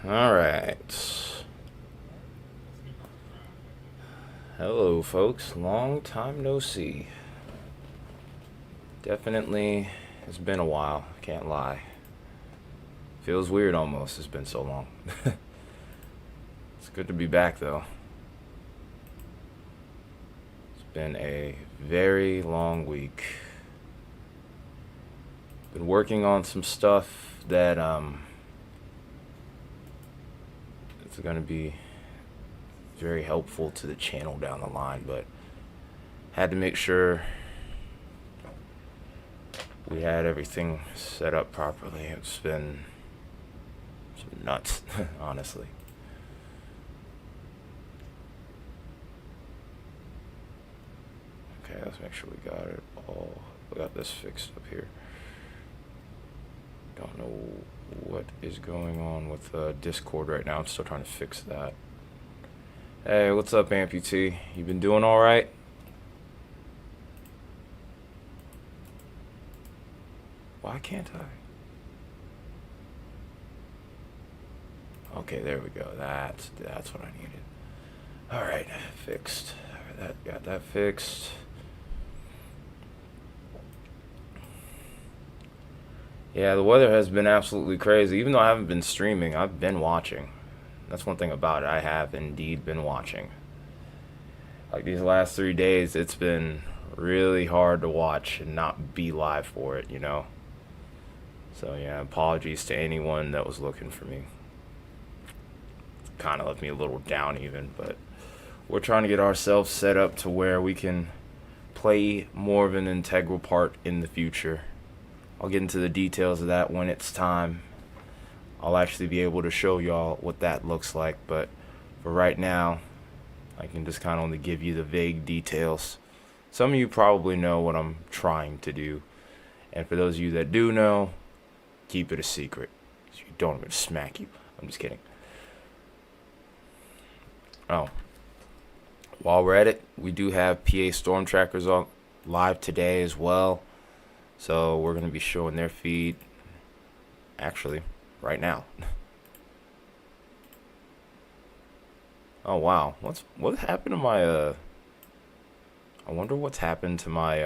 All right. Hello, folks. Long time no see. Definitely, it's been a while. Can't lie. Feels weird almost. It's been so long. It's good to be back, though. It's been a very long week. Been working on some stuff that it's gonna be very helpful to the channel down the line, but had to make sure we had everything set up properly. It's been some nuts, honestly. Okay, let's make sure we got it all. We got this fixed up here. Don't know what is going on with Discord right now. I'm still trying to fix that. Hey, what's up, Amputee? You been doing all right? Why can't I? Okay, there we go. That's what I needed. All right, fixed. Got that fixed. Yeah, the weather has been absolutely crazy. Even though I haven't been streaming, I've been watching. That's one thing about it. I have indeed been watching. Like these last 3 days, it's been really hard to watch and not be live for it, you know? So yeah, apologies to anyone that was looking for me. Kind of left me a little down even, but we're trying to get ourselves set up to where we can play more of an integral part in the future. I'll get into the details of that when it's time. I'll actually be able to show y'all what that looks like, but for right now, I can just kind of only give you the vague details. Some of you probably know what I'm trying to do, and for those of you that do know, keep it a secret. So you don't, I'm gonna smack you. I'm just kidding. Oh, while we're at it, we do have PA Storm Trackers on live today as well. So we're going to be showing their feed actually right now. Oh wow. What happened to my I wonder what's happened to my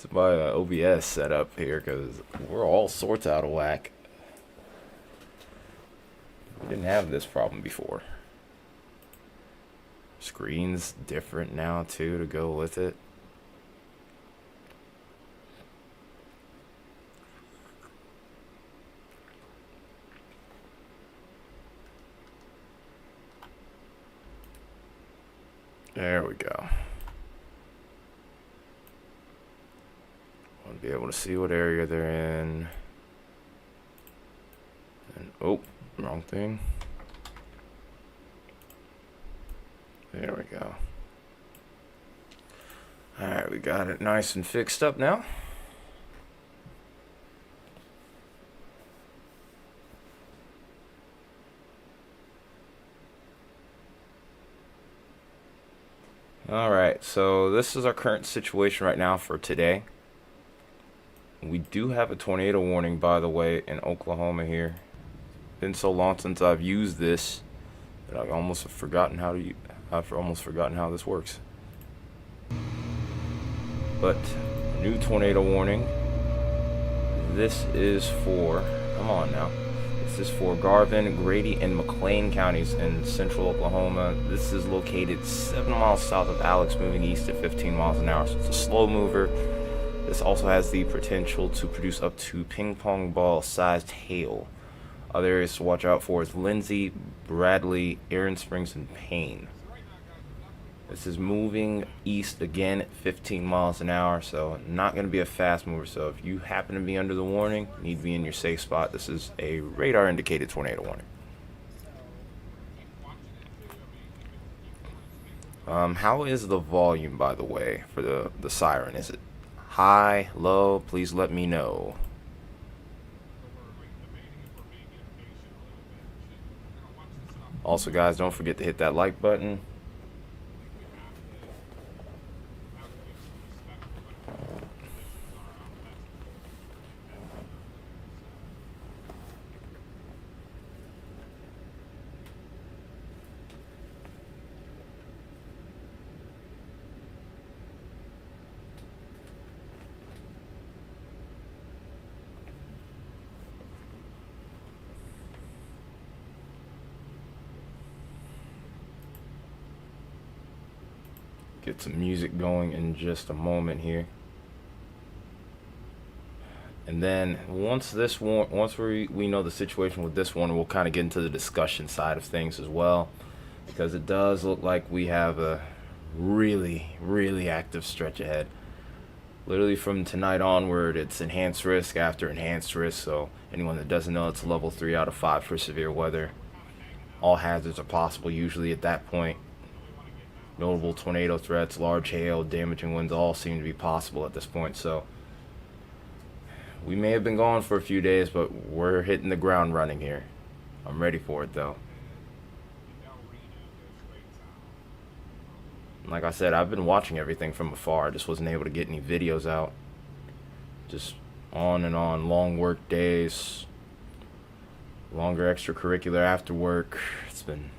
OBS setup here, cuz we're all sorts out of whack. We didn't have this problem before. Screen's different now too to go with it. There we go. Want to be able to see what area they're in. And oh, wrong thing. There we go. Alright, we got it nice and fixed up now. Alright, so this is our current situation right now for today. We do have a tornado warning, by the way, in Oklahoma here. Been so long since I've used this that I've almost forgotten how this works. But new tornado warning. This is for, come on now. This is for Garvin, Grady, and McLean counties in central Oklahoma. This is located 7 miles south of Alex, moving east at 15 miles an hour. So it's a slow mover. This also has the potential to produce up to ping pong ball sized hail. Other areas to watch out for is Lindsay, Bradley, Aaron Springs, and Payne. This is moving east again at 15 miles an hour, so not going to be a fast mover. So if you happen to be under the warning, need to be in your safe spot. This is a radar indicated tornado warning. How is the volume, by the way, for the siren? Is it high, low? Please let me know. Also, guys, don't forget to hit that like button. get some music going in just a moment here. And then once we know the situation with this one, we'll kind of get into the discussion side of things as well, because it does look like we have a really, really active stretch ahead. Literally from tonight onward, it's enhanced risk after enhanced risk. So anyone that doesn't know, it's level 3 out of 5 for severe weather. All hazards are possible usually at that point. Notable tornado threats, large hail, damaging winds all seem to be possible at this point. So we may have been gone for a few days, but we're hitting the ground running here. I'm ready for it though. Like I said, I've been watching everything from afar. I just wasn't able to get any videos out. Just on and on, long work days, longer extracurricular after work. It's been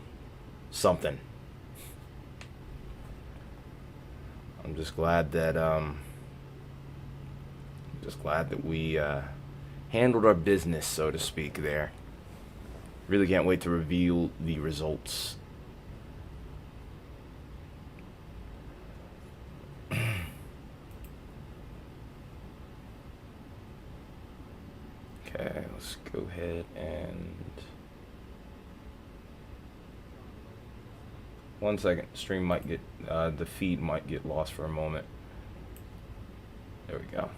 something. I'm just glad that we handled our business, so to speak, there. Really can't wait to reveal the results. Okay, let's go ahead and... 1 second, stream might get, the feed might get lost for a moment. There we go.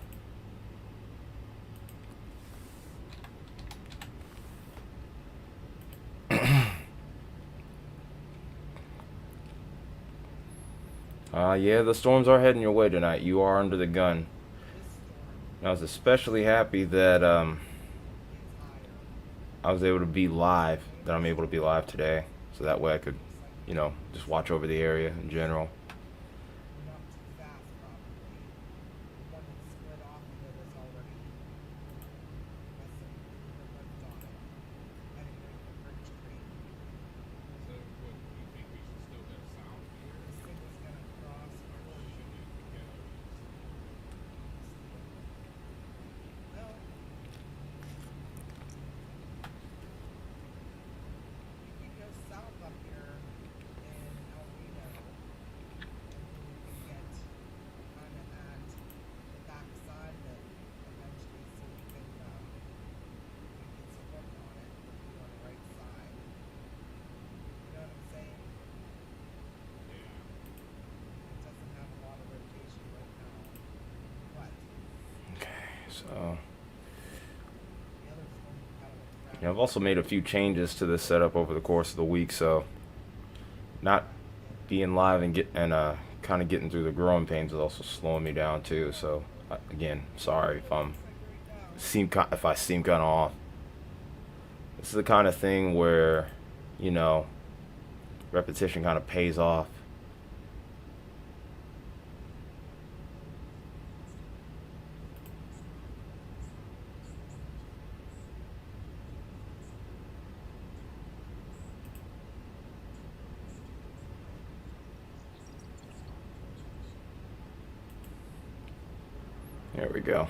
Yeah, the storms are heading your way tonight. You are under the gun. And I was especially happy that I was able to be live, that I'm able to be live today, so that way I could, you know, just watch over the area in general. So, yeah, I've also made a few changes to this setup over the course of the week, so not being live and kind of getting through the growing pains is also slowing me down too. So again, sorry if I seem kind of off. This is the kind of thing where, you know, repetition kind of pays off. There we go.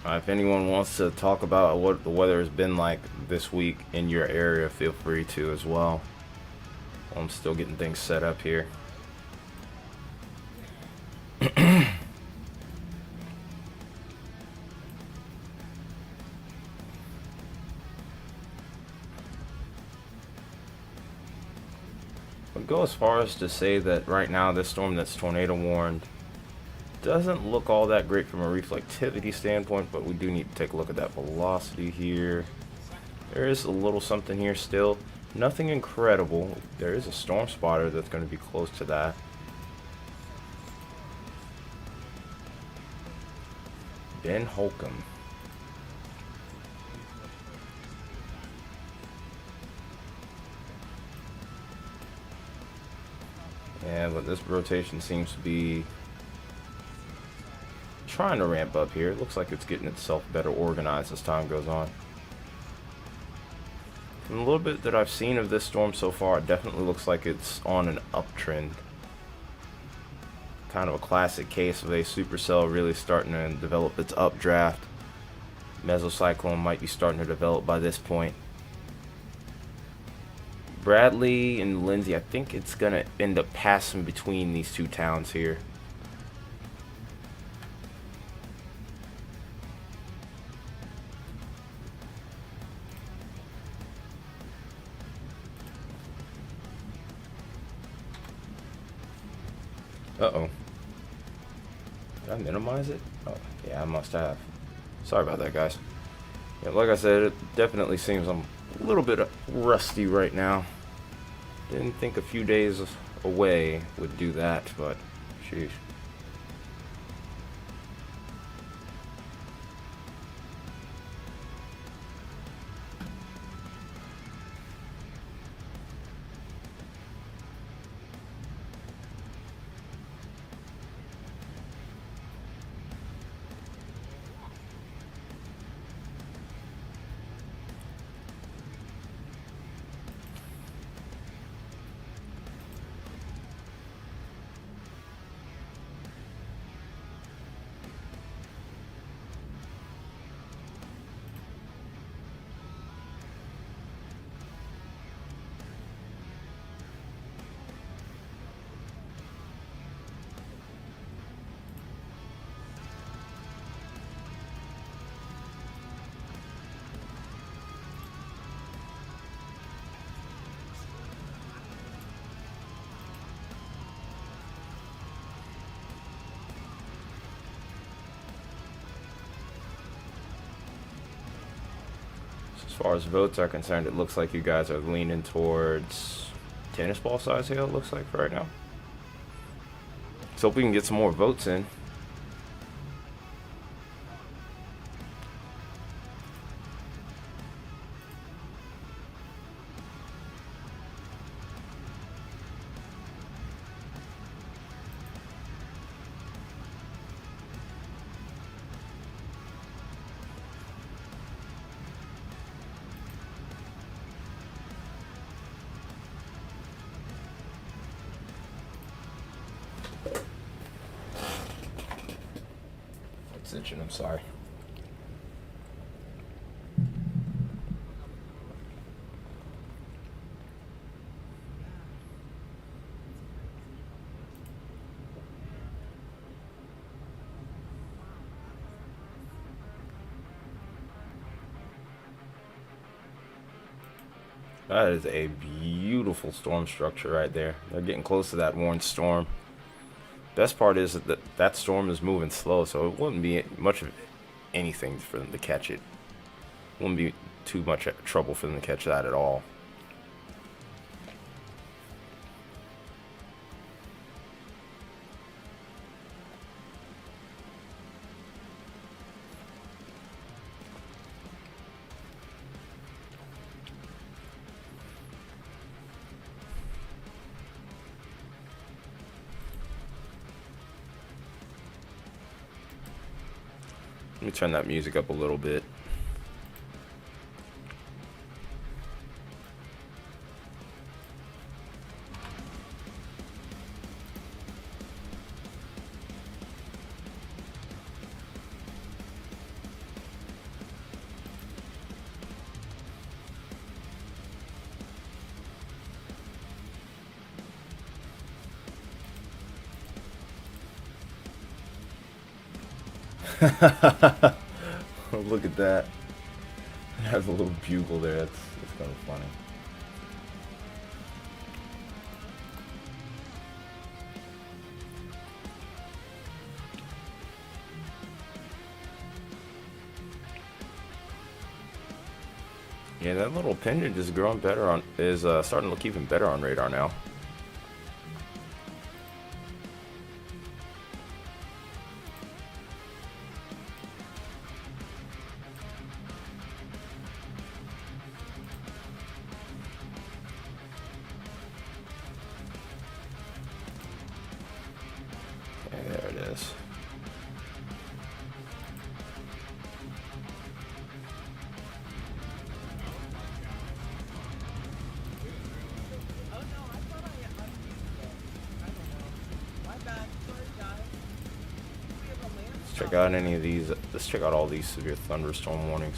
If anyone wants to talk about what the weather has been like this week in your area, feel free to as well. I'm still getting things set up here. I'd go as far as to say that right now this storm that's tornado warned doesn't look all that great from a reflectivity standpoint, but we do need to take a look at that velocity here. There is a little something here still. Nothing incredible. There is a storm spotter that's going to be close to that. Ben Holcomb. Yeah, but this rotation seems to be trying to ramp up here. It looks like it's getting itself better organized as time goes on. From a little bit that I've seen of this storm so far, it definitely looks like it's on an uptrend. Kind of a classic case of a supercell really starting to develop its updraft. Mesocyclone might be starting to develop by this point. Bradley and Lindsay, I think it's going to end up passing between these two towns here. Uh-oh. Did I minimize it? Oh, yeah, I must have. Sorry about that, guys. Yeah, like I said, it definitely seems I'm a little bit rusty right now. Didn't think a few days away would do that, but sheesh. As far as votes are concerned, it looks like you guys are leaning towards tennis ball size hail, it looks like, for right now. Let's hope we can get some more votes in. Itching, I'm sorry. That is a beautiful storm structure right there. They're getting close to that warned storm. Best part is that that storm is moving slow, so it wouldn't be much of anything for them to catch it. Wouldn't be too much trouble for them to catch that at all. Let me turn that music up a little bit. Look at that. It has a little bugle there. That's kind of funny. Yeah, that little pendant is growing better on, starting to look even better on radar now. Okay, there it is. check out any of these. Let's check out all these severe thunderstorm warnings.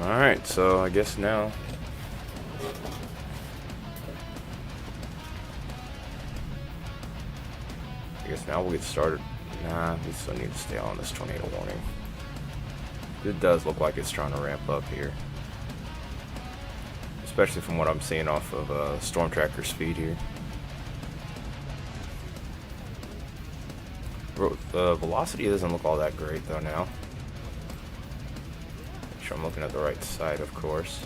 Alright, so I guess now we'll get started. Nah, we still need to stay on this tornado warning. It does look like it's trying to ramp up here, especially from what I'm seeing off of storm tracker speed here. The velocity doesn't look all that great though now. Make sure I'm looking at the right side, of course.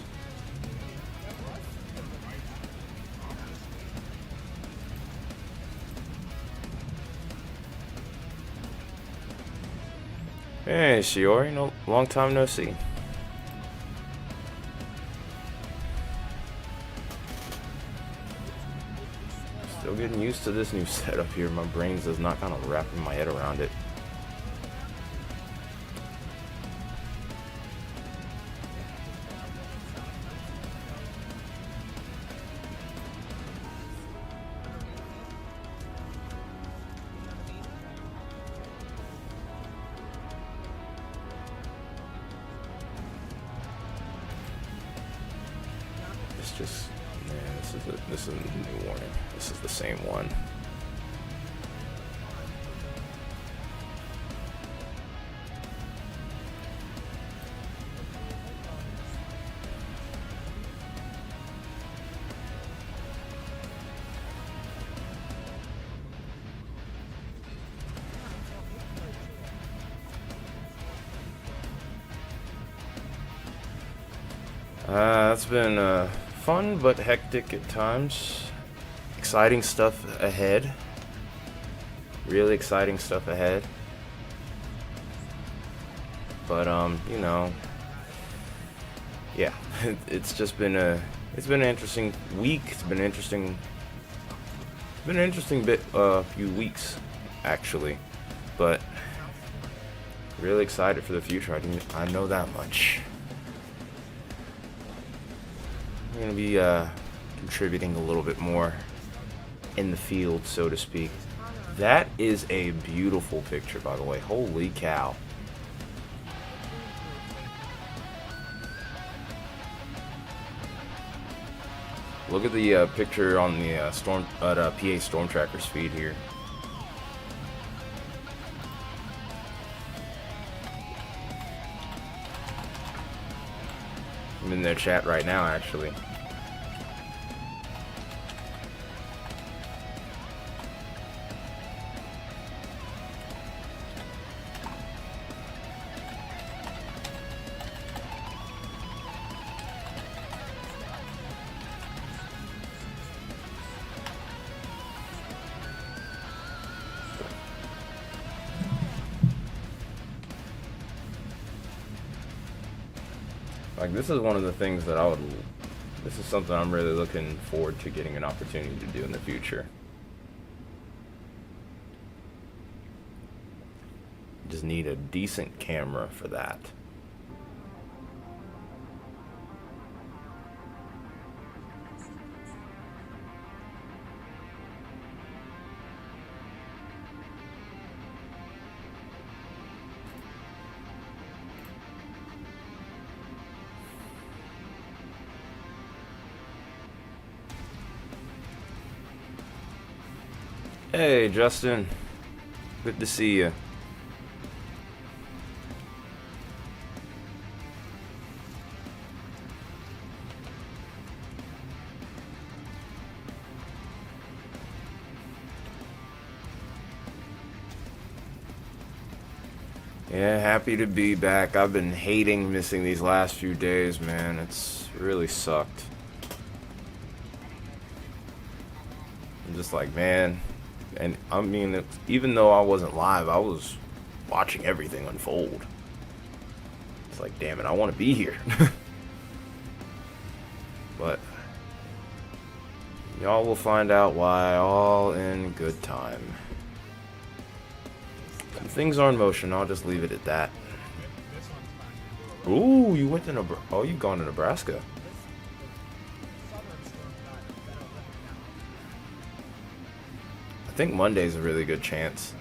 Hey, Shiori, no, long time no see. Still getting used to this new setup here. My brain's just not kind of wrapping my head around it. It's just, man, this is a new warning. This is the same one. It's been fun but hectic at times. Exciting stuff ahead. Really exciting stuff ahead. But you know, yeah, it's just been it's been an interesting week. It's been an interesting few weeks actually. But really excited for the future. I know that much. I'm gonna be contributing a little bit more in the field, so to speak. That is a beautiful picture, by the way. Holy cow. Look at the picture on the PA Storm Tracker's feed here. I'm in their chat right now, actually. Like, this is one of the things that this is something I'm really looking forward to getting an opportunity to do in the future. Just need a decent camera for that. Hey, Justin. Good to see you. Yeah, happy to be back. I've been hating missing these last few days, man. It's really sucked. I'm just like, man. And I mean, even though I wasn't live, I was watching everything unfold. It's like, damn it, I want to be here. But y'all will find out why all in good time. Some things are in motion, I'll just leave it at that. Ooh, you went to Nebraska. Oh, you've gone to Nebraska. I think Monday's a really good chance.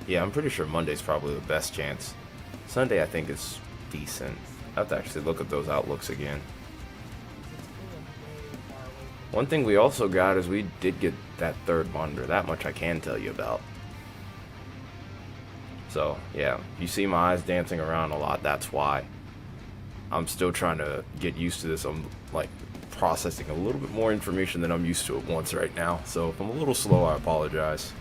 Yeah, I'm pretty sure Monday's probably the best chance. Sunday, I think, is decent. I have to actually look at those outlooks again. One thing we also got is we did get that third monitor. That much I can tell you about. So, yeah, you see my eyes dancing around a lot, that's why. I'm still trying to get used to this. I'm, like, processing a little bit more information than I'm used to at once right now. So if I'm a little slow, I apologize.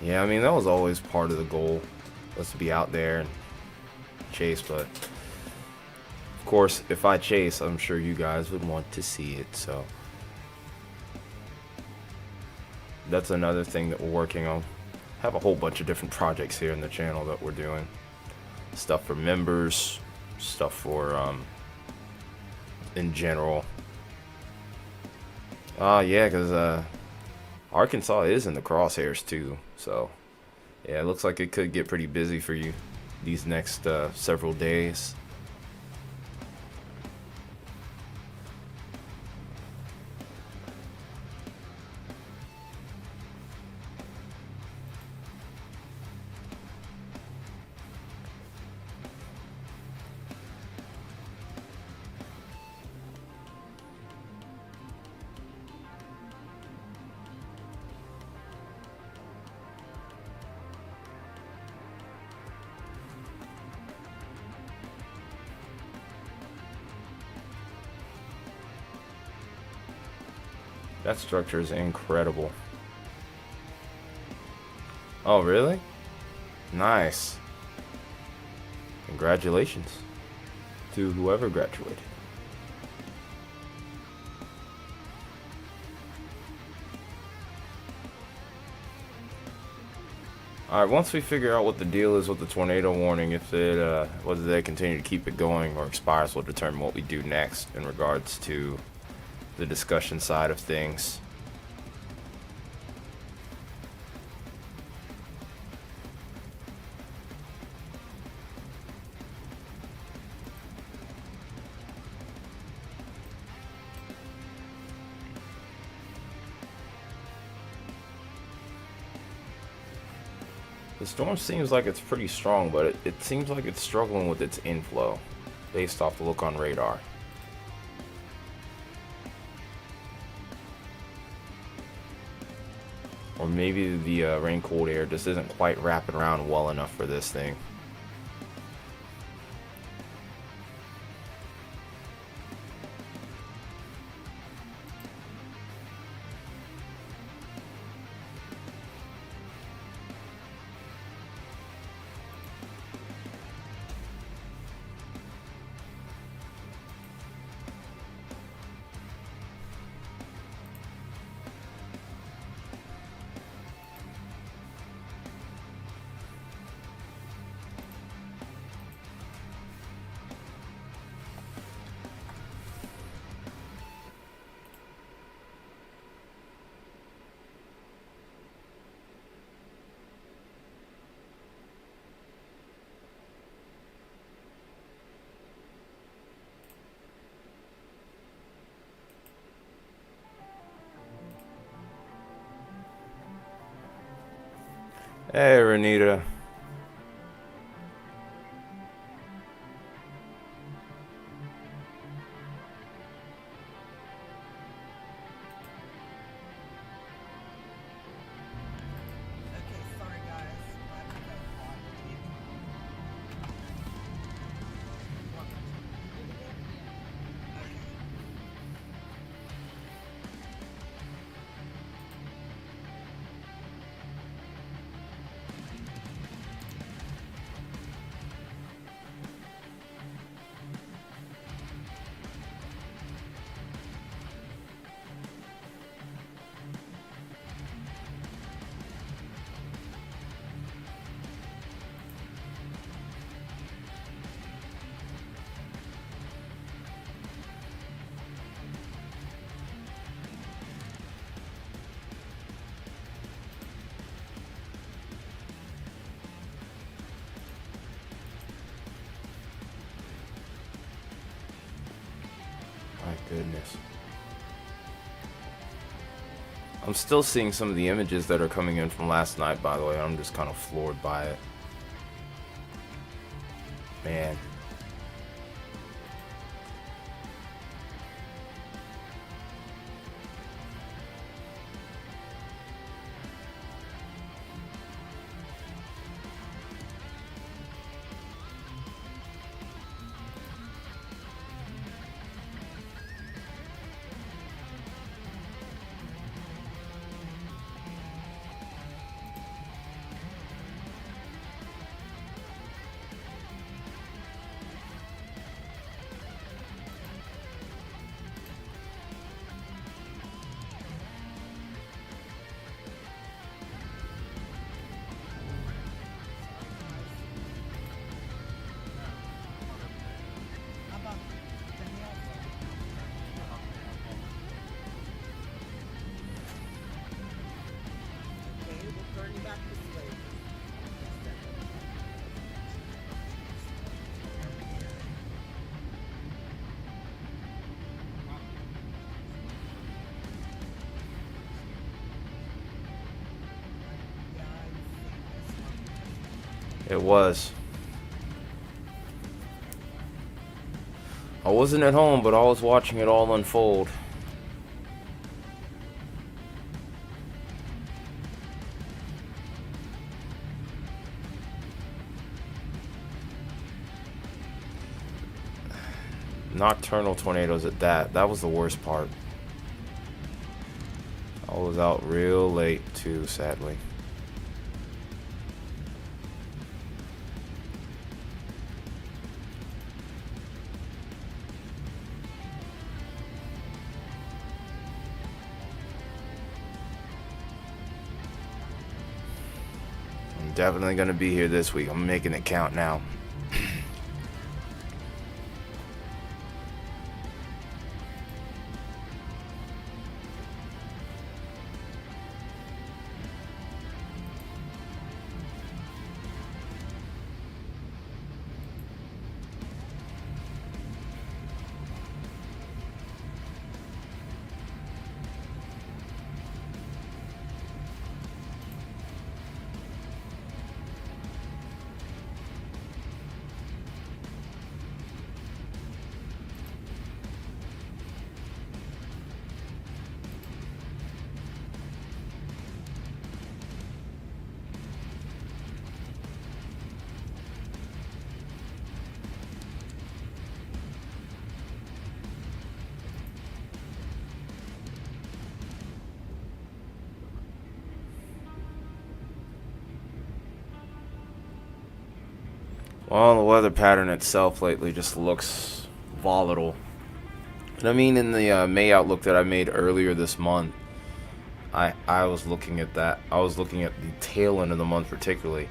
Yeah, I mean, that was always part of the goal, was to be out there and chase, but Of course, if I chase, I'm sure you guys would want to see it, so that's another thing that we're working on. Have a whole bunch of different projects here in the channel that we're doing. Stuff for members, stuff for in general. Yeah, because Arkansas is in the crosshairs too, so yeah, it looks like it could get pretty busy for you these next several days. That structure is incredible. Oh, really? Nice. Congratulations to whoever graduated. Alright, once we figure out what the deal is with the tornado warning, if it, whether they continue to keep it going or expires, will determine what we do next in regards to the discussion side of things. The storm seems like it's pretty strong, but it seems like it's struggling with its inflow, based off the look on radar. Or maybe the rain-cooled air just isn't quite wrapping around well enough for this thing. Hey, Renita. My goodness. I'm still seeing some of the images that are coming in from last night, by the way. I'm just kind of floored by it. Man. It was. I wasn't at home, but I was watching it all unfold. Nocturnal tornadoes at that. That was the worst part. I was out real late too, sadly. I'm definitely gonna be here this week. I'm making it count now. Well, the weather pattern itself lately just looks volatile. And I mean, in the May outlook that I made earlier this month, I was looking at that. I was looking at the tail end of the month particularly.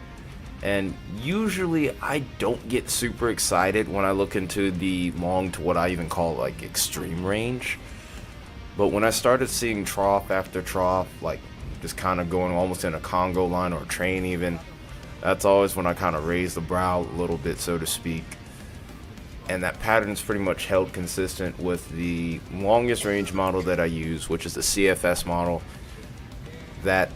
And usually I don't get super excited when I look into the long to what I even call like extreme range. But when I started seeing trough after trough, like just kind of going almost in a Congo line or a train even, that's always when I kind of raise the brow a little bit, so to speak. And that pattern's pretty much held consistent with the longest range model that I use, which is the CFS model. That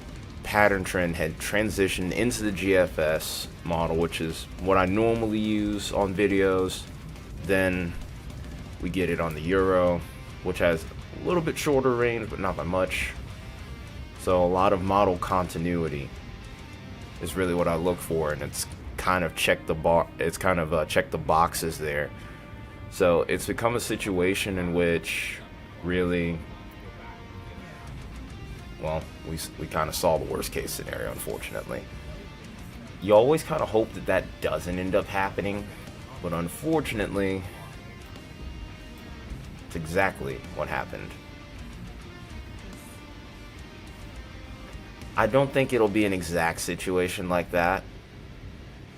pattern trend had transitioned into the GFS model, which is what I normally use on videos. Then we get it on the Euro, which has a little bit shorter range, but not by much. So a lot of model continuity is really what I look for, and it's kind of check the boxes there. So it's become a situation in which really, well, we kind of saw the worst case scenario, unfortunately. You always kind of hope that that doesn't end up happening, but unfortunately it's exactly what happened. I don't think it'll be an exact situation like that,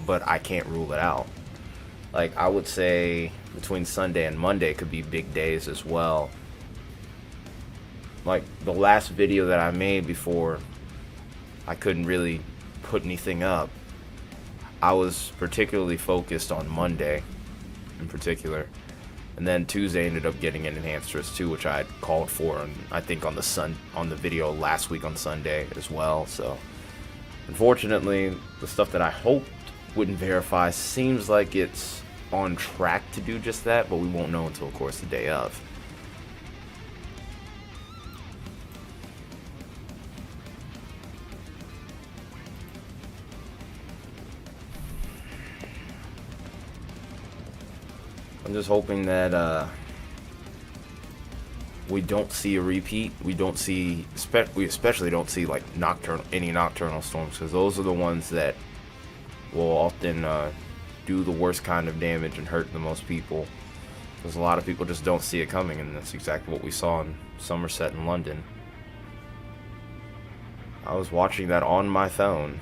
but I can't rule it out. Like, I would say between Sunday and Monday could be big days as well. Like, the last video that I made before I couldn't really put anything up, I was particularly focused on Monday in particular. And then Tuesday ended up getting an enhanced risk too, which I had called for, and I think on the video last week on Sunday as well. So unfortunately, the stuff that I hoped wouldn't verify seems like it's on track to do just that, but we won't know until, of course, the day of. I'm just hoping that we don't see a repeat. We especially don't see like any nocturnal storms, because those are the ones that will often do the worst kind of damage and hurt the most people. Because a lot of people just don't see it coming, and that's exactly what we saw in Somerset and London. I was watching that on my phone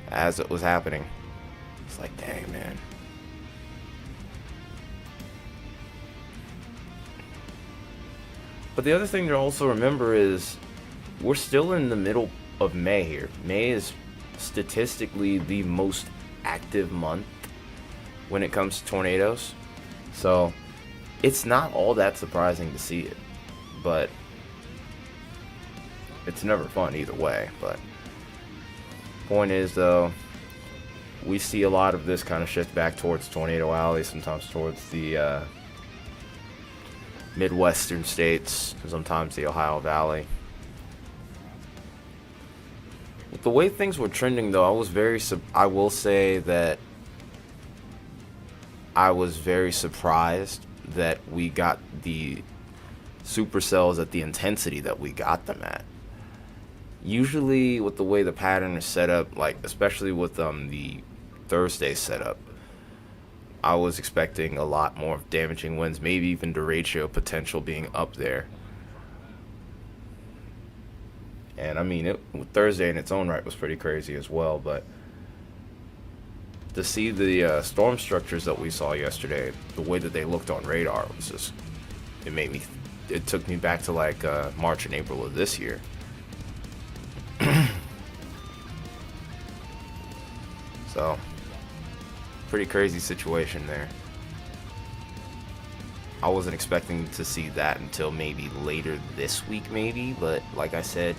as it was happening. It's like, dang, man. But the other thing to also remember is we're still in the middle of May here. May is statistically the most active month when it comes to tornadoes. So it's not all that surprising to see it. But it's never fun either way. But point is, though, we see a lot of this kind of shift back towards Tornado Alley, sometimes towards the Midwestern states, sometimes the Ohio Valley. With the way things were trending, though, I will say that I was very surprised that we got the supercells at the intensity that we got them at. Usually, with the way the pattern is set up, like especially with the Thursday setup, I was expecting a lot more damaging winds, maybe even derecho potential being up there. And I mean, Thursday in its own right was pretty crazy as well, but to see the storm structures that we saw yesterday, the way that they looked on radar was just, it took me back to like March and April of this year. So, pretty crazy situation there. I wasn't expecting to see that until maybe later this week, but like I said,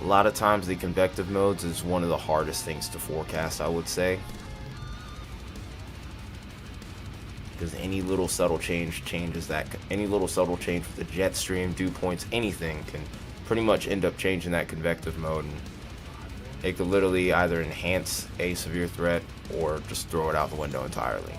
a lot of times the convective modes is one of the hardest things to forecast, I would say. Because any little subtle change changes that. Any little subtle change with the jet stream, dew points, anything can pretty much end up changing that convective mode. And it could literally either enhance a severe threat or just throw it out the window entirely.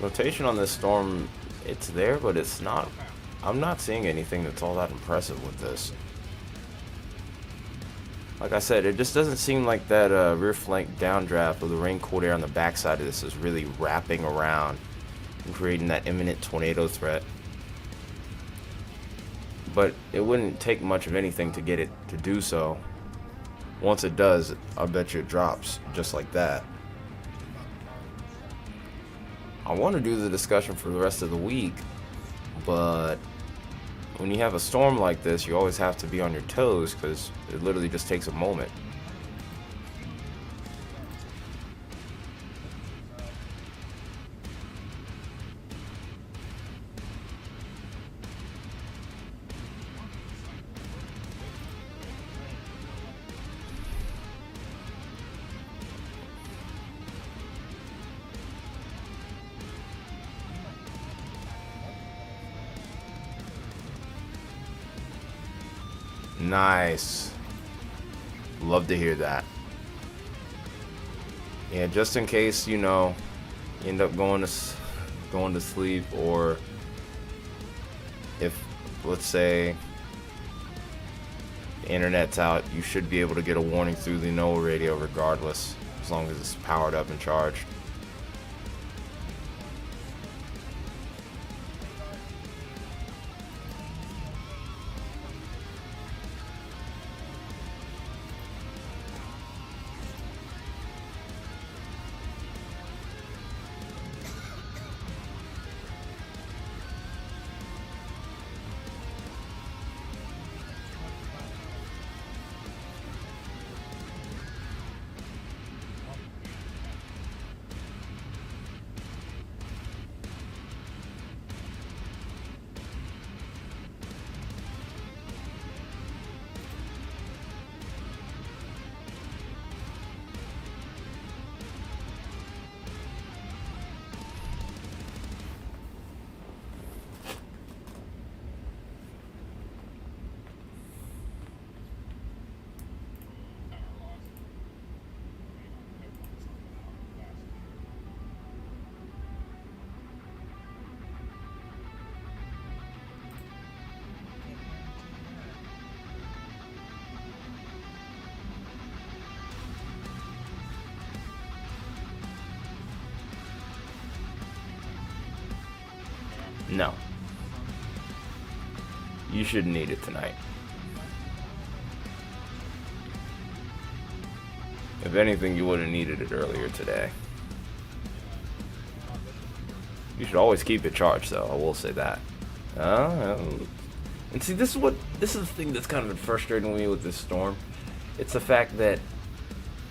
Rotation on this storm, it's there, but it's not. I'm not seeing anything that's all that impressive with this. Like I said, it just doesn't seem like that rear flank downdraft with the rain cooled air on the backside of this is really wrapping around and creating that imminent tornado threat. But it wouldn't take much of anything to get it to do so. Once it does, I bet you it drops just like that. I want to do the discussion for the rest of the week, but when you have a storm like this, you always have to be on your toes because it literally just takes a moment. Nice. Love to hear that. Yeah, just in case, you end up going to sleep, or if, let's say, the internet's out, you should be able to get a warning through the NOAA radio regardless, as long as it's powered up and charged. No. You shouldn't need it tonight. If anything, you would have needed it earlier today. You should always keep it charged, though. I will say that. And see, this is the thing that's kind of been frustrating me with this storm. It's the fact that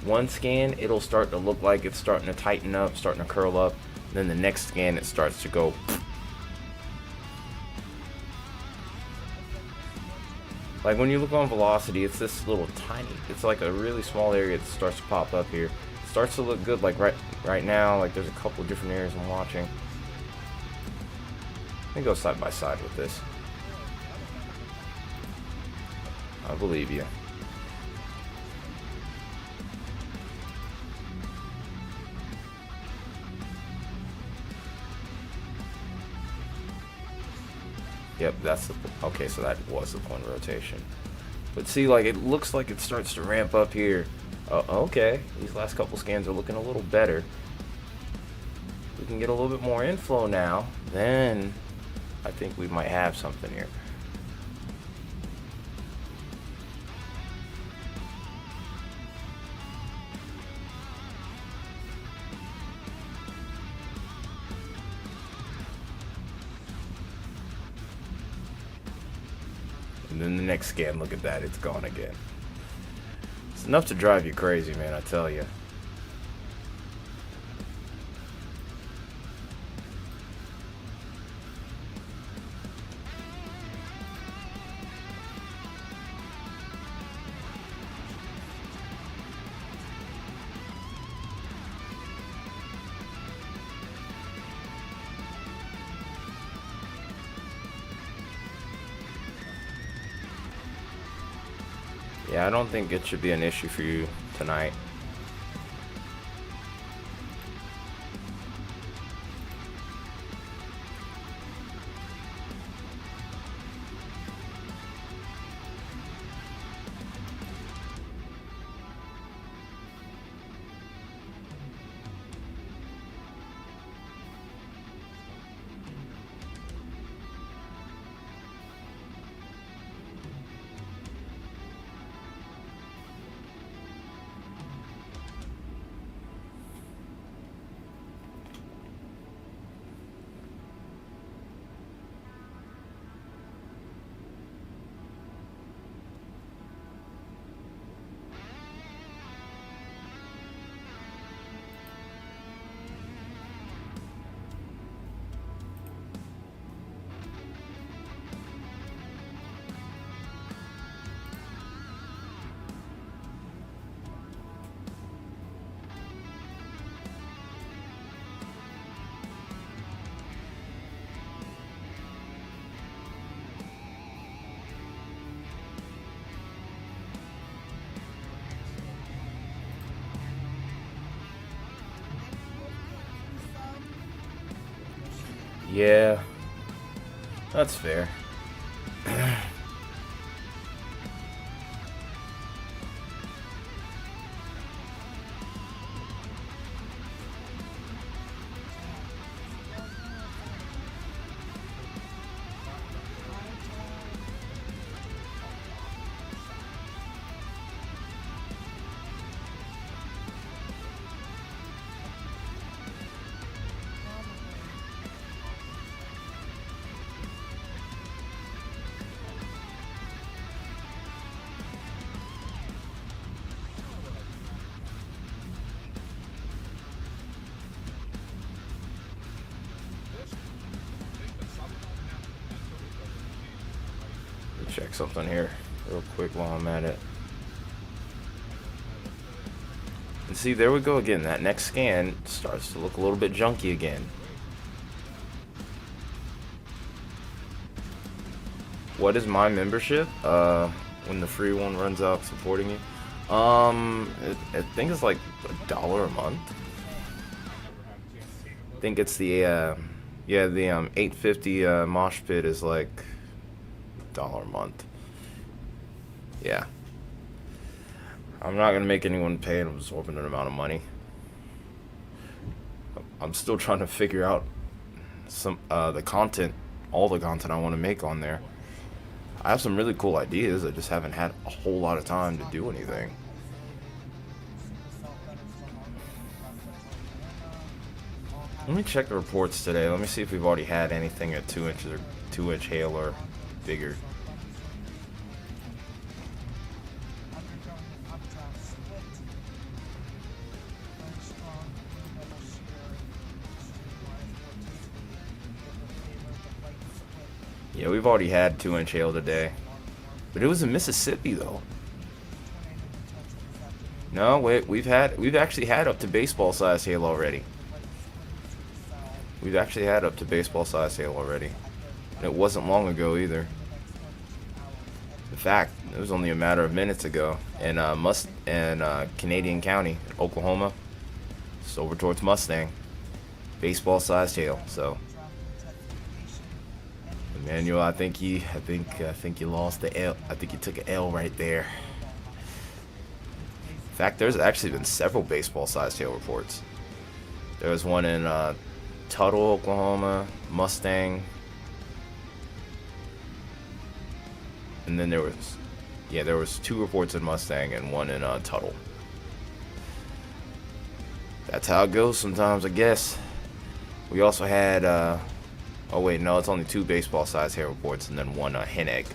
one scan, it'll start to look like it's starting to tighten up, starting to curl up. Then the next scan, it starts to go. Like when you look on velocity, it's this little tiny, it's like a really small area that starts to pop up here. It starts to look good, like right now, like there's a couple different areas I'm watching. Let me go side by side with this. I believe you. Yep, that's the... Okay, so that was the point of rotation. But see, like, it looks like it starts to ramp up here. Okay, these last couple scans are looking a little better. We can get a little bit more inflow now. Then, I think we might have something here. And then the next scan, look at that, it's gone again. It's enough to drive you crazy, man, I tell you. Yeah, I don't think it should be an issue for you tonight. Yeah, that's fair. Check something here real quick while I'm at it. And see, there we go again. That next scan starts to look a little bit junky again. What is my membership? When the free one runs out supporting you? I think it's like $1 a month. I think it's the yeah, the 850 mosh pit is like $1 a month. Yeah. I'm not gonna make anyone pay an absorbent amount of money. I'm still trying to figure out some the content all the content I want to make on there. I have some really cool ideas. I just haven't had a whole lot of time to do anything. Let me check the reports today. Let me see if we've already had anything at 2 inches or 2-inch hail or bigger. Yeah, we've already had 2-inch hail today. But it was in Mississippi though. No, wait, we've actually had up to baseball size hail already. We've actually had up to baseball size hail already. And it wasn't long ago either. In fact, it was only a matter of minutes ago. And Canadian County, Oklahoma. It's over towards Mustang. Baseball sized hail, so Emmanuel, I think you lost the L. I think you took an L right there. In fact, there's actually been several baseball-sized hail reports. There was one in Tuttle, Oklahoma, Mustang, and then there was 2 reports in Mustang and one in Tuttle. That's how it goes sometimes, I guess. We also had oh wait, no, it's only 2 baseball-sized hail reports and then 1 hen egg.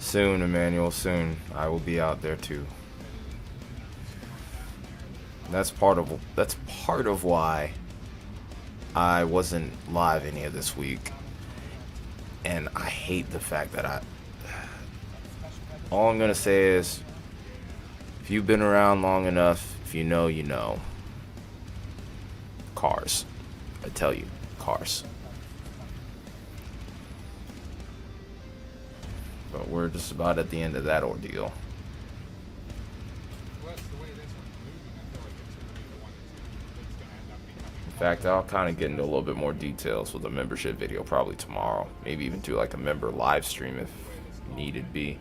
Soon, Emmanuel, soon. I will be out there too. That's part of why I wasn't live any of this week. And I hate the fact that all I'm gonna say is, if you've been around long enough, if you know, you know. Cars. I tell you, cars. But we're just about at the end of that ordeal. In fact, I'll kind of get into a little bit more details with a membership video probably tomorrow. Maybe even do like a member live stream if needed be.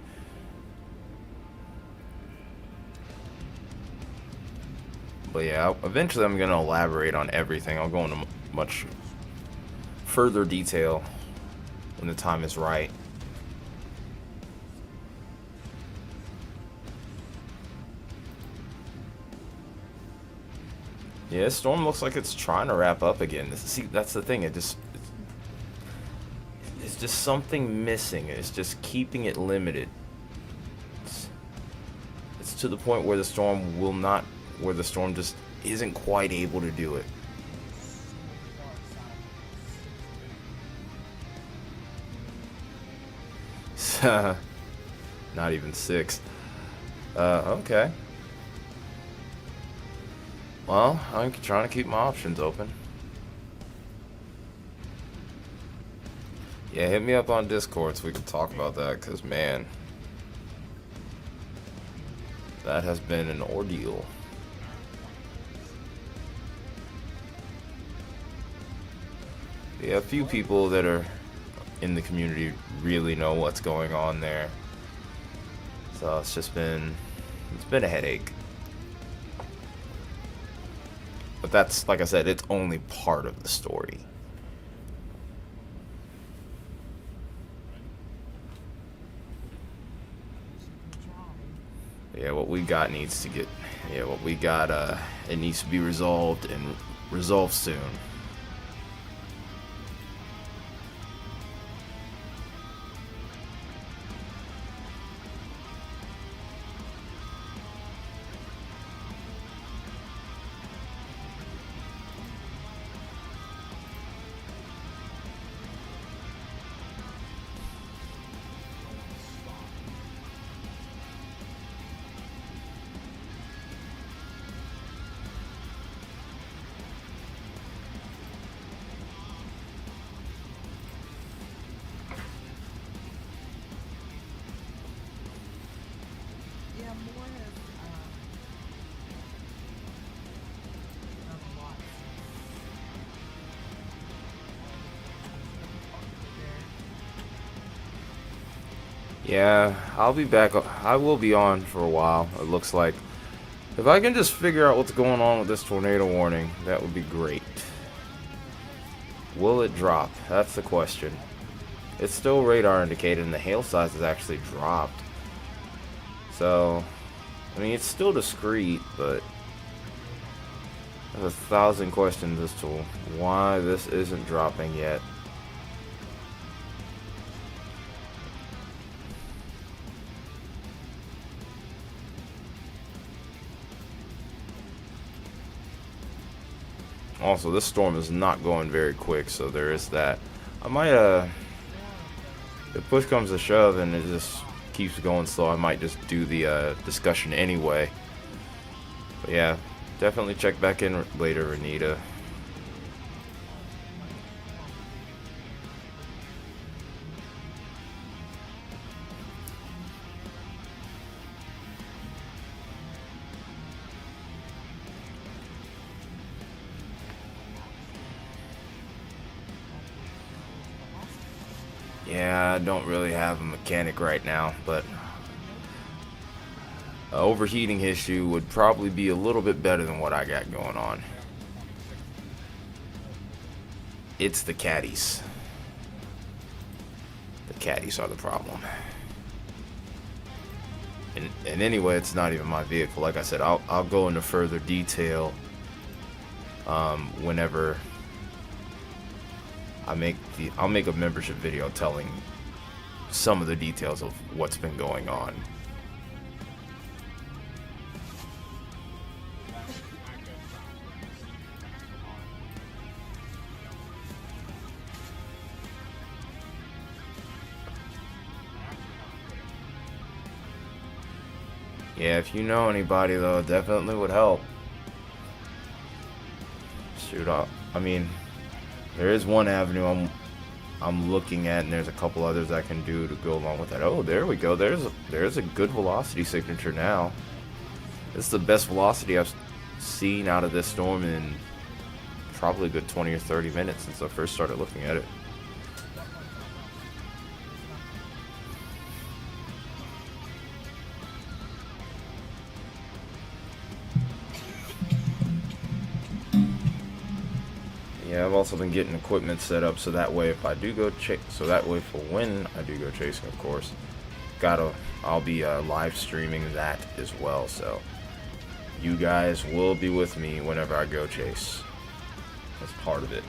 But yeah, eventually I'm going to elaborate on everything. I'll go into much further detail when the time is right. Yeah, this storm looks like it's trying to wrap up again. See, that's the thing. It's just something missing. It's just keeping it limited. It's to the point where the storm just isn't quite able to do it. Not even 6. Okay. Well, I'm trying to keep my options open. Yeah, hit me up on Discord so we can talk about that, because, man, that has been an ordeal. Yeah, a few people that are in the community really know what's going on there. So it's been a headache. But that's, like I said, it's only part of the story. Yeah, what we got needs to get, it needs to be resolved, and resolved soon. Yeah, I'll be back. I will be on for a while, it looks like. If I can just figure out what's going on with this tornado warning, that would be great. Will it drop? That's the question. It's still radar indicated, and the hail size has actually dropped. So, I mean, it's still discreet, but there's 1,000 questions as to why this isn't dropping yet. Also, this storm is not going very quick, so there is that. I might, if push comes to shove and it just keeps going slow, I might just do the discussion anyway. But yeah, definitely check back in later, Renita. Yeah, I don't really have a mechanic right now, but an overheating issue would probably be a little bit better than what I got going on. It's the caddies. The caddies are the problem. And anyway, it's not even my vehicle. Like I said, I'll go into further detail whenever I'll make a membership video telling some of the details of what's been going on. Yeah, if you know anybody though, it definitely would help. Shoot, I mean, there is one avenue I'm looking at, and there's a couple others I can do to go along with that. Oh, there we go. There's a good velocity signature now. This is the best velocity I've seen out of this storm in probably a good 20 or 30 minutes since I first started looking at it. Yeah, I've also been getting equipment set up so that way if I do go so that way for when I do go chasing, of course, I'll be live streaming that as well. So you guys will be with me whenever I go chase. That's part of it.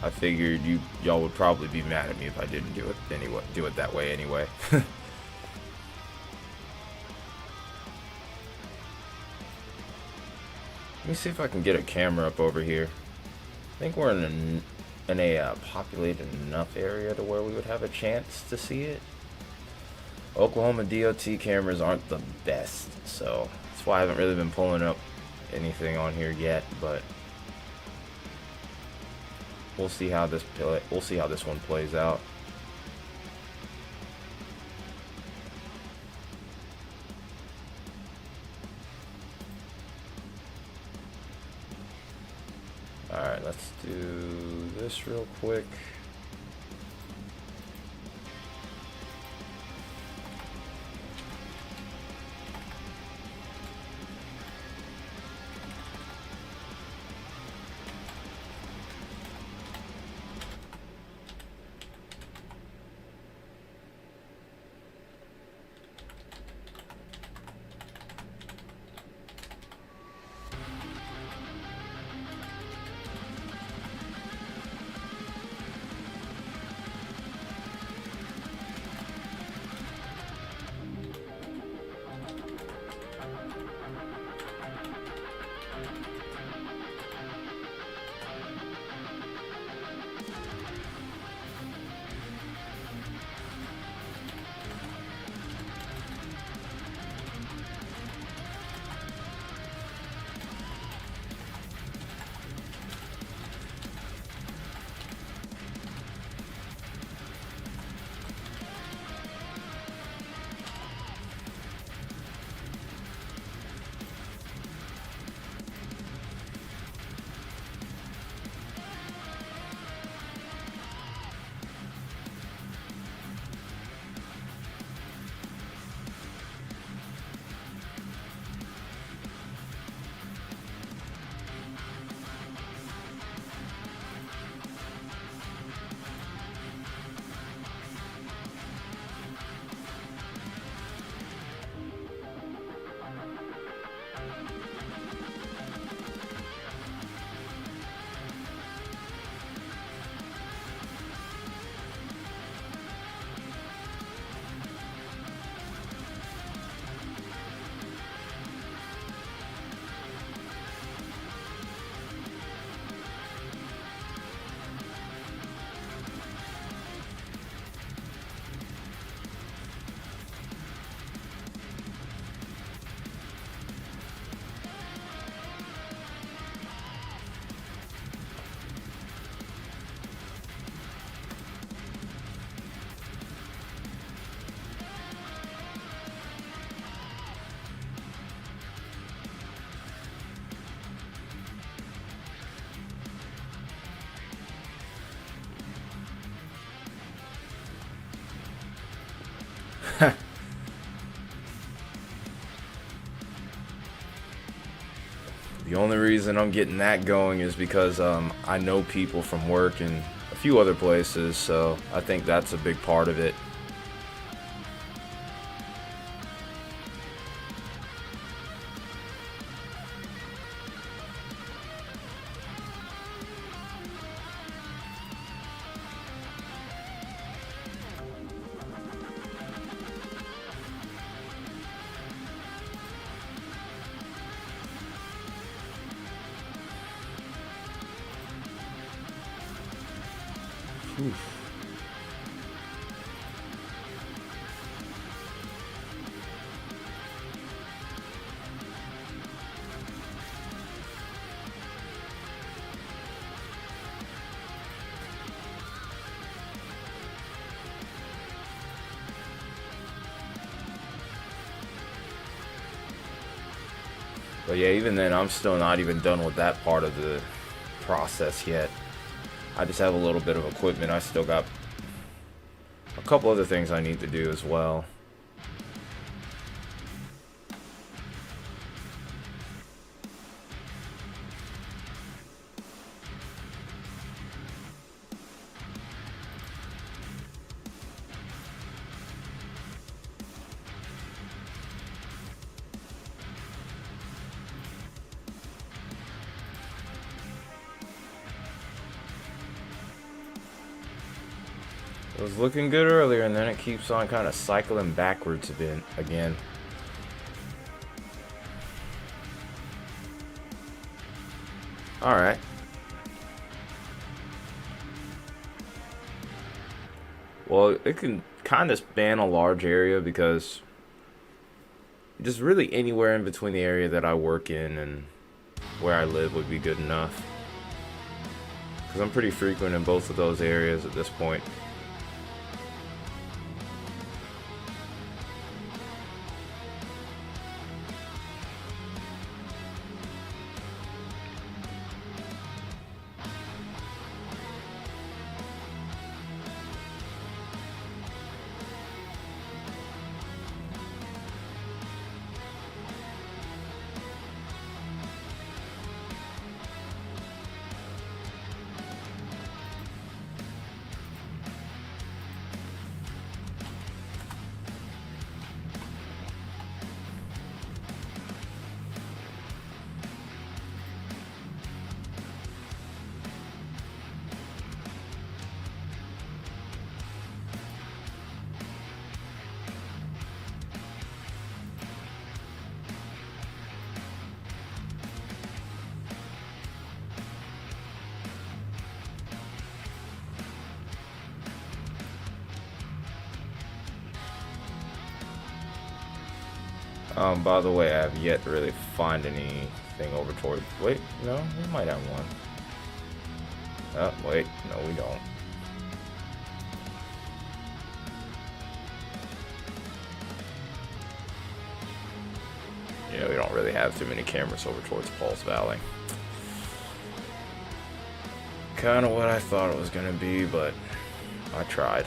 I figured y'all would probably be mad at me if I didn't do it that way anyway. Let me see if I can get a camera up over here. I think we're in a populated enough area to where we would have a chance to see it. Oklahoma DOT cameras aren't the best, so that's why I haven't really been pulling up anything on here yet. But we'll see how this one plays out. Alright, let's do this real quick. The only reason I'm getting that going is because I know people from work and a few other places, so I think that's a big part of it. Oof. But yeah, even then, I'm still not even done with that part of the process yet. I just have a little bit of equipment. I still got a couple other things I need to do as well. It was looking good earlier, and then it keeps on kind of cycling backwards a bit again. Alright. Well, it can kind of span a large area because just really anywhere in between the area that I work in and where I live would be good enough. Because I'm pretty frequent in both of those areas at this point. By the way, I have yet to really find anything over toward... Wait, no, we might have one. Oh, wait, no, we don't. Yeah, we don't really have too many cameras over towards Paul's Valley. Kind of what I thought it was going to be, but I tried.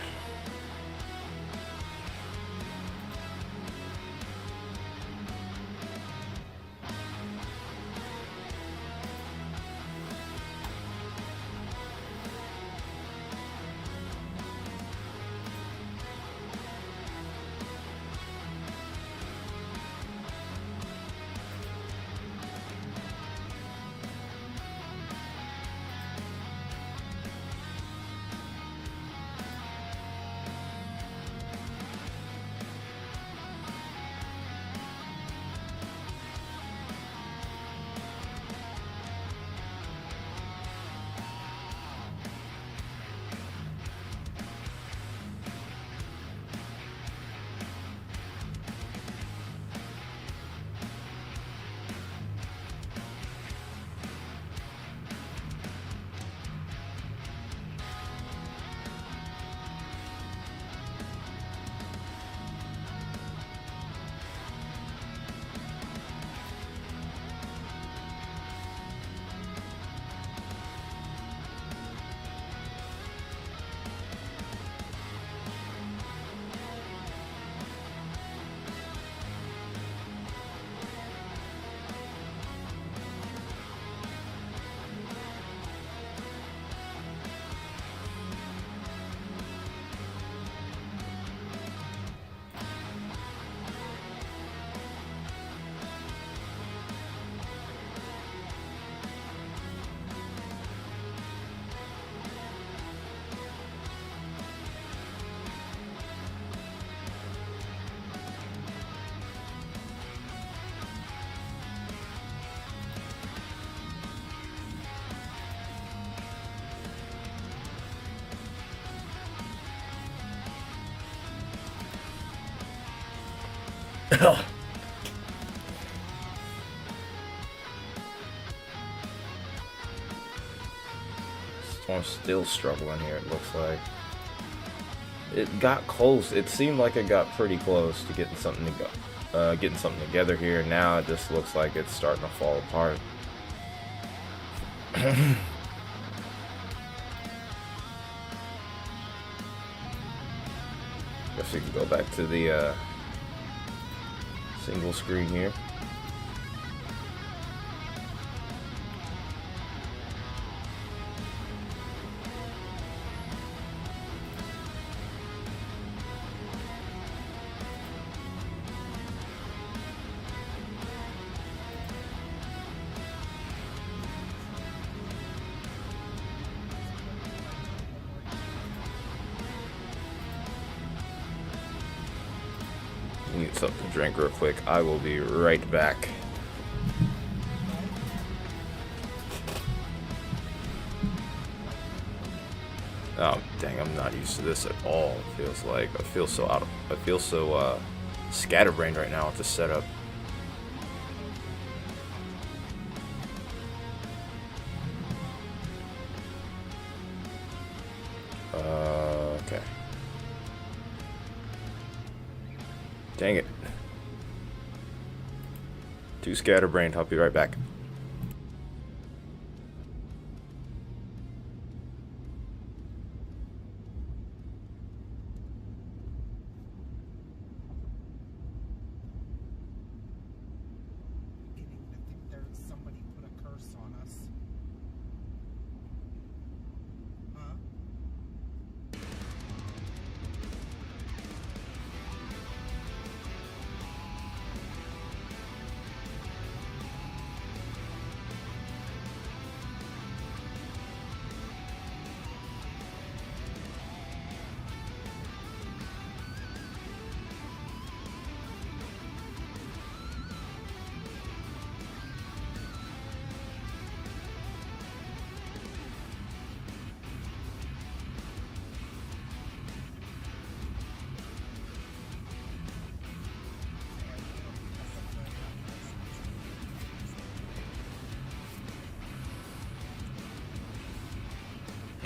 Storm's still struggling here, it looks like. It got close. It seemed like it got pretty close to getting something together here. Now it just looks like it's starting to fall apart. Guess we can go back to the single screen here. Need something to drink real quick. I will be right back. Oh dang, I'm not used to this at all. It feels like I feel so scatterbrained right now with this setup. Okay. Dang it. Too scatterbrained. I'll be right back. Somebody put a curse on us. Huh?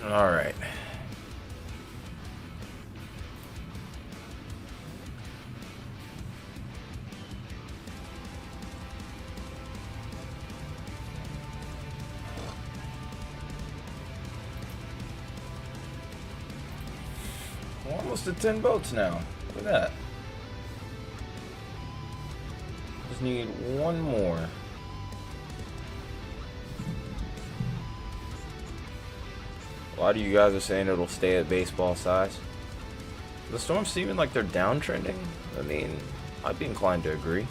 All right. We're almost at 10 boats now. Look at that. Just need one more. A lot of you guys are saying it'll stay at baseball size. The storm's seeming like they're downtrending. I mean, I'd be inclined to agree.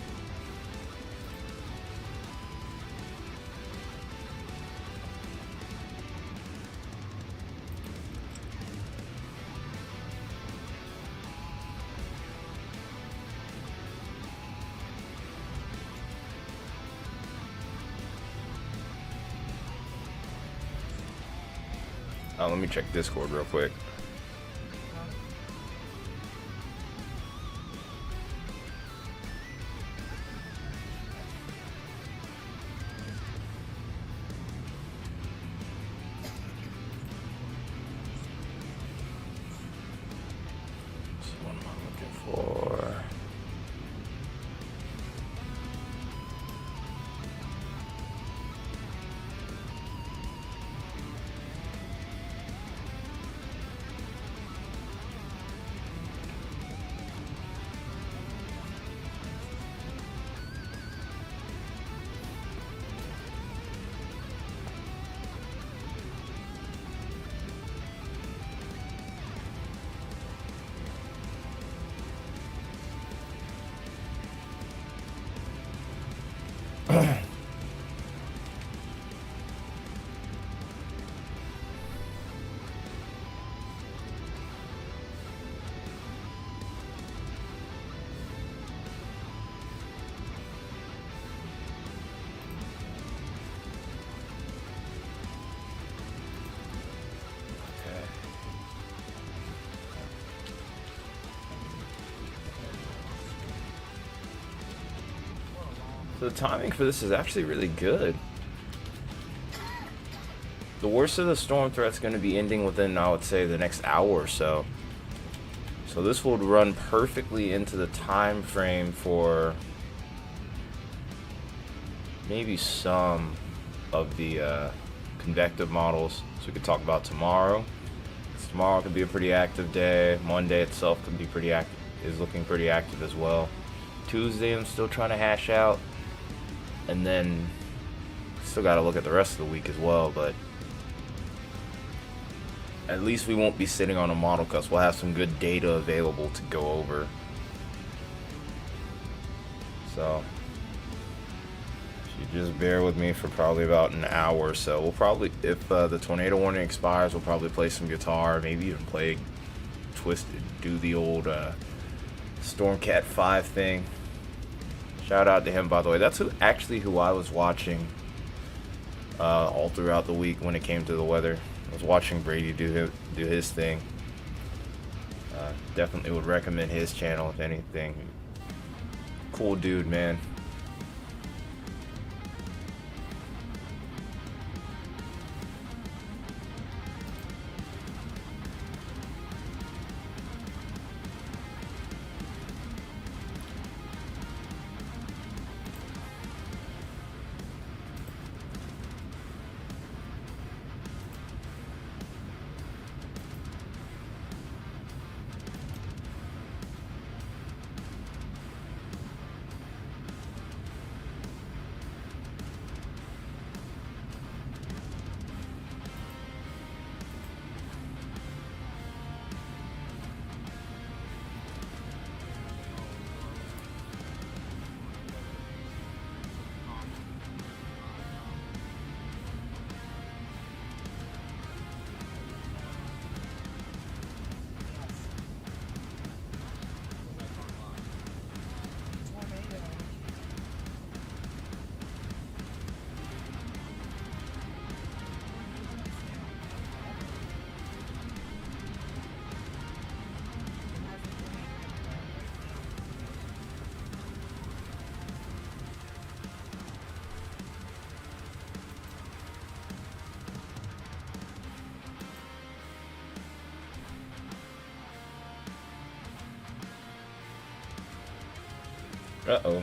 Let me check Discord real quick. What am I looking for? So the timing for this is actually really good. The worst of the storm threat's going to be ending within, I would say, the next hour or so. So this will run perfectly into the time frame for maybe some of the convective models. So we could talk about tomorrow. Tomorrow could be a pretty active day. Monday itself could be pretty active, is looking pretty active as well. Tuesday I'm still trying to hash out, and then still got to look at the rest of the week as well. But at least we won't be sitting on a model because we'll have some good data available to go over. So you just bear with me for probably about an hour or so. We'll probably, if the tornado warning expires, we'll probably play some guitar, maybe even play Twisted, do the old Stormcat 5 thing. Shout out to him, by the way. That's who I was watching all throughout the week when it came to the weather. I was watching Brady do his thing. Definitely would recommend his channel if anything. Cool dude, man. Uh-oh.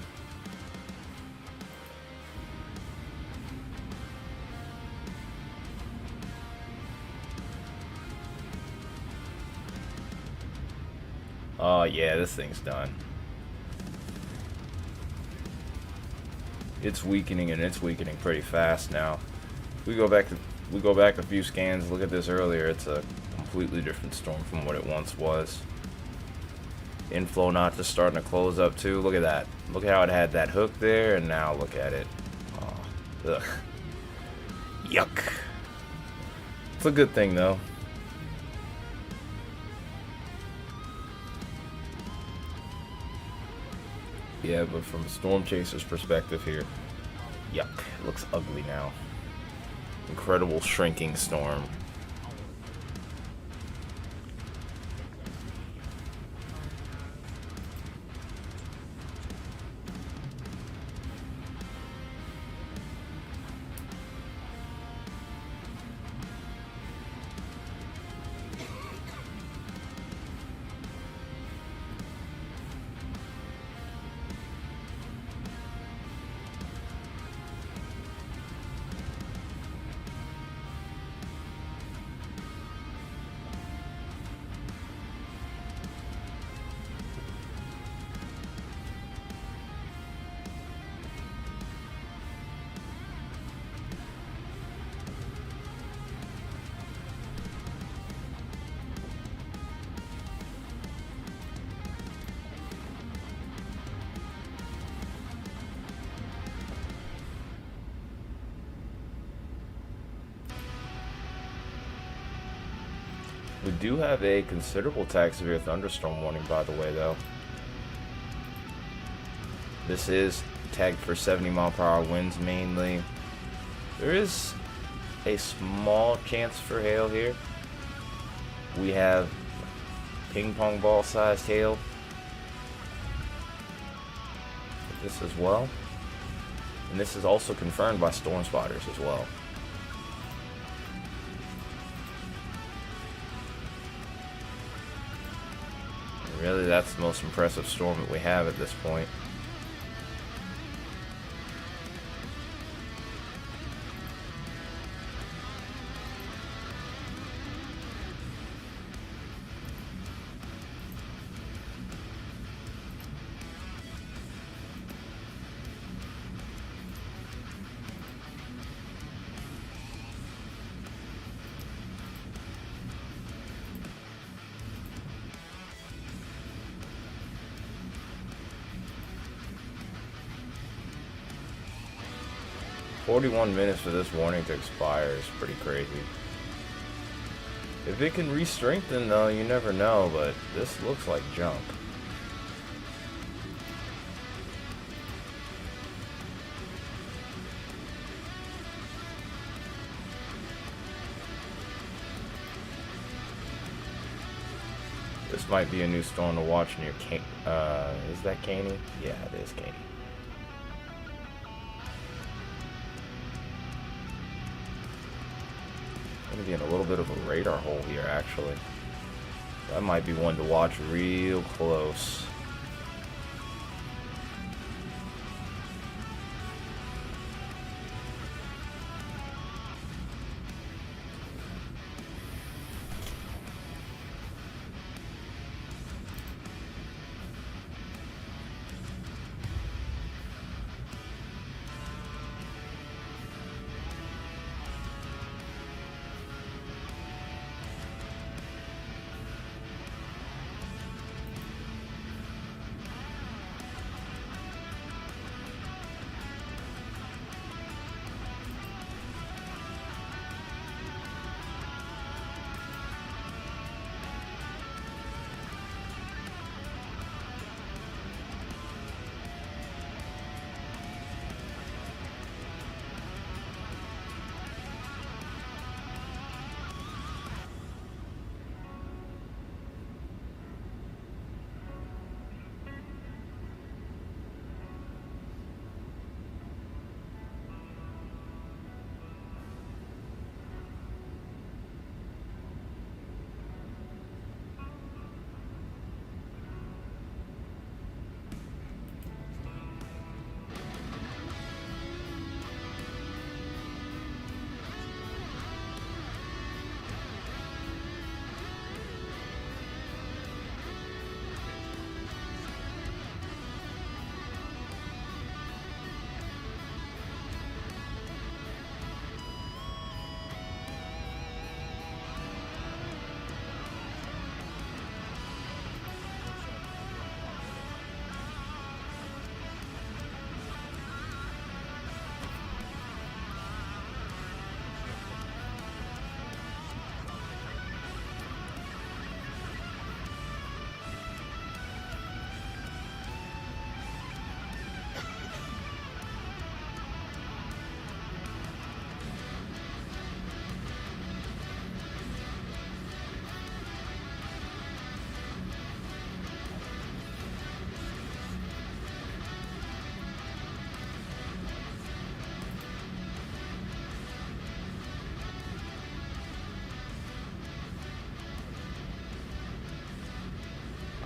Oh yeah, this thing's done. It's weakening, and it's weakening pretty fast now. We go back a few scans, look at this earlier, it's a completely different storm from what it once was. Inflow not just starting to close up too. Look at that. Look how it had that hook there, and now look at it. Oh, ugh. Yuck. It's a good thing though. Yeah, but from a storm chaser's perspective here, yuck. It looks ugly now. Incredible shrinking storm. We do have a considerable tag severe thunderstorm warning, by the way, though. This is tagged for 70-mile-per-hour winds mainly. There is a small chance for hail here. We have ping pong ball sized hail. This as well. And this is also confirmed by storm spotters as well. And really, that's the most impressive storm that we have at this point. "41 minutes for this warning to expire is pretty crazy. If it can re-strengthen, though, you never know, but this looks like junk. This might be a new storm to watch near is that Caney? Yeah, it is Caney. Gonna be in a little bit of a radar hole here, actually. That might be one to watch real close.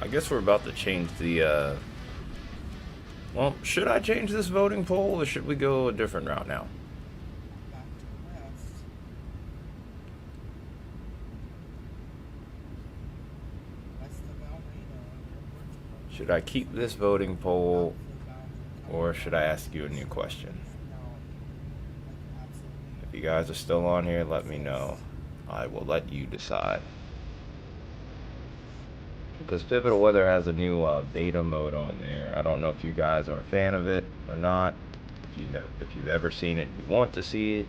I guess we're about to change the, well, should I change this voting poll, or should we go a different route now? Back to the west. West of Almeida. Should I keep this voting poll, No, or should I ask you a new question? absolutely. If you guys are still on here, let me know. I will let you decide. Because Pivotal Weather has a new beta mode on there. I don't know if you guys are a fan of it or not. If you've ever seen it, you want to see it.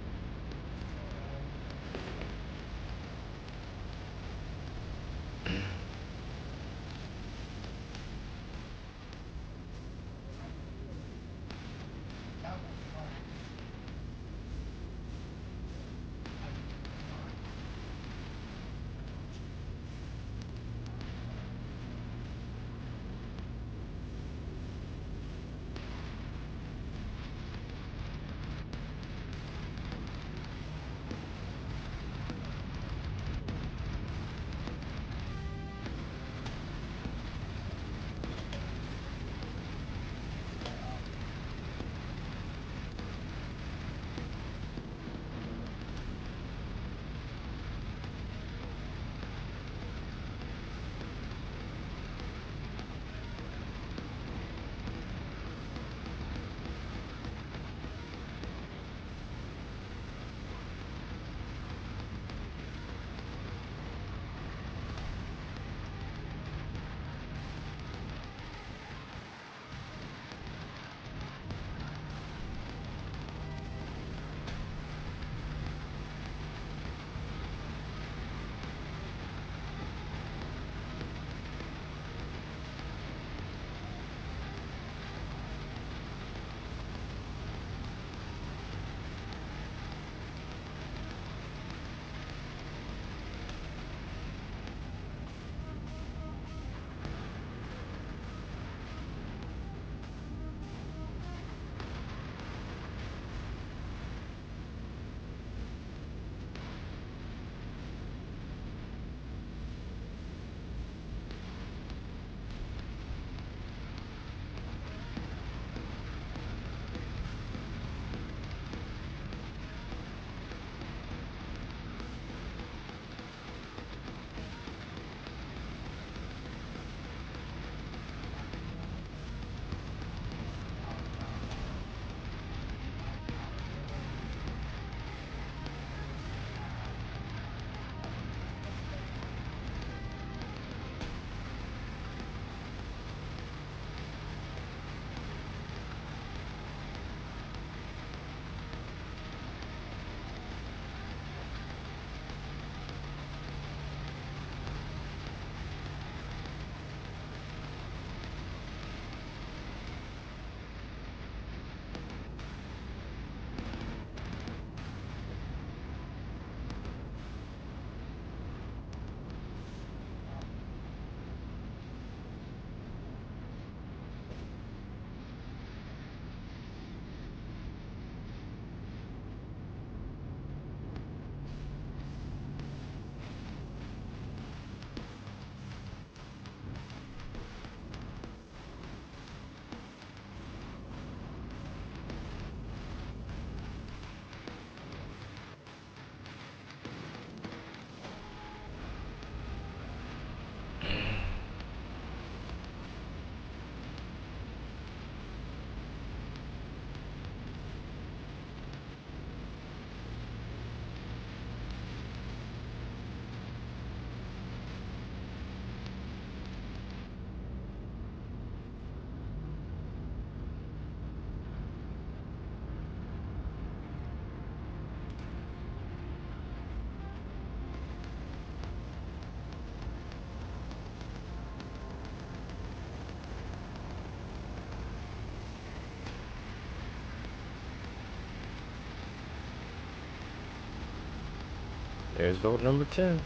There's vote number 10.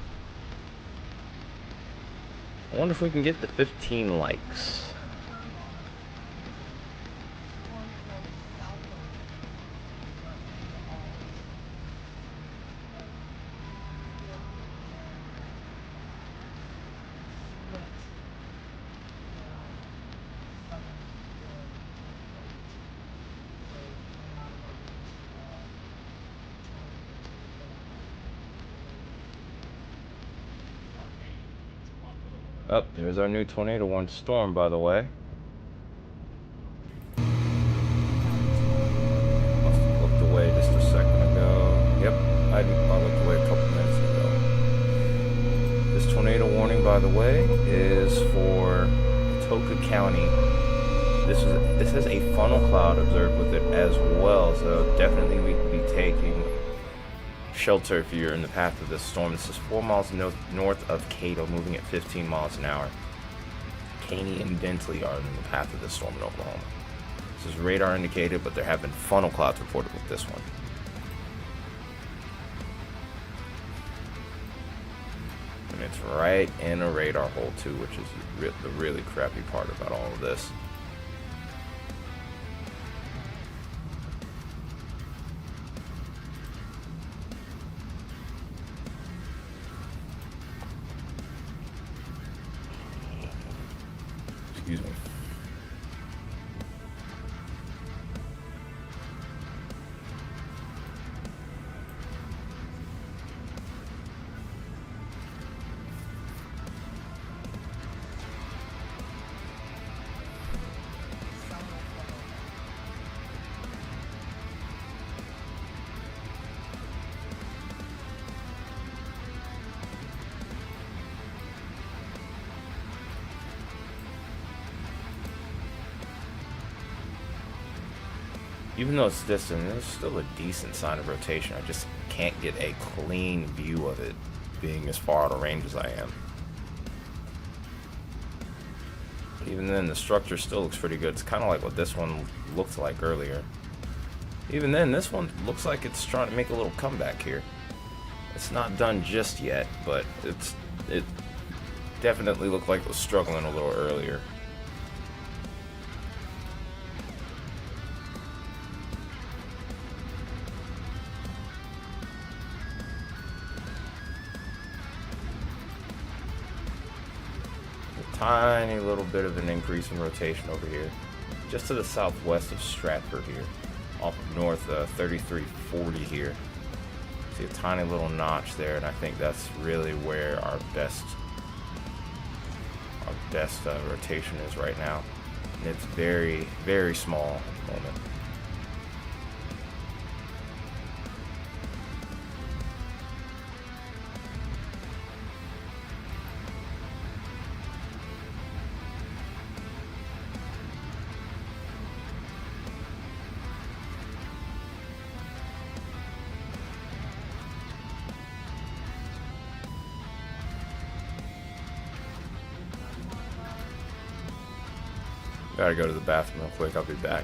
I wonder if we can get the 15 likes. Oh, there's our new tornado warning storm, by the way. Must have looked away just a second ago. Yep, I looked away a couple minutes ago. This tornado warning, by the way, is for Toka County. This has a funnel cloud observed with it as well, so definitely we could be taking shelter if you're in the path of this storm. This is 4 miles north of Cato, moving at 15 miles an hour. Caney and Bentley are in the path of this storm in Oklahoma. This is radar indicated, but there have been funnel clouds reported with this one. And it's right in a radar hole too, which is the really crappy part about all of this. Excuse me. Even though it's distant, there's still a decent sign of rotation. I just can't get a clean view of it being as far out of range as I am. Even then, the structure still looks pretty good. It's kind of like what this one looked like earlier. Even then, this one looks like it's trying to make a little comeback here. It's not done just yet, but it definitely looked like it was struggling a little earlier. Tiny little bit of an increase in rotation over here, just to the southwest of Stratford here, off of north 3340 here. See a tiny little notch there, and I think that's really where our best rotation is right now. And it's very, very small at the moment. Gotta go to the bathroom real quick. I'll be back.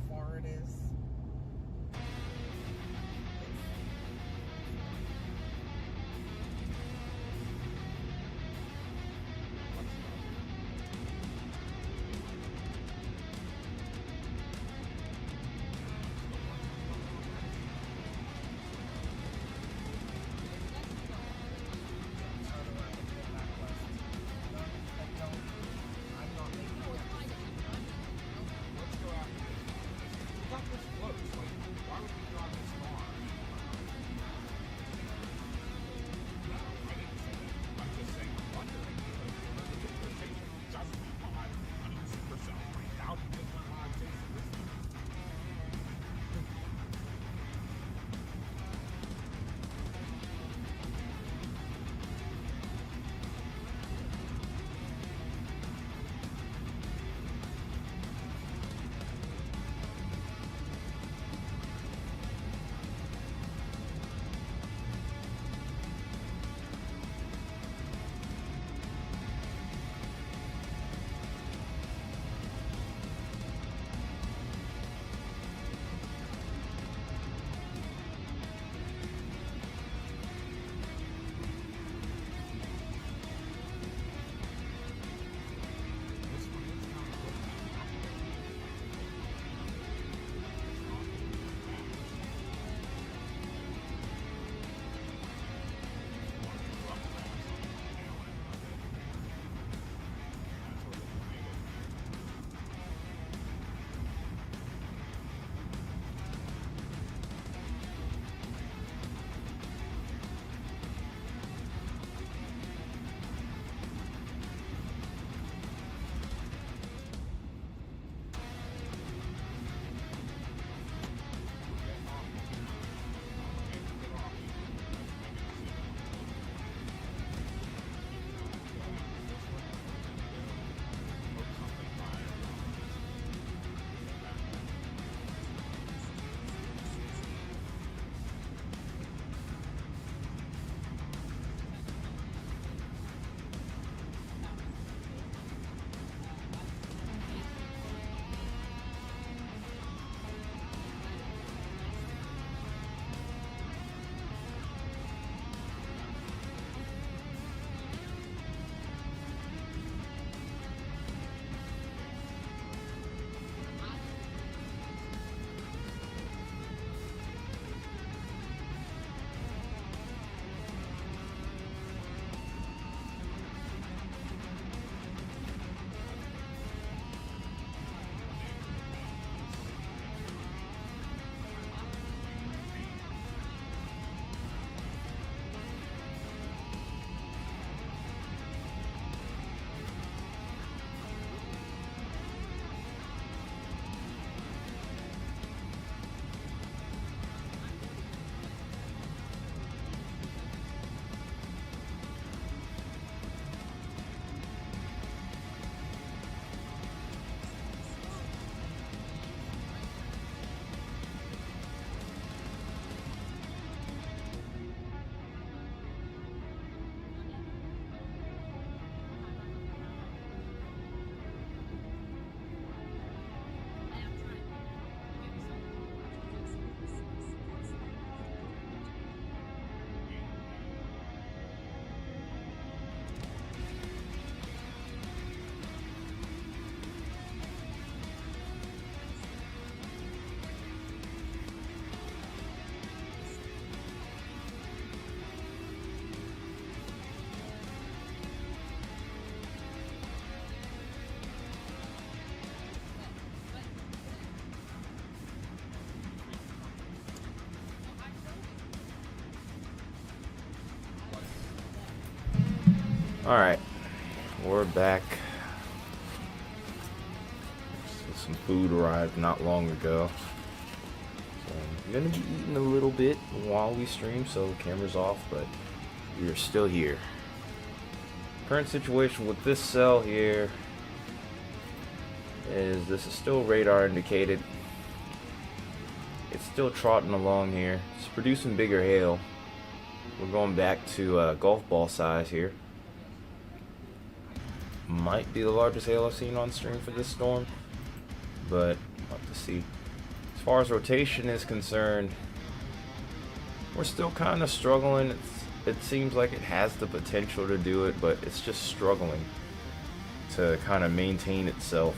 Far it is. Alright, we're back. So some food arrived not long ago. So I'm gonna be eating a little bit while we stream, so camera's off, but we are still here. Current situation with this cell here is this is still radar indicated. It's still trotting along here. It's producing bigger hail. We're going back to golf ball size here. Might be the largest hail I've seen on stream for this storm, but we'll have to see. As far as rotation is concerned, we're still kind of struggling. It seems like it has the potential to do it, but it's just struggling to kind of maintain itself.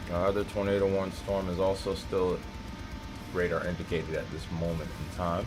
Our other tornado warning storm is also still radar indicated at this moment in time.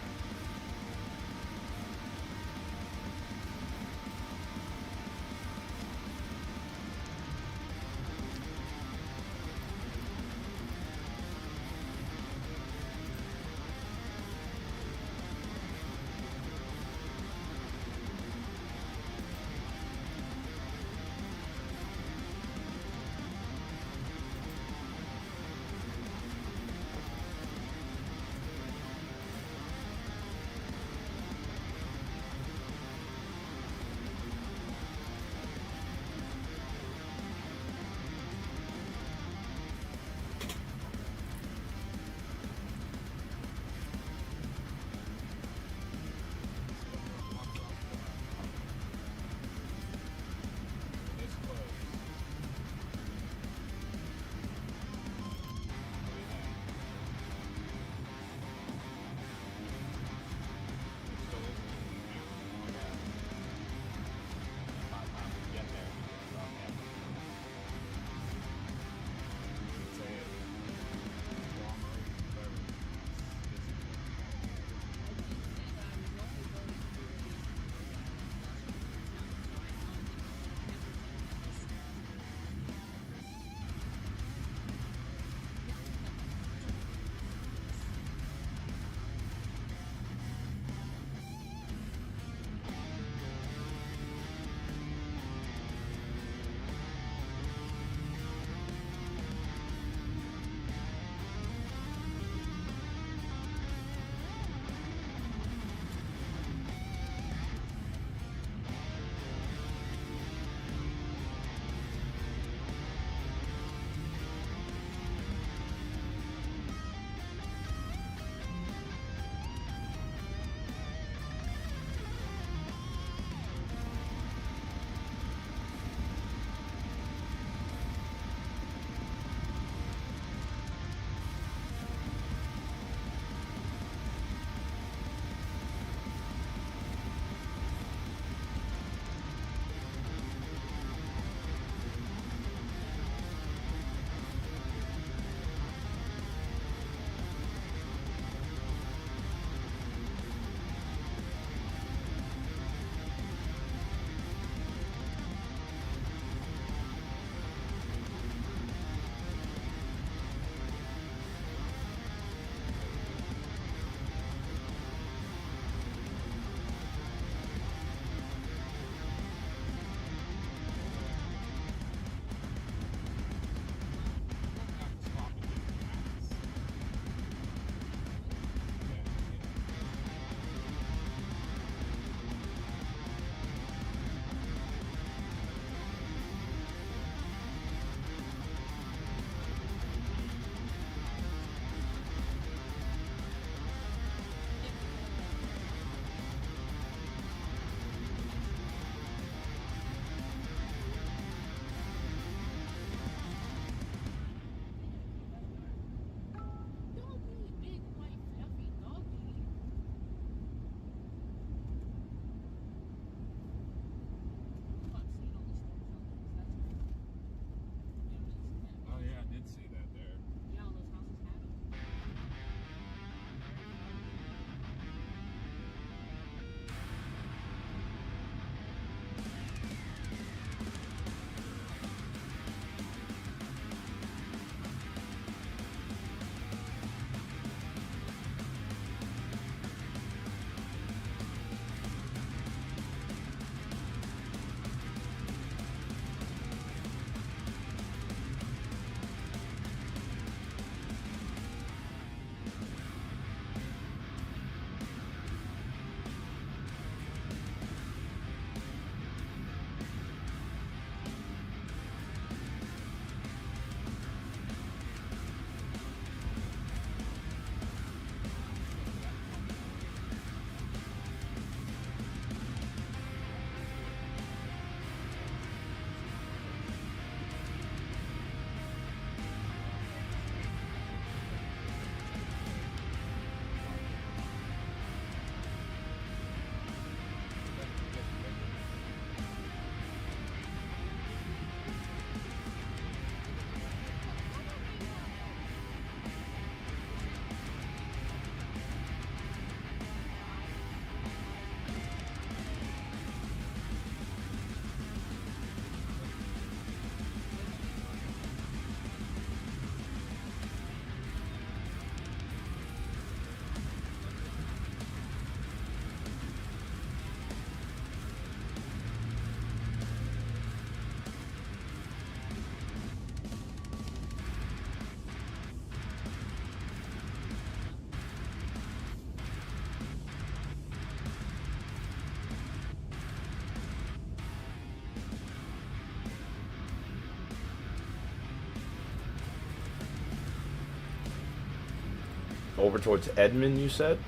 over towards Edmond, you said?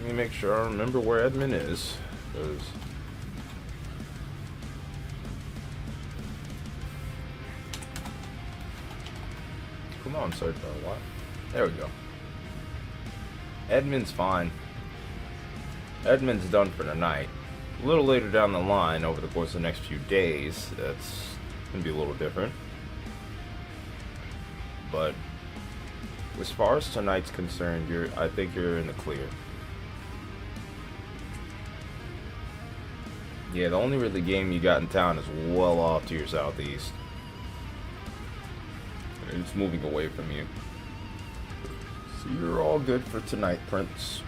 Let me make sure I remember where Edmond is. 'Cause come on, search bar. What? There we go. Edmond's fine. Edmond's done for the night. A little later down the line, over the course of the next few days, that's gonna be a little different. But as far as tonight's concerned, I think you're in the clear. Yeah, the only really game you got in town is well off to your southeast. It's moving away from you. So you're all good for tonight, Prince.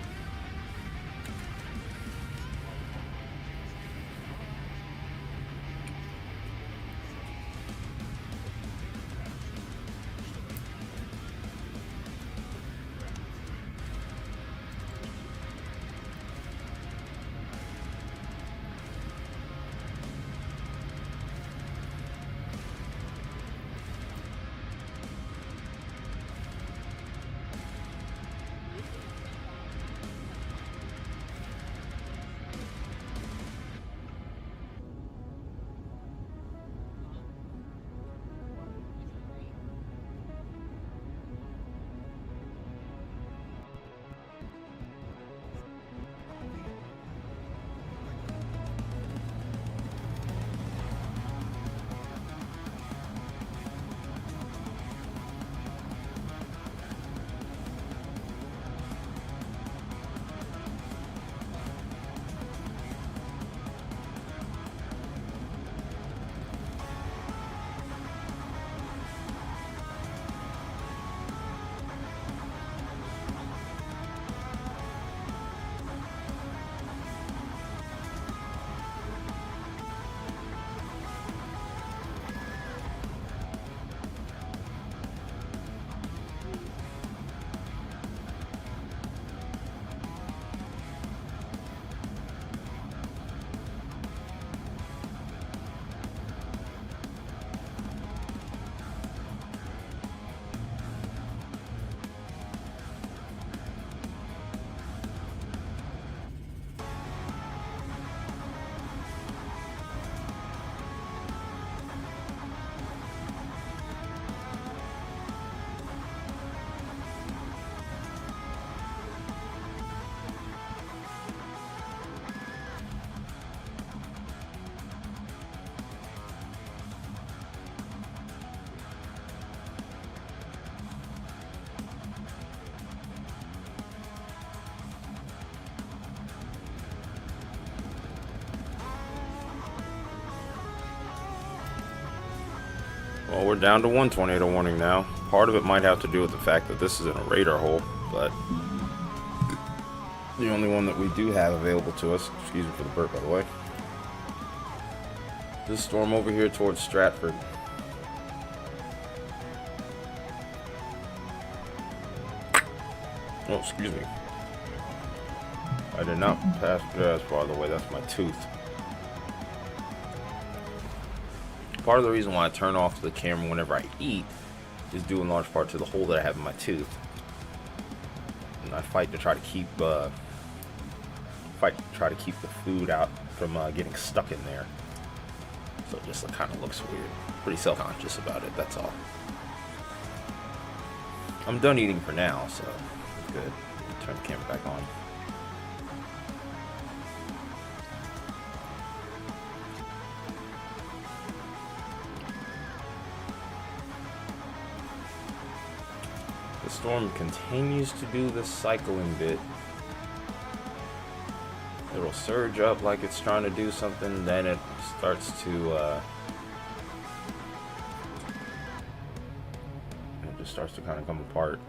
Well, we're down to one tornado warning now. Part of it might have to do with the fact that this is in a radar hole, but the only one that we do have available to us, excuse me for the burp by the way, this storm over here towards Stratford. Oh, excuse me. I did not pass gas, by the way, that's my tooth. Part of the reason why I turn off the camera whenever I eat is due in large part to the hole that I have in my tooth. And I fight to try to keep the food out from getting stuck in there. So it just kind of looks weird. Pretty self-conscious about it, that's all. I'm done eating for now, so it's good. Turn the camera back on. The storm continues to do this cycling bit. It'll surge up like it's trying to do something, then it starts to it just starts to kind of come apart.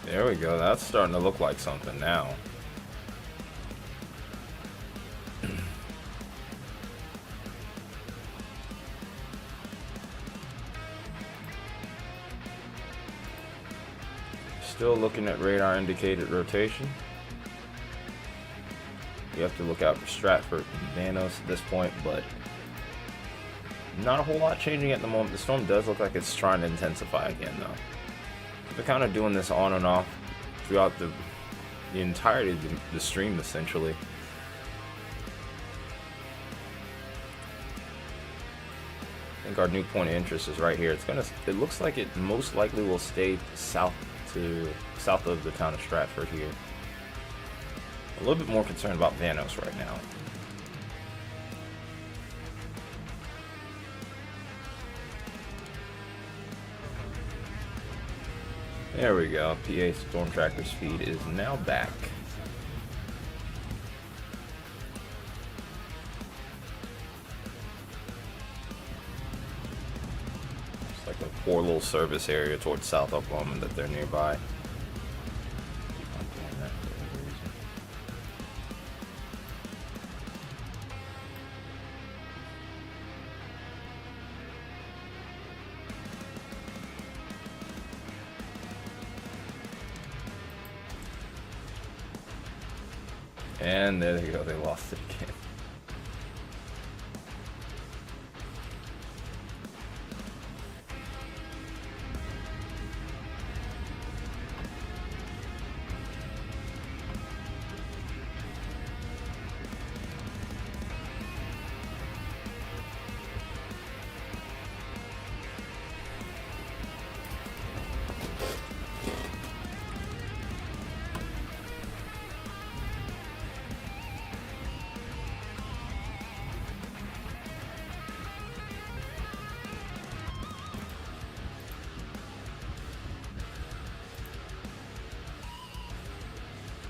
There we go. That's starting to look like something now. Still looking at radar indicated rotation. You have to look out for Stratford and Vanos at this point, but not a whole lot changing at the moment. The storm does look like it's trying to intensify again, though. They're kind of doing this on and off throughout the entirety of the stream, essentially. I think our new point of interest is right here. It looks like it most likely will stay south of the town of Stratford here. A little bit more concerned about Vanos right now. There we go. PA Storm Tracker's feed is now back. It's like a poor little service area towards South Oklahoma that they're nearby. And there they go, they lost it again.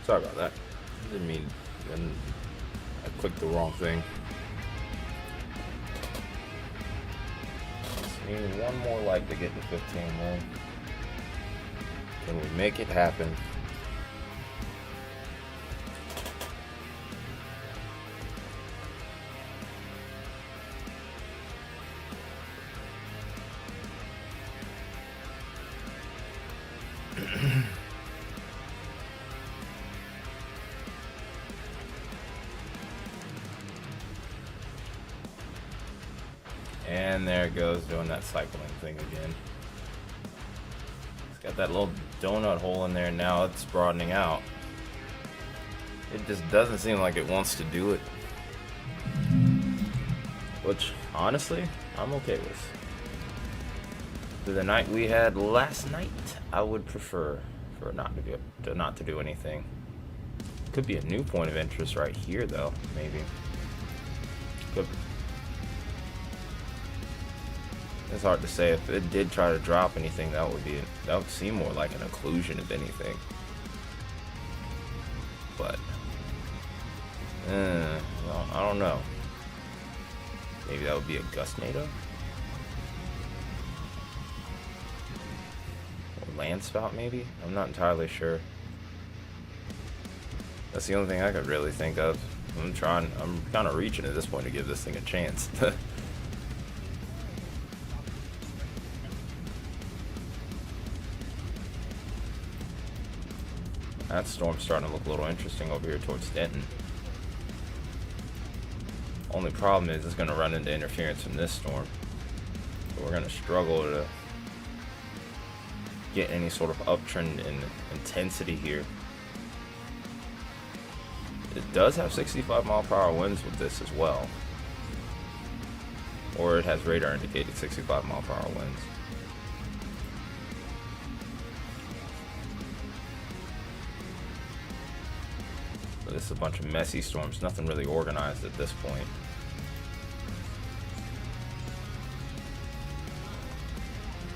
Sorry about that. Didn't mean. I clicked the wrong thing. Just need one more like to get to 15 more. Can we make it happen? And there it goes, doing that cycling thing again. It's got that little donut hole in there, now it's broadening out. It just doesn't seem like it wants to do it. Which, honestly, I'm okay with. For the night we had last night, I would prefer for not to do anything. Could be a new point of interest right here, though, maybe. Could. It's hard to say. If it did try to drop anything, that would seem more like an occlusion, if anything. But well, I don't know. Maybe that would be a gust NATO or land spout, maybe. I'm not entirely sure. That's the only thing I could really think of. I'm kind of reaching at this point to give this thing a chance. That storm's starting to look a little interesting over here towards Denton. Only problem is it's going to run into interference from this storm. So we're going to struggle to get any sort of uptrend in intensity here. It does have 65-mile-per-hour winds with this as well. Or it has radar indicated 65-mile-per-hour winds. But this is a bunch of messy storms, nothing really organized at this point.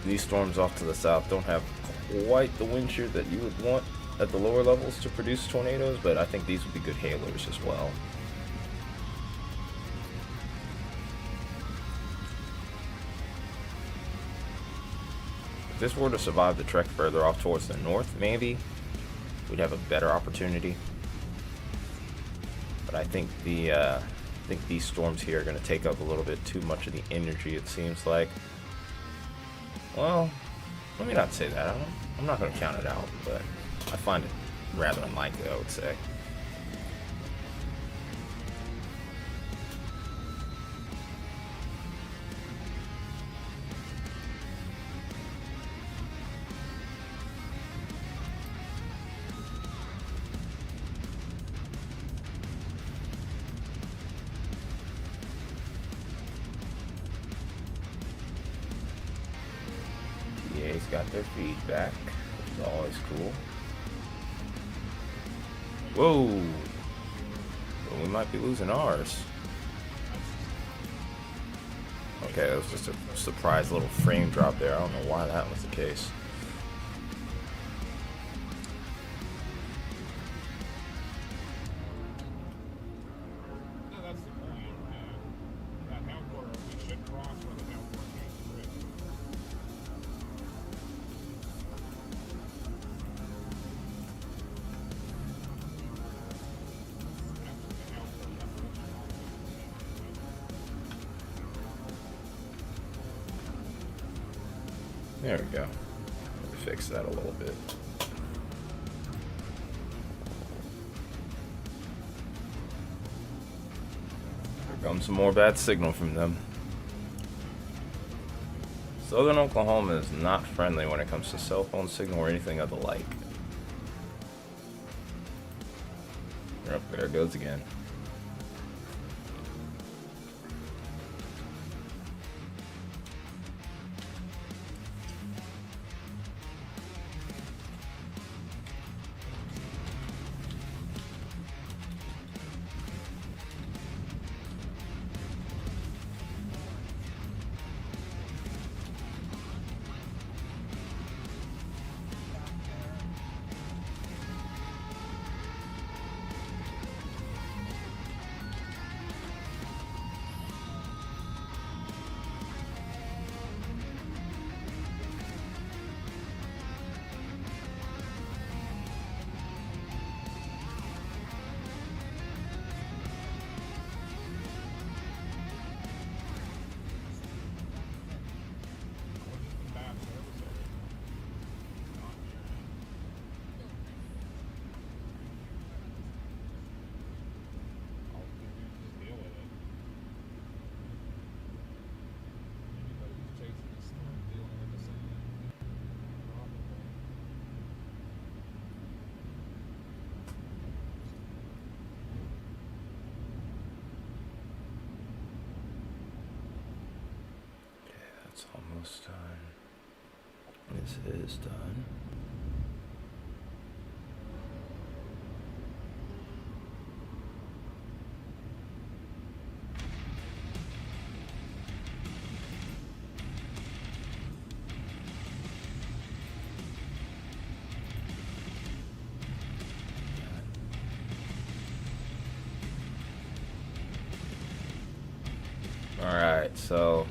These storms off to the south don't have quite the wind shear that you would want at the lower levels to produce tornadoes, but I think these would be good hailers as well. If this were to survive the trek further off towards the north, maybe we'd have a better opportunity. But I think these storms here are going to take up a little bit too much of the energy, it seems like. Well, let me not say that. I'm not going to count it out, but I find it rather unlikely, I would say. PA's got their feedback, which is always cool. Whoa! Well, we might be losing ours. Okay, that was just a surprise little frame drop there. I don't know why that was the case. No, that's the point. That Melkor, we should cross where the Melkor meets the bridge. There we go. Fix that a little bit. Here comes some more bad signal from them. Southern Oklahoma is not friendly when it comes to cell phone signal or anything of the like. Yep, there it goes again. It's almost done. This is done. Alright, so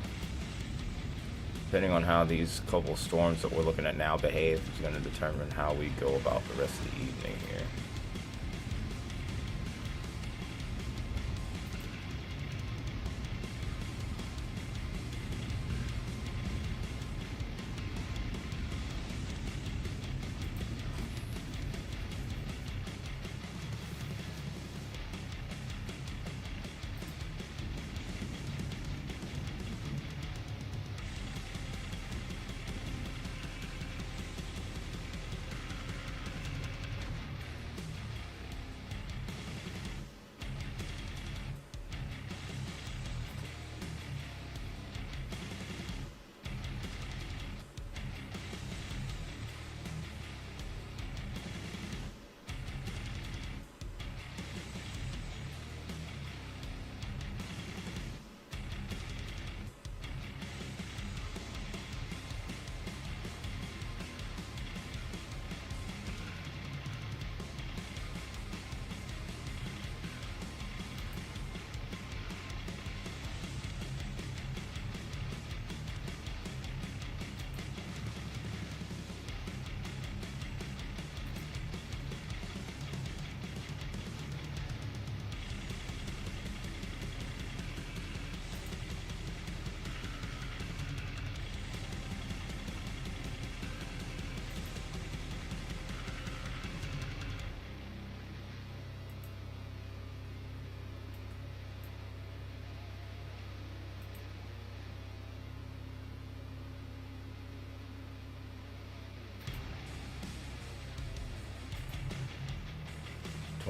depending on how these couple storms that we're looking at now behave is going to determine how we go about the rest of the evening here.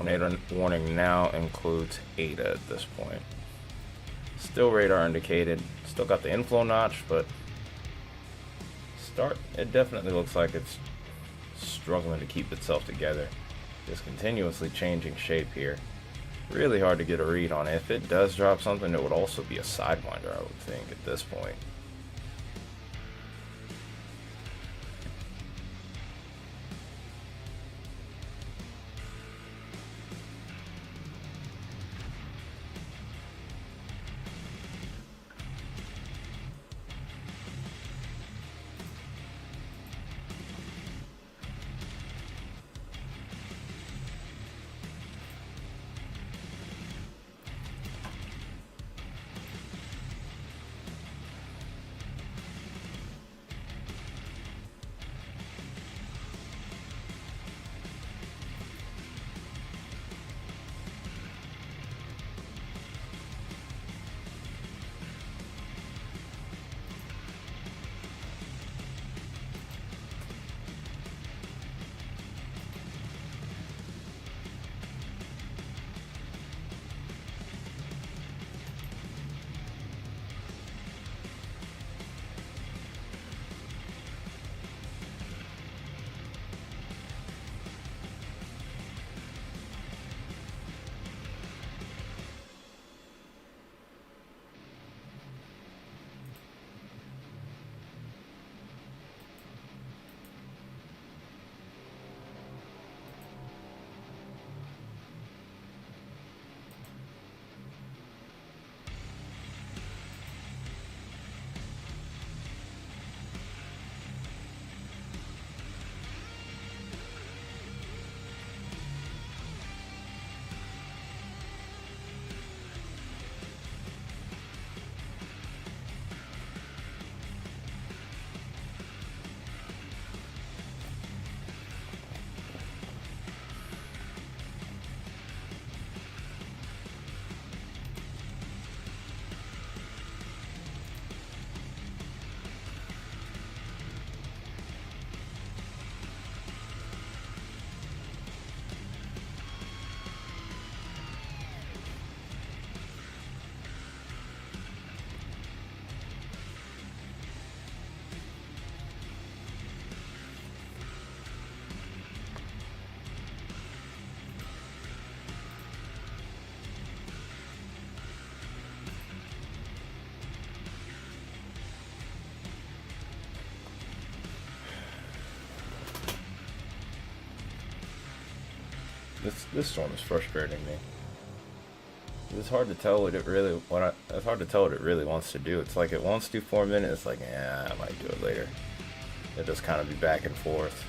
Tornado warning now includes Ada at this point. Still radar indicated. Still got the inflow notch, but it definitely looks like it's struggling to keep itself together. Just continuously changing shape here. Really hard to get a read on it. If it does drop something, it would also be a sidewinder, I would think, at this point. This storm is frustrating me. It's hard to tell what it really it's hard to tell what it really wants to do. It's like it wants to do 4 minutes. It's like, yeah, I might do it later. It just kind of be back and forth.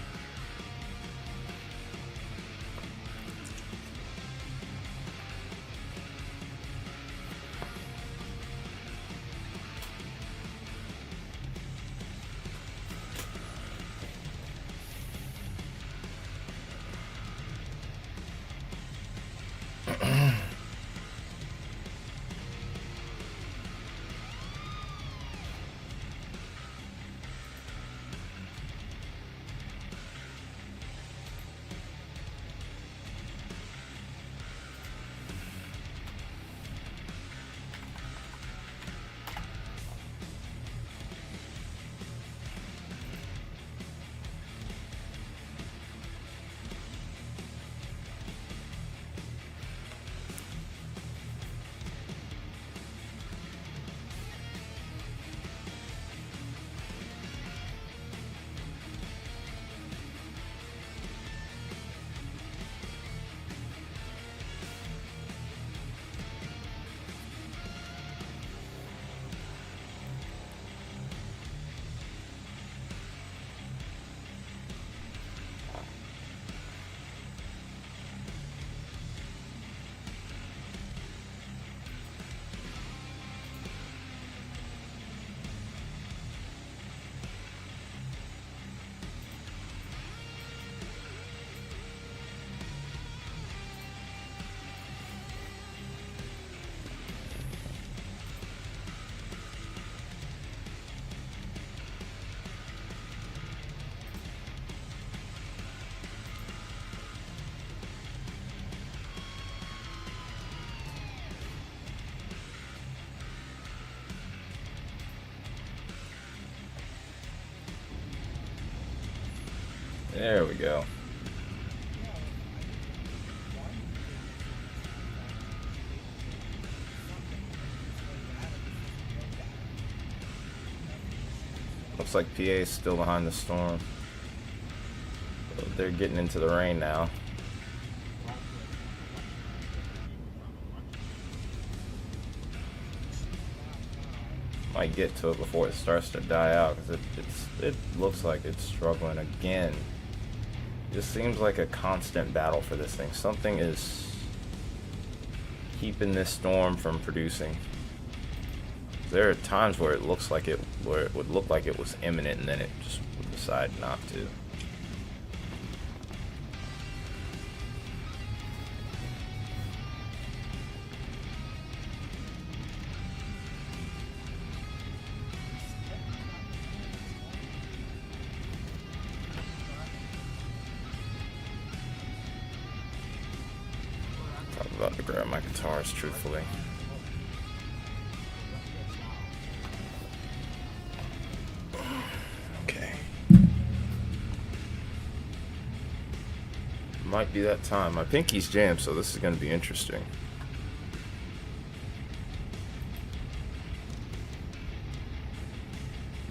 There we go. Looks like PA is still behind the storm. They're getting into the rain now. Might get to it before it starts to die out, because it looks like it's struggling again. It just seems like a constant battle for this thing. Something is keeping this storm from producing. There are times where it looks like it would look like it was imminent, and then it just would decide not to. I'm about to grab my guitars, truthfully. Okay. Might be that time. My pinky's jammed, so this is going to be interesting.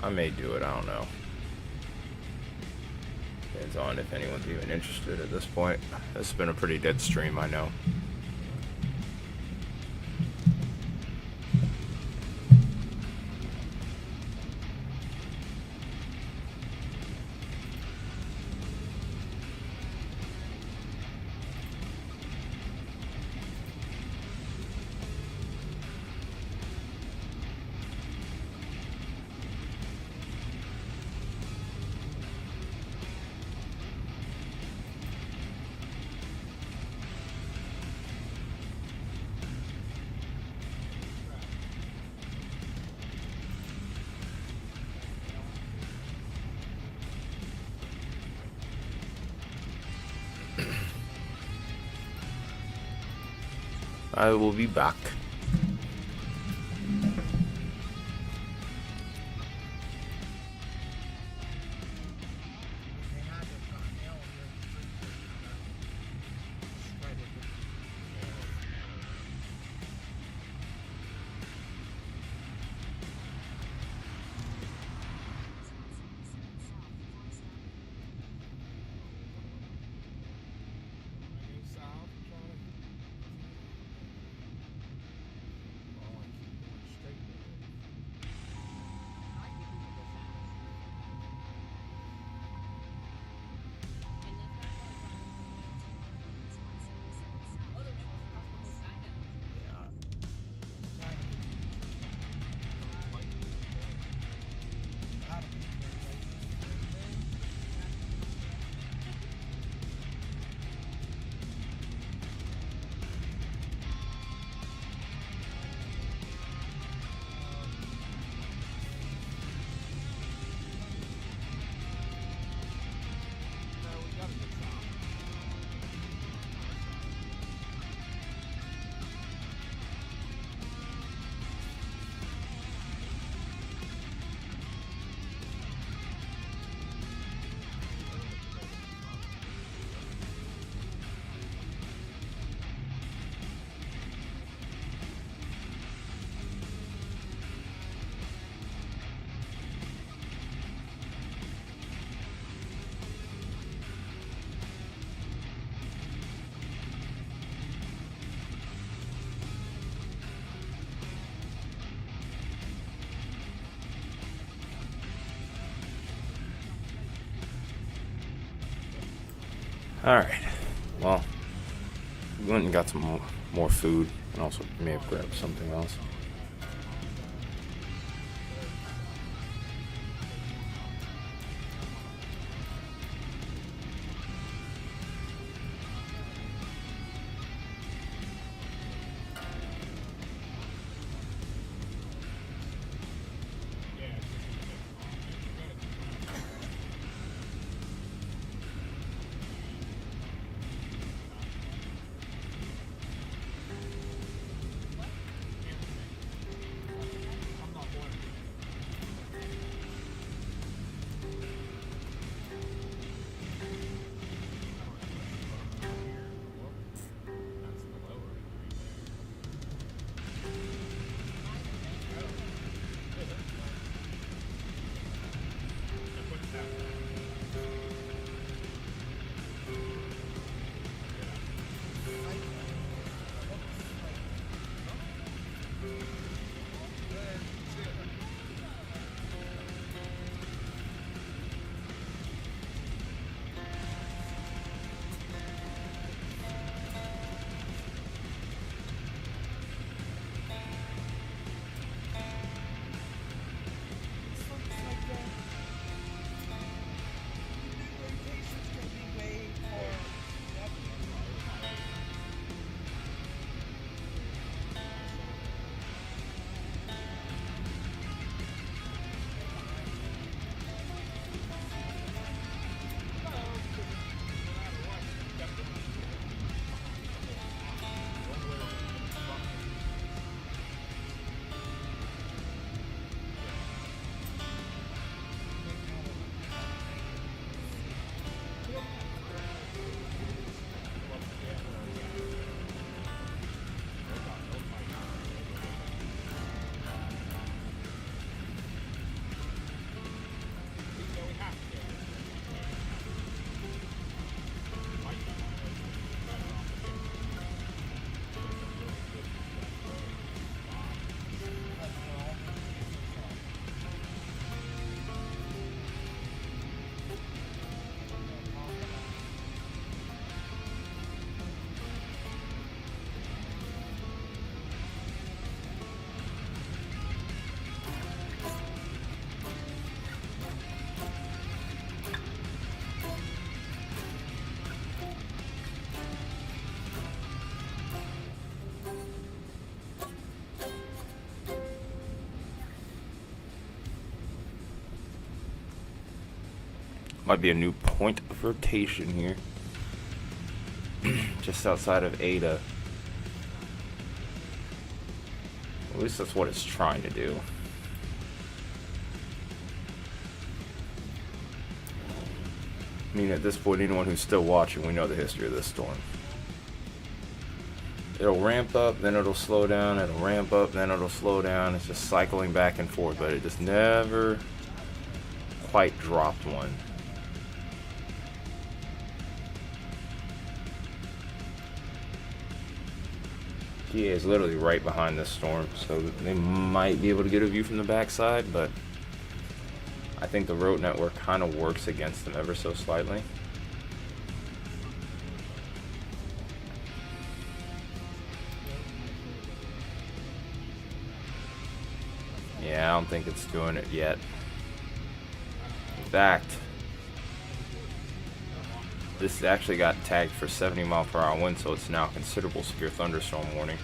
I may do it, I don't know. Depends on if anyone's even interested at this point. This has been a pretty dead stream, I know. I will be back. Alright, well, we went and got some more food, and also may have grabbed something else. Might be a new point of rotation here. Just outside of Ada. At least that's what it's trying to do. I mean, at this point, anyone who's still watching, we know the history of this storm. It'll ramp up, then it'll slow down, it'll ramp up, then it'll slow down. It's just cycling back and forth, but it just never quite dropped one. GA is literally right behind this storm, so they might be able to get a view from the backside, but I think the road network kind of works against them ever so slightly. Yeah, I don't think it's doing it yet. In fact, this actually got tagged for 70-mile-per-hour wind, so it's now a considerable severe thunderstorm warning.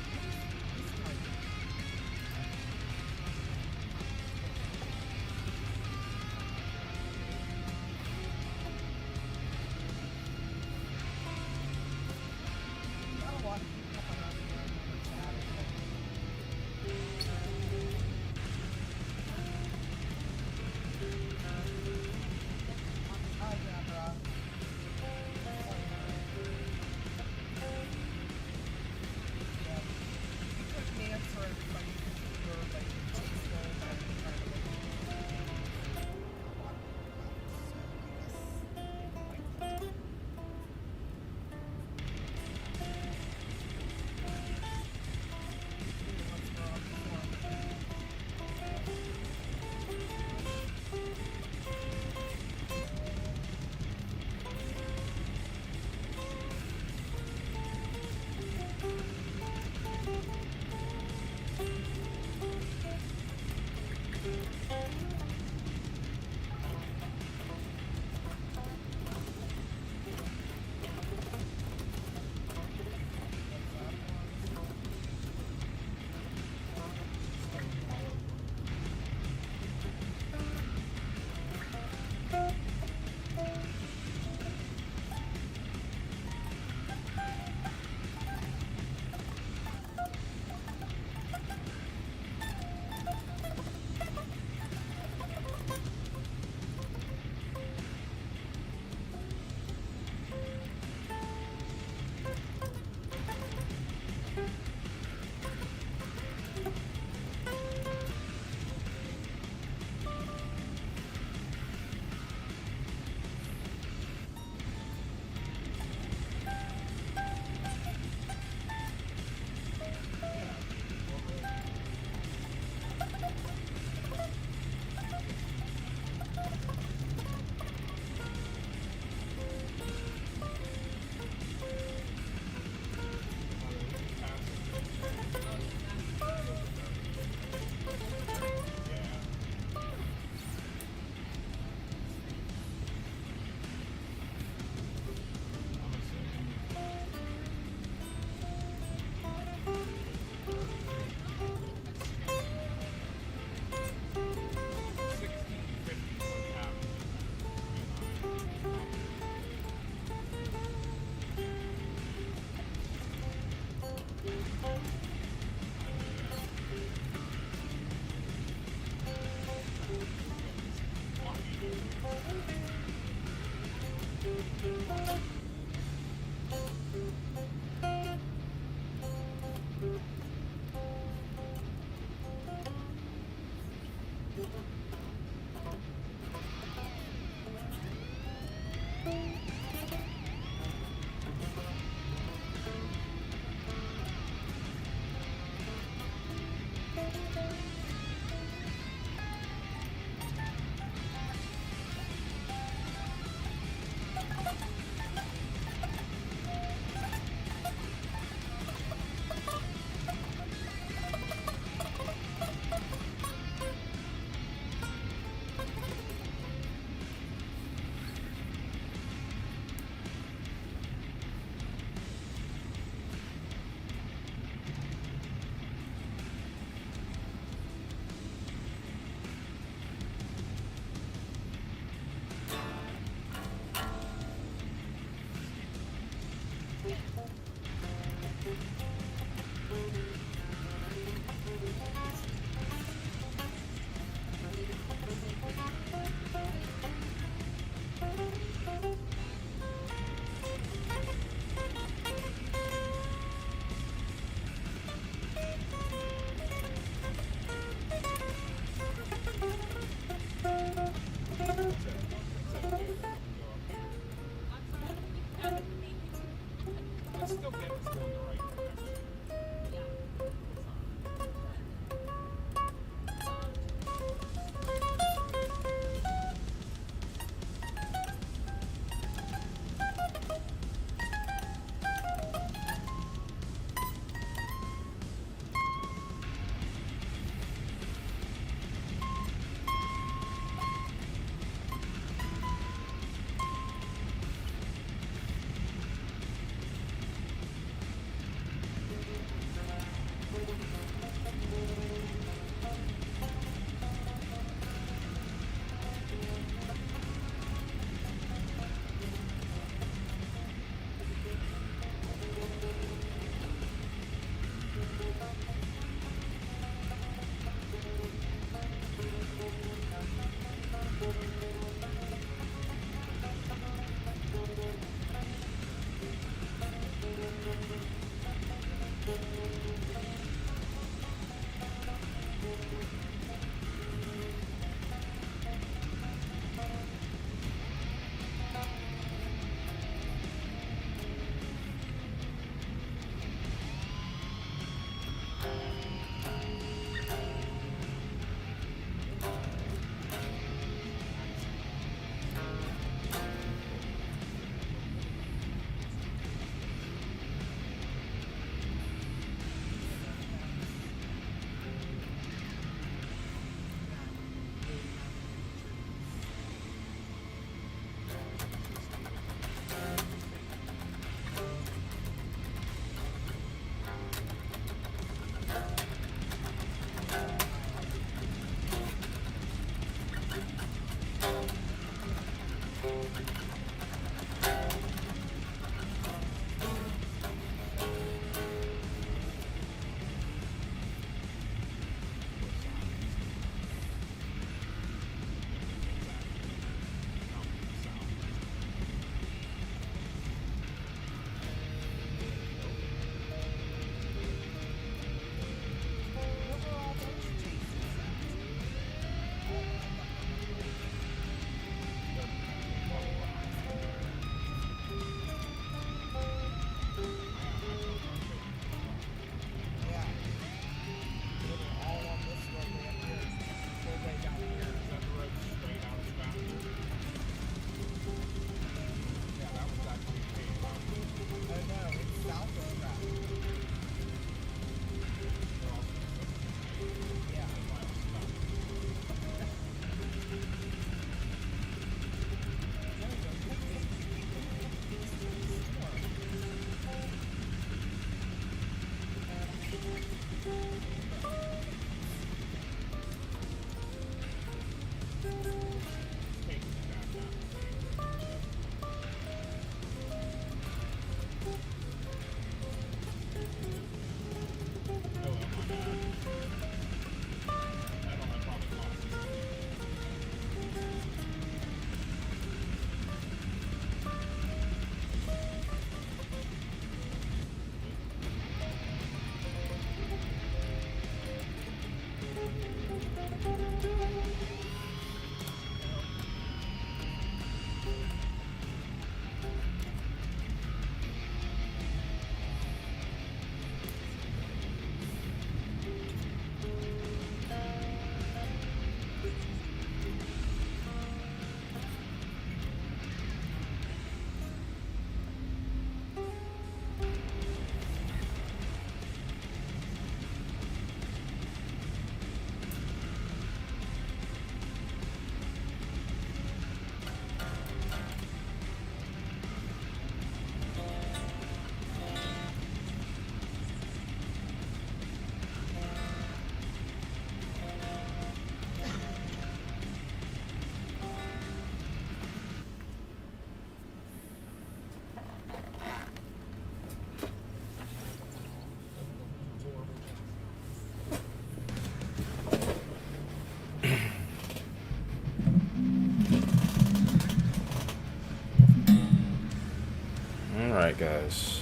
Alright, guys.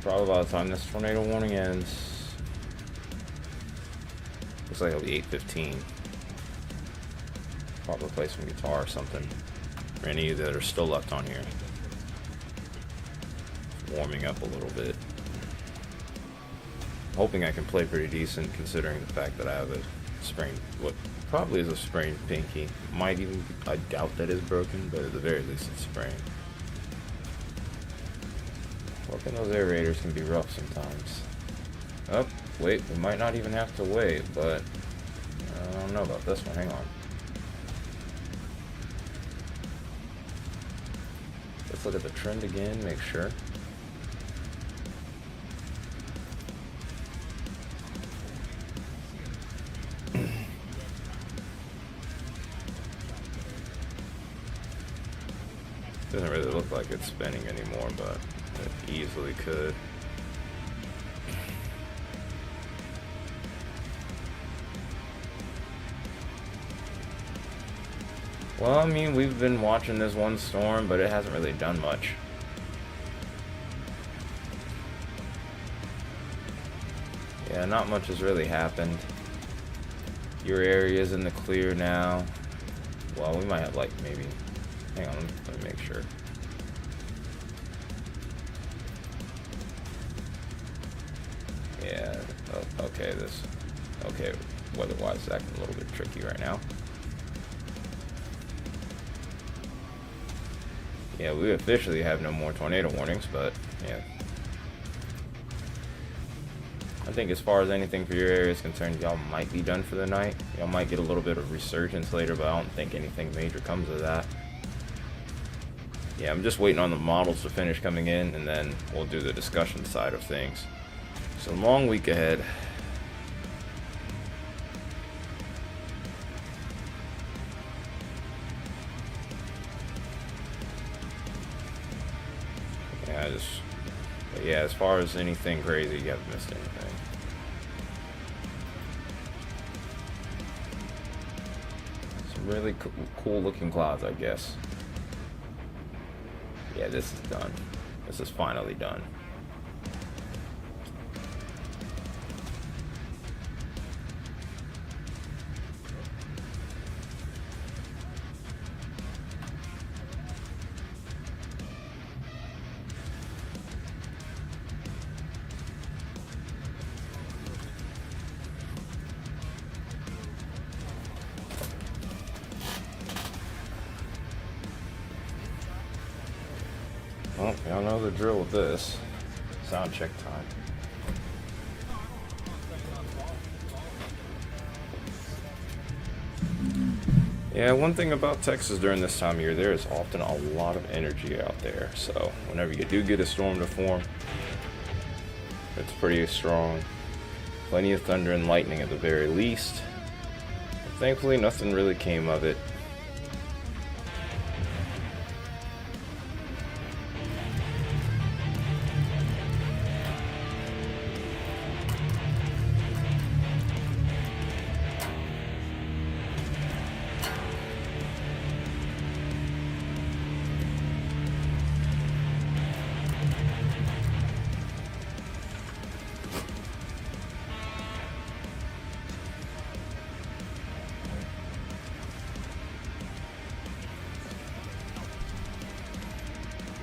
Probably by the time this tornado warning ends, looks like it'll be 8:15. Probably play some guitar or something. For any of you that are still left on here. Warming up a little bit. Hoping I can play pretty decent considering the fact that I have a sprained, what probably is a sprained pinky. Might even, I doubt that is broken, but at the very least it's sprained. Working those aerators can be rough sometimes. Oh, wait, we might not even have to wait, but I don't know about this one. Hang on. Let's look at the trend again, make sure. Doesn't really look like it's spinning anymore, but it easily could. Well, I mean, we've been watching this one storm, but it hasn't really done much. Yeah, not much has really happened. Your area's in the clear now. Well, we might have like maybe... Hang on, let me make sure. Yeah, oh, okay, okay, weather-wise it's acting a little bit tricky right now. Yeah, we officially have no more tornado warnings, but yeah. I think as far as anything for your area is concerned, y'all might be done for the night. Y'all might get a little bit of resurgence later, but I don't think anything major comes of that. Yeah, I'm just waiting on the models to finish coming in, and then we'll do the discussion side of things. It's a long week ahead. But yeah, as far as anything crazy, you haven't missed anything. Some really cool looking clouds, I guess. Yeah, this is done. This is finally done. Well, y'all know the drill with this. Sound check time. Yeah, one thing about Texas during this time of year, there is often a lot of energy out there. So whenever you do get a storm to form, it's pretty strong. Plenty of thunder and lightning at the very least. But thankfully, nothing really came of it.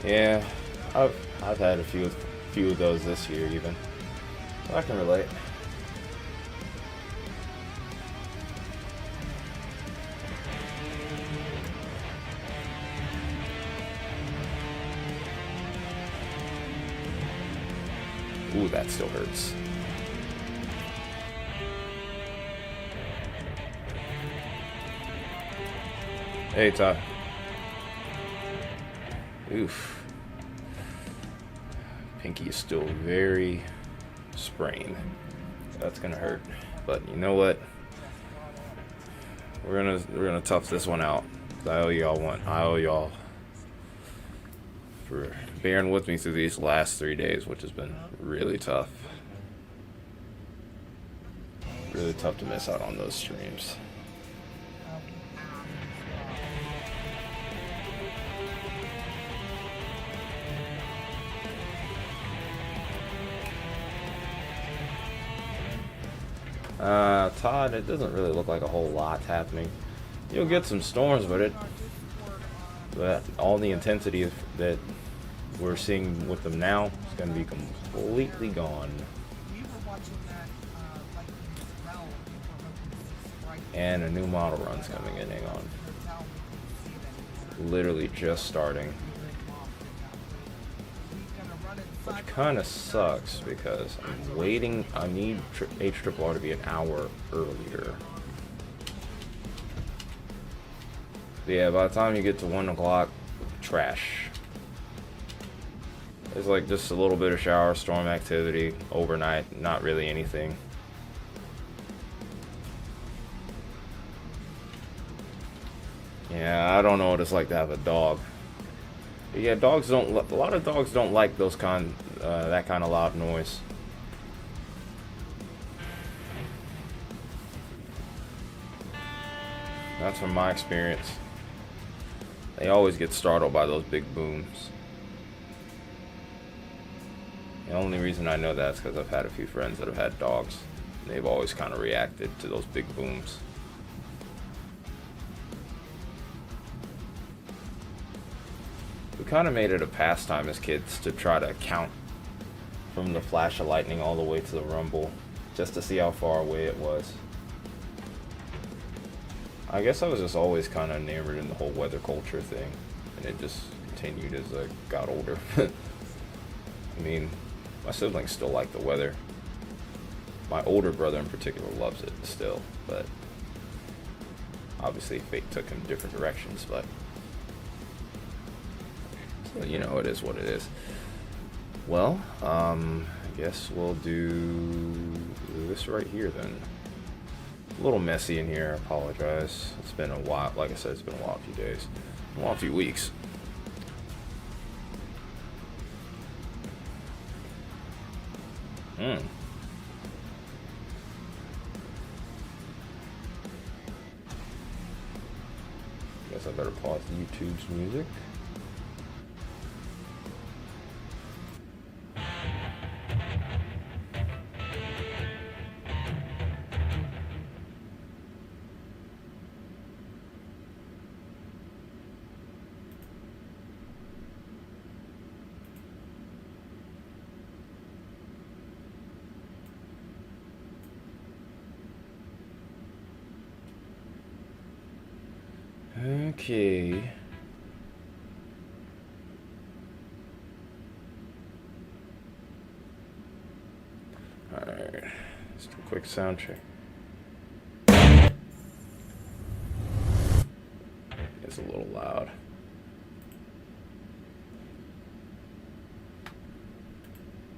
Yeah, I've had a few of those this year even. So I can relate. Ooh, that still hurts. Hey, Todd. Oof. Pinky is still very sprained. That's gonna hurt. But you know what? We're gonna tough this one out. I owe y'all for bearing with me through these last 3 days, which has been really tough. Really tough to miss out on those streams. Todd, it doesn't really look like a whole lot's happening. You'll get some storms, but all the intensity that we're seeing with them now is going to be completely gone. We were watching that lightning as well. We were hoping to see strike. And a new model run's coming in. Hang on. Now we couldn't see it anymore. Literally just starting. We were off exactly. We're gonna run it Which side kind of sucks because I'm waiting. I need HRRR to be an hour earlier. But yeah, by the time you get to 1 o'clock, trash. It's like just a little bit of shower storm activity overnight, not really anything. Yeah, I don't know what it's like to have a dog. But yeah, dogs don't. A lot of dogs don't like that kind of loud noise. That's from my experience. They always get startled by those big booms. The only reason I know that is because I've had a few friends that have had dogs. They've always kind of reacted to those big booms. We kind of made it a pastime as kids to try to count from the flash of lightning all the way to the rumble, just to see how far away it was. I guess I was just always kind of enamored in the whole weather culture thing, and it just continued as I got older. I mean, my siblings still like the weather. My older brother in particular loves it still, but obviously fate took him different directions, but so, you know, it is what it is. Well, I guess we'll do this right here then. A little messy in here, I apologize. It's been a while, like I said, it's been a while, a few days, a few weeks. Guess I better pause YouTube's music. Okay. Alright, let's do a quick sound check. It's a little loud.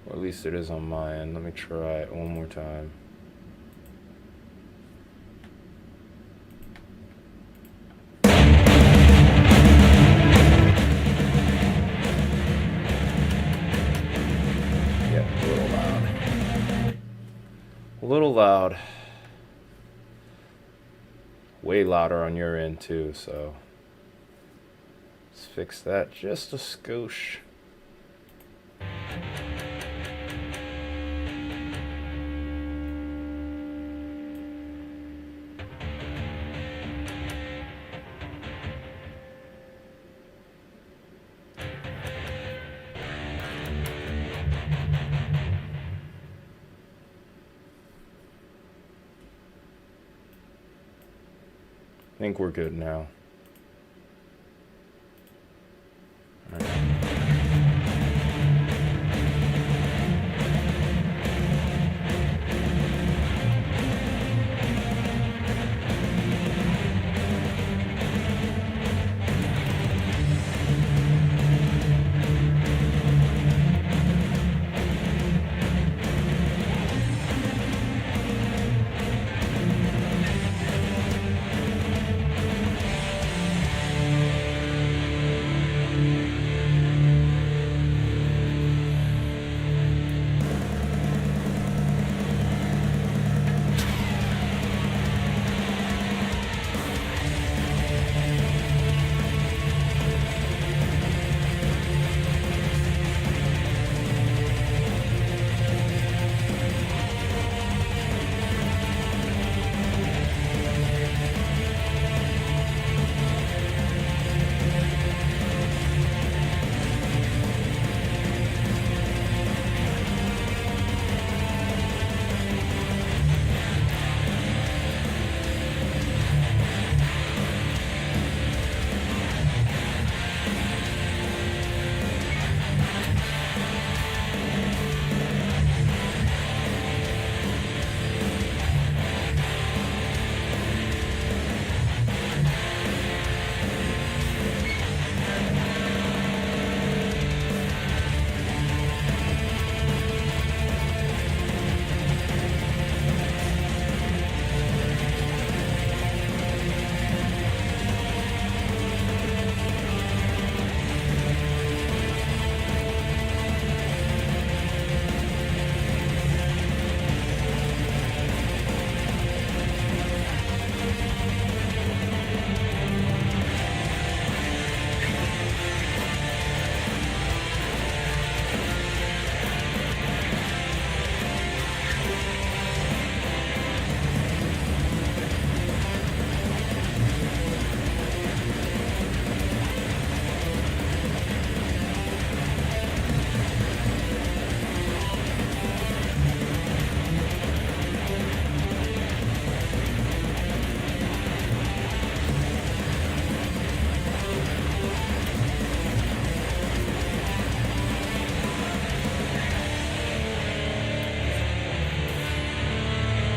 Or at least it is on my end. Let me try it one more time. A little loud. Way louder on your end too, so let's fix that just a skosh. I think we're good now. All right.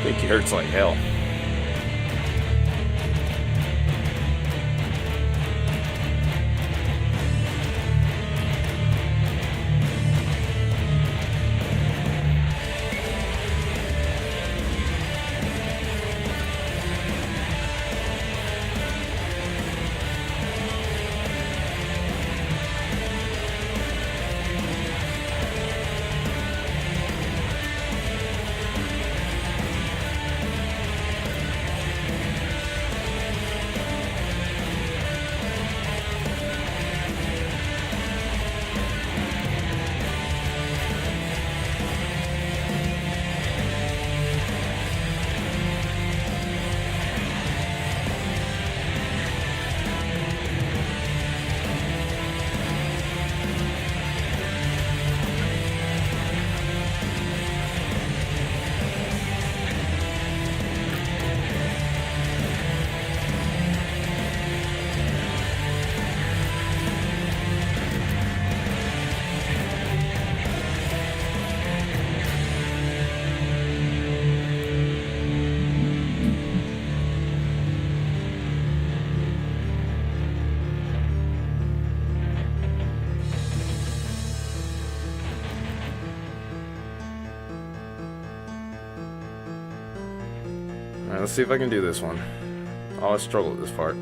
Pinky hurts like hell. Alright, let's see if I can do this one. Oh, I struggle with this part.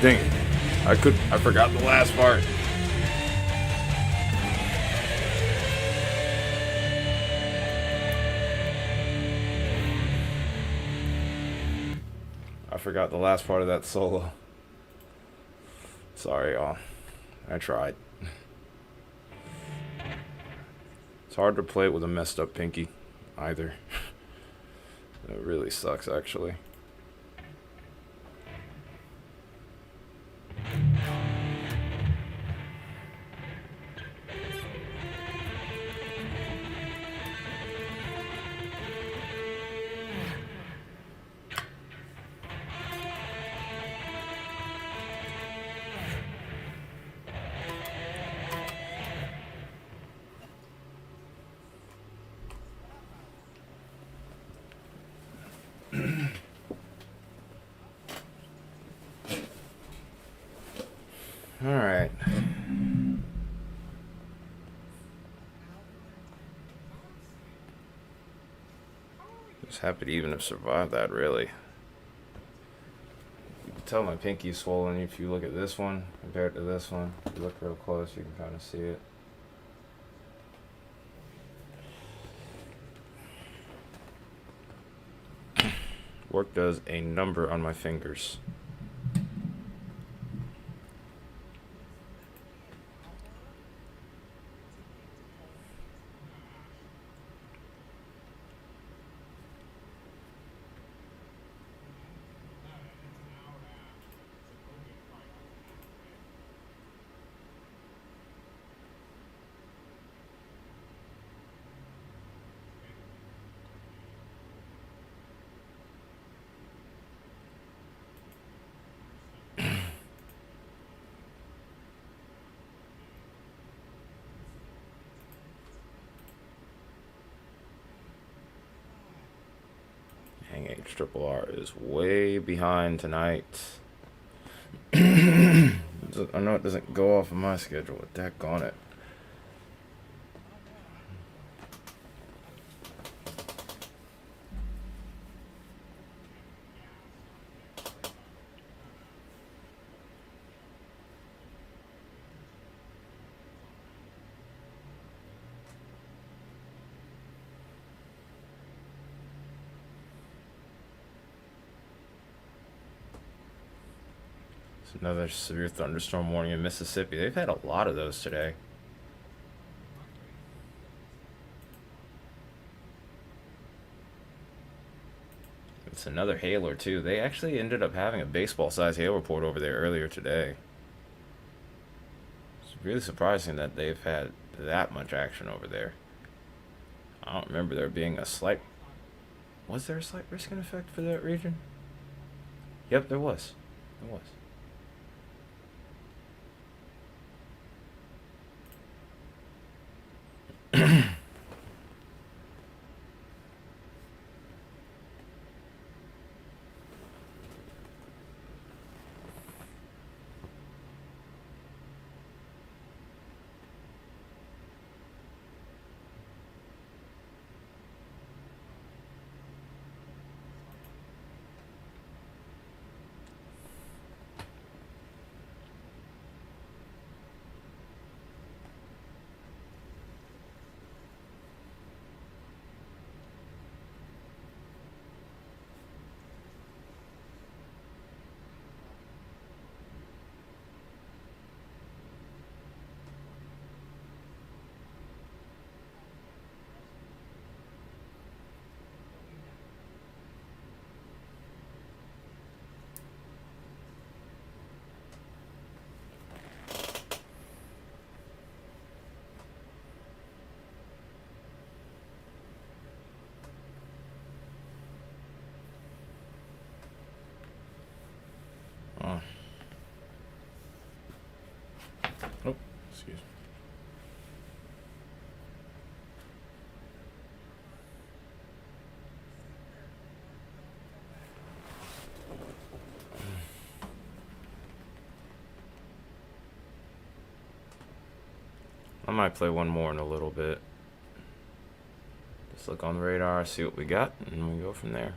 Dang it. I forgot the last part. I forgot the last part of that solo. Sorry, y'all. I tried. It's hard to play it with a messed up pinky, either. It really sucks, actually. Alright. Just happy to even have survived that, really. You can tell my pinky's swollen if you look at this one compared to this one. If you look real close, you can kind of see it. Work does a number on my fingers. Triple R is way behind tonight. I know it doesn't go off of my schedule, but daggone it. It's another severe thunderstorm warning in Mississippi. They've had a lot of those today. It's another hailer too. They actually ended up having a baseball-sized hail report over there earlier today. It's really surprising that they've had that much action over there. I don't remember there being a slight... Was there a slight risk and effect for that region? Yep, there was. There was. Oh. Oh, excuse me. I might play one more in a little bit. Just look on the radar, see what we got, and we go from there.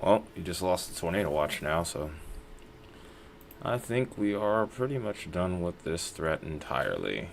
Well, you just lost the tornado watch now, so I think we are pretty much done with this threat entirely.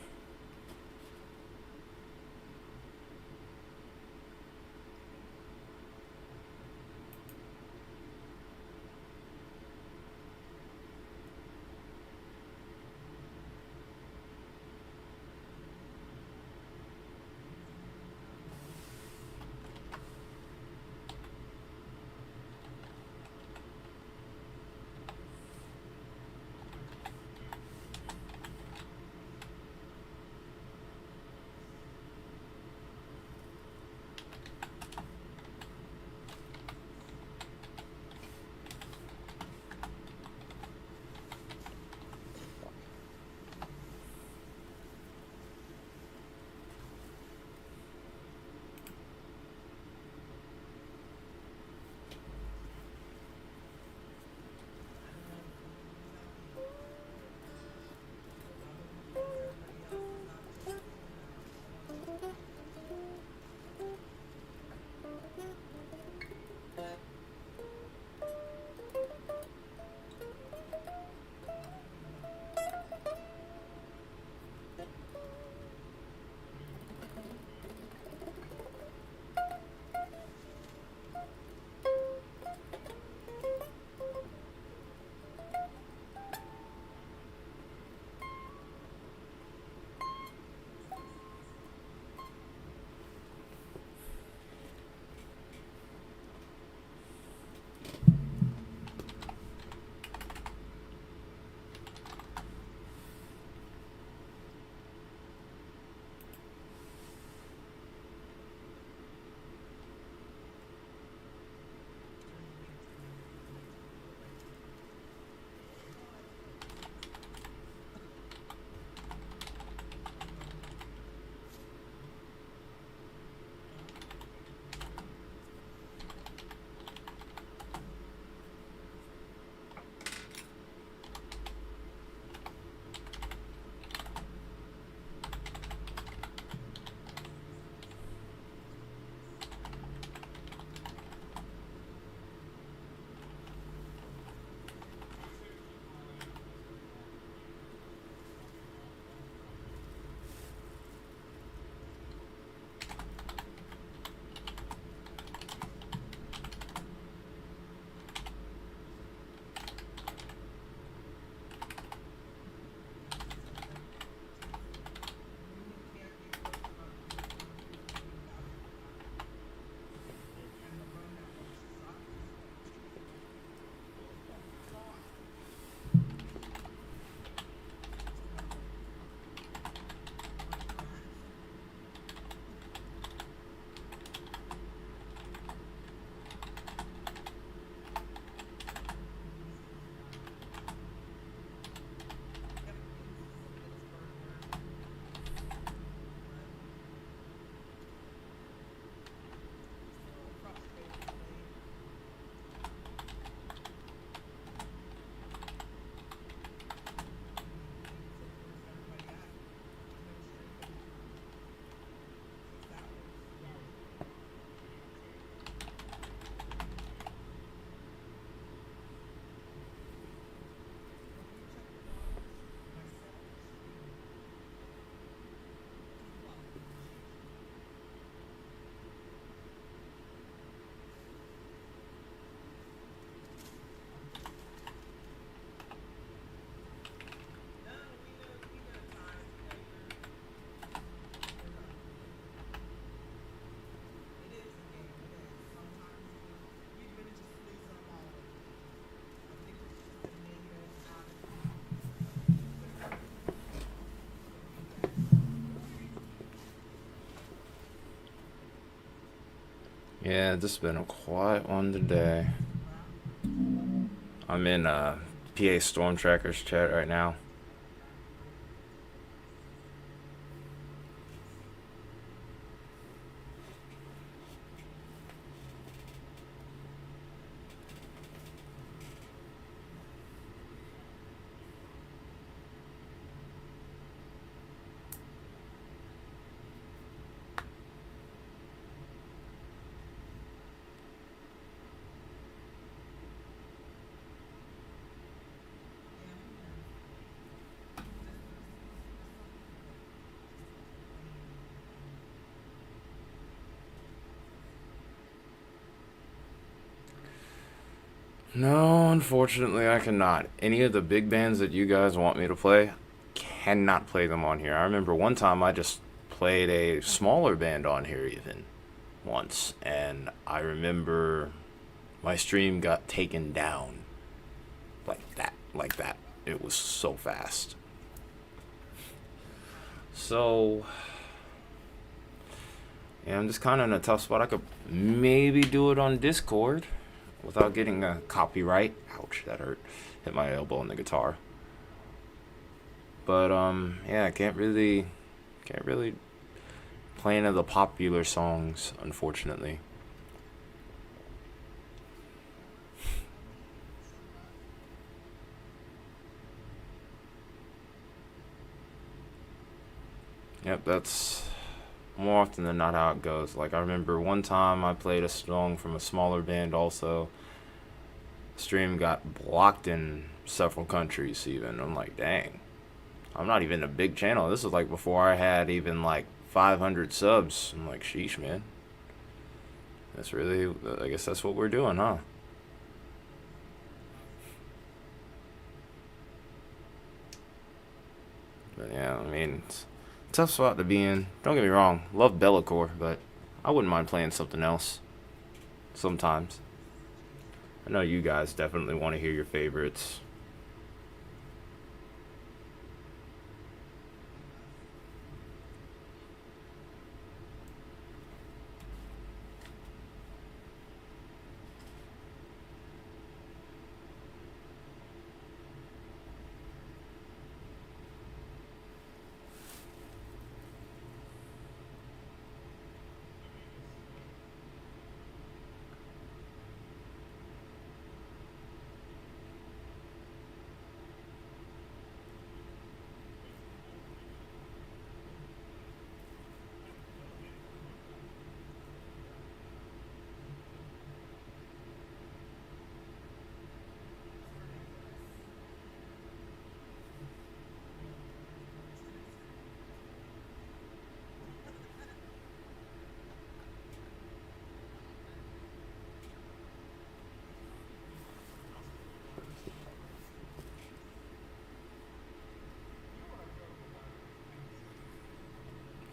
Yeah, this has been a quiet one today. I'm in PA Storm Trackers chat right now. No, unfortunately, I cannot. Any of the big bands that you guys want me to play, cannot play them on here. I remember one time I just played a smaller band on here, even once, and I remember my stream got taken down like that, like that. It was so fast. So, yeah, I'm just kind of in a tough spot. I could maybe do it on Discord without getting a copyright. Ouch, that hurt. Hit my elbow on the guitar. But yeah, I can't really play any of the popular songs, unfortunately. Yep, that's more often than not how it goes. Like, I remember one time I played a song from a smaller band also. Stream got blocked in several countries even. I'm like, dang. I'm not even a big channel. This was like before I had even like 500 subs. I'm like, sheesh, man. That's really, I guess that's what we're doing, huh? But yeah, I mean, it's a tough spot to be in. Don't get me wrong, love Bellacore, but I wouldn't mind playing something else sometimes. I know you guys definitely want to hear your favorites.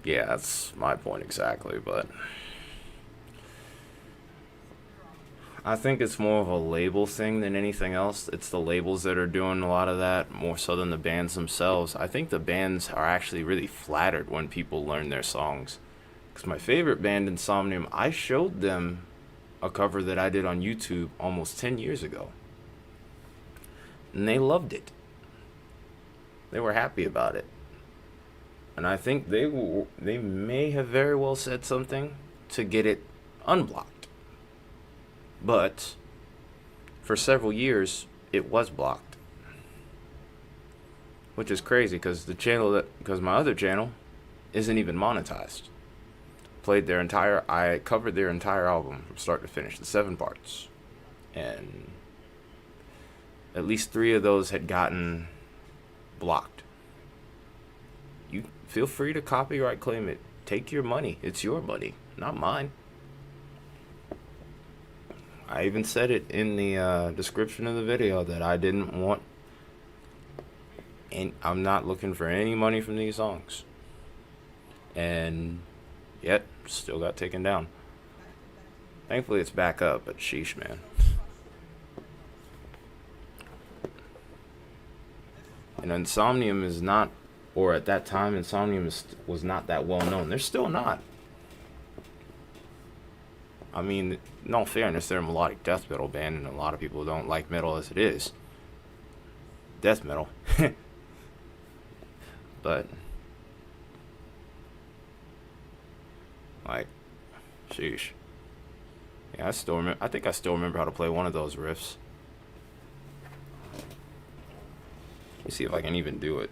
Yeah, that's my point exactly, but I think it's more of a label thing than anything else. It's the labels that are doing a lot of that, more so than the bands themselves. I think the bands are actually really flattered when people learn their songs. Because my favorite band, Insomnium, I showed them a cover that I did on YouTube almost 10 years ago. And they loved it. They were happy about it. And I think they may have very well said something to get it unblocked. But for several years, it was blocked. Which is crazy because because my other channel isn't even monetized. I covered their entire album from start to finish, the 7 parts. And at least 3 of those had gotten blocked. You feel free to copyright claim it. Take your money. It's your money, not mine. I even said it in the description of the video that I didn't want, and I'm not looking for any money from these songs. And yet, still got taken down. Thankfully, it's back up, but sheesh, man. And Insomnium is not, or at that time, Insomnium was not that well known. They're still not. I mean, in all fairness, they're a melodic death metal band, and a lot of people don't like metal as it is. Death metal. But, like, sheesh. Yeah, I think I still remember how to play one of those riffs. Let me see if I can even do it.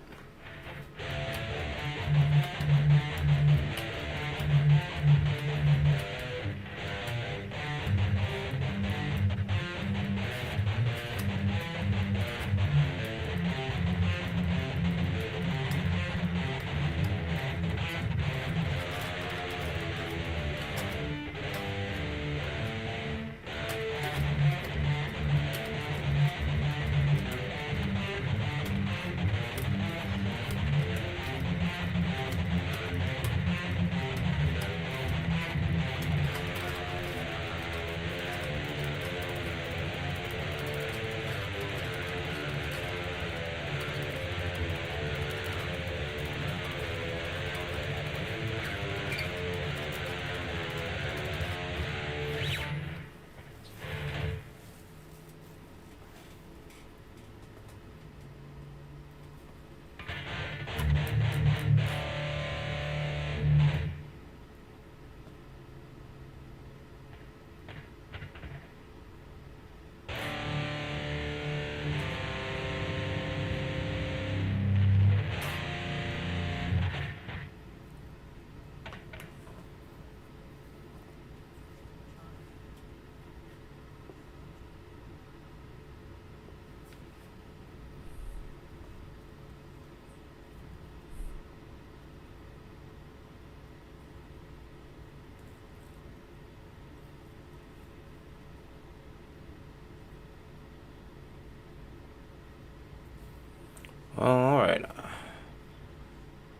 Alright.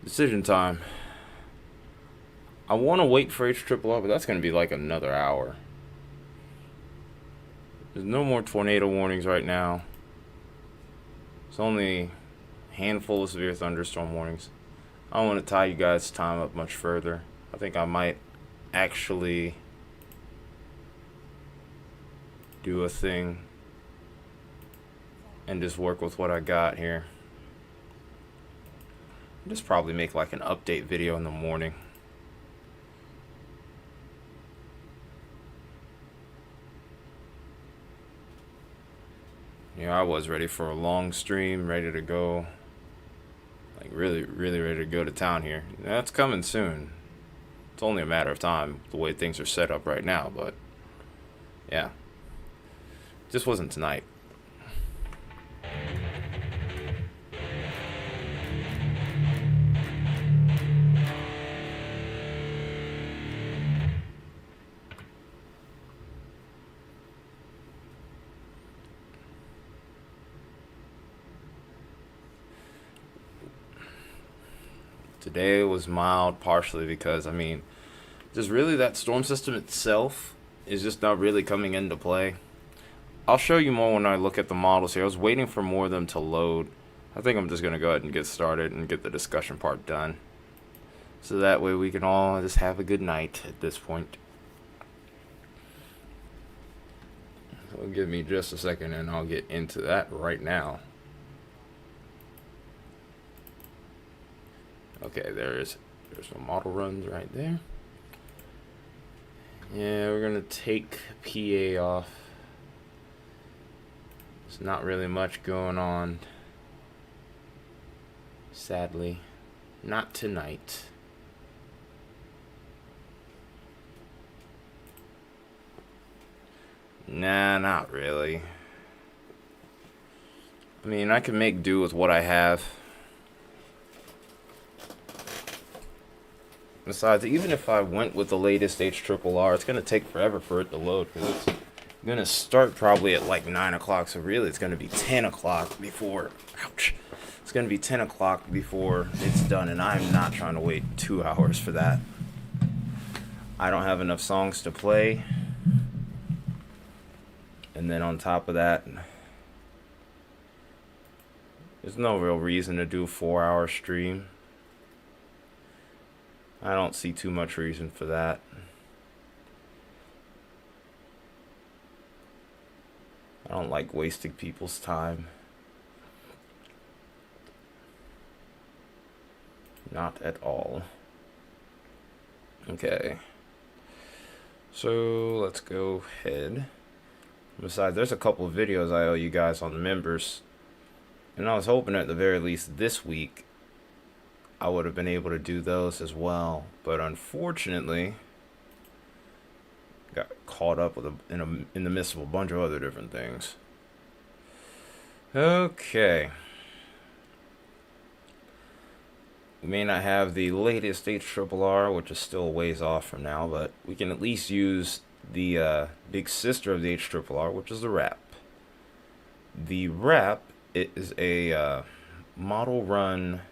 Decision time. I want to wait for HRRR, but that's going to be like another hour. There's no more tornado warnings right now. It's only a handful of severe thunderstorm warnings. I don't want to tie you guys' time up much further. I think I might actually do a thing and just work with what I got here. Just probably make like an update video in the morning. Yeah, I was ready for a long stream, ready to go. Like really ready to go to town here. That's coming soon. It's only a matter of time, the way things are set up right now, but yeah. Just wasn't tonight. Today was mild, partially because, I mean, just really that storm system itself is just not really coming into play. I'll show you more when I look at the models here. I was waiting for more of them to load. I think I'm just going to go ahead and get started and get the discussion part done. So that way we can all just have a good night at this point. So give me just a second and I'll get into that right now. Okay, there's some model runs right there. Yeah, we're gonna take PA off. There's not really much going on. Sadly, not tonight. Nah, not really. I mean, I can make do with what I have. Besides, even if I went with the latest HRRR, it's going to take forever for it to load. Because it's going to start probably at like 9 o'clock. So really, it's going to be 10 o'clock before... Ouch. It's going to be 10 o'clock before it's done. And I'm not trying to wait 2 hours for that. I don't have enough songs to play. And then on top of that... There's no real reason to do a 4-hour stream. I don't see too much reason for that. I don't like wasting people's time. Not at all. Okay. So let's go ahead. Besides, there's a couple of videos I owe you guys on the members. And I was hoping at the very least this week I would have been able to do those as well, but unfortunately got caught up with in the midst of a bunch of other different things. Okay. We may not have the latest HRRR, which is still a ways off from now, but we can at least use the big sister of the HRRR, which is the wrap. The wrap is a model run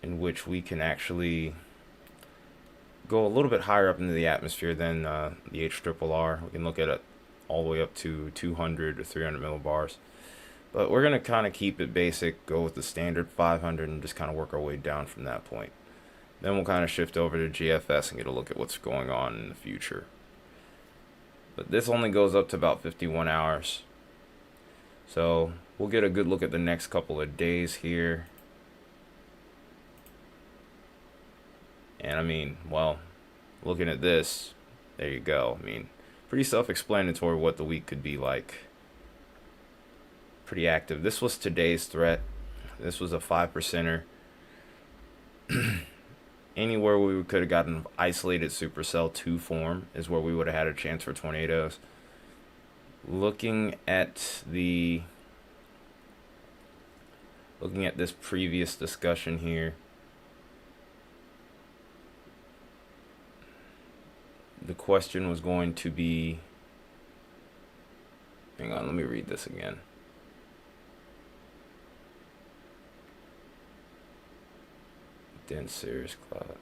in which we can actually go a little bit higher up into the atmosphere than the HRRR. We can look at it all the way up to 200 or 300 millibars. But we're going to kind of keep it basic, go with the standard 500, and just kind of work our way down from that point. Then we'll kind of shift over to GFS and get a look at what's going on in the future. But this only goes up to about 51 hours. So we'll get a good look at the next couple of days here. And I mean, well, looking at this, there you go. I mean, pretty self-explanatory what the week could be like. Pretty active. This was today's threat. This was a 5%er. Anywhere we could have gotten an isolated supercell 2 form is where we would have had a chance for tornadoes. Looking at this previous discussion here, the question was going to be, hang on, let me read this again. dense cirrus cloud.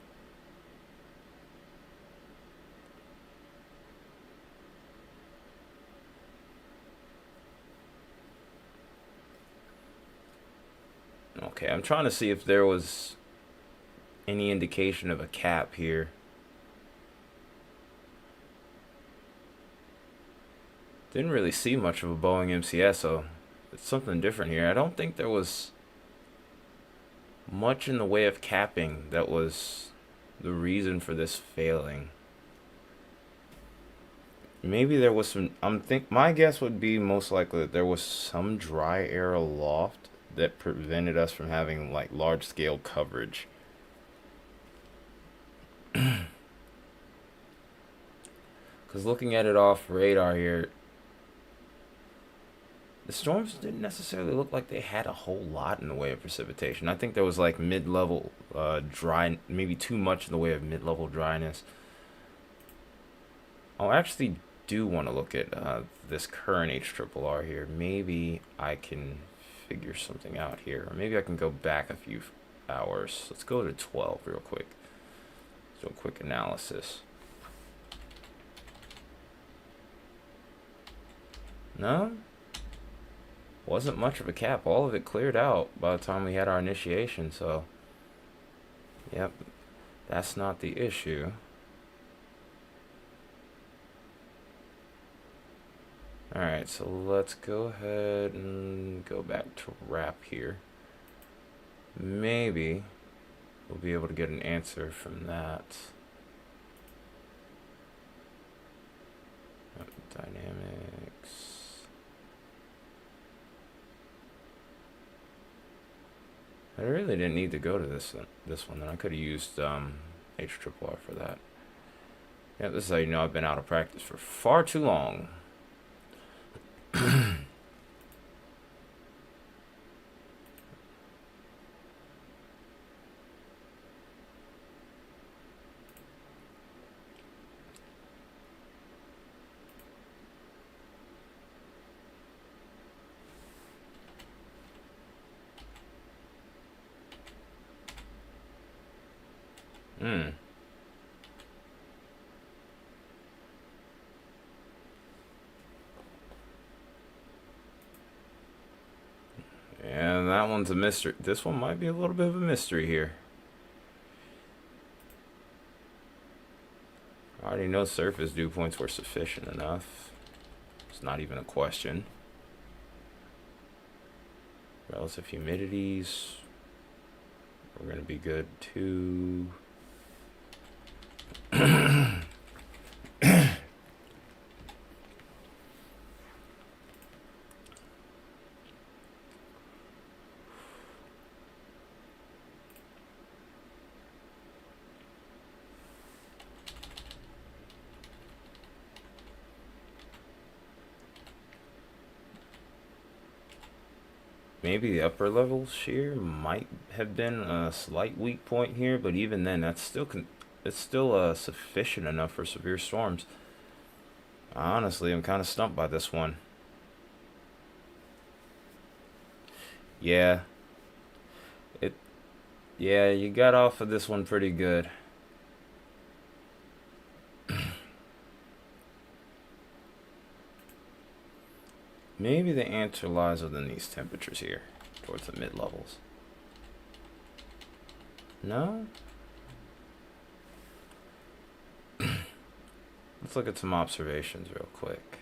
Okay, I'm trying to see if there was any indication of a cap here. Didn't really see much of a Boeing MCS, so it's something different here. I don't think there was much in the way of capping that was the reason for this failing. Maybe there was some. My guess would be most likely that there was some dry air aloft that prevented us from having like large scale coverage. Because looking at it off radar here, the storms didn't necessarily look like they had a whole lot in the way of precipitation. I think there was like mid-level dry, maybe too much in the way of mid-level dryness. I actually do want to look at this current HRRR here. Maybe I can figure something out here. Or maybe I can go back a few hours. Let's go to 12 real quick. So a quick analysis. No? Wasn't much of a cap. All of it cleared out by the time we had our initiation, so yep, that's not the issue. Alright, so let's go ahead and go back to wrap here. Maybe we'll be able to get an answer from that. Dynamics. I really didn't need to go to this one. Then I could have used HRRR for that. Yeah, this is how you know I've been out of practice for far too long. Yeah, that one's a mystery. This one might be a little bit of a mystery here. I already know surface dew points were sufficient enough. It's not even a question. Relative humidities, we're going to be good too. Maybe the upper level shear might have been a slight weak point here, but even then, that's still it's still sufficient enough for severe storms. Honestly, I'm kind of stumped by this one. Yeah, yeah, you got off of this one pretty good. Maybe the answer lies within these temperatures here, towards the mid-levels. No? Let's look at some observations real quick.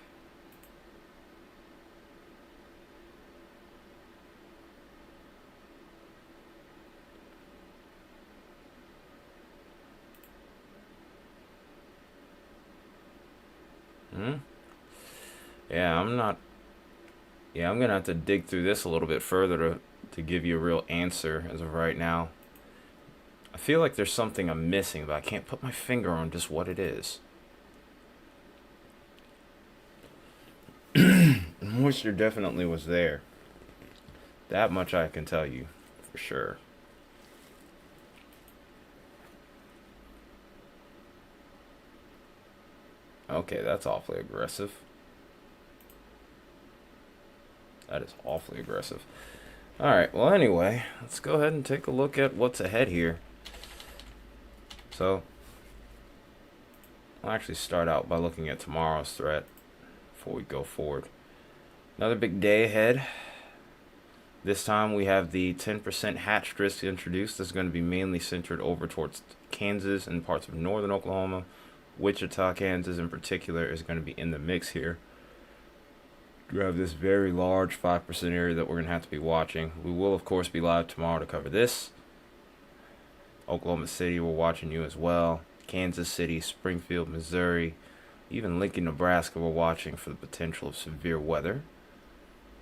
Yeah, I'm gonna have to dig through this a little bit further to give you a real answer as of right now. I feel like there's something I'm missing, but I can't put my finger on just what it is. Moisture definitely was there. That much I can tell you for sure. Okay, that's awfully aggressive. That is awfully aggressive. Alright, well anyway, let's go ahead and take a look at what's ahead here. So I'll actually start out by looking at tomorrow's threat before we go forward. Another big day ahead. This time we have the 10% hatched risk introduced. This is going to be mainly centered over towards Kansas and parts of northern Oklahoma. Wichita, Kansas in particular is going to be in the mix here. We have this very large 5% area that we're going to have to be watching. We will, of course, be live tomorrow to cover this. Oklahoma City, we're watching you as well. Kansas City, Springfield, Missouri, even Lincoln, Nebraska, we're watching for the potential of severe weather.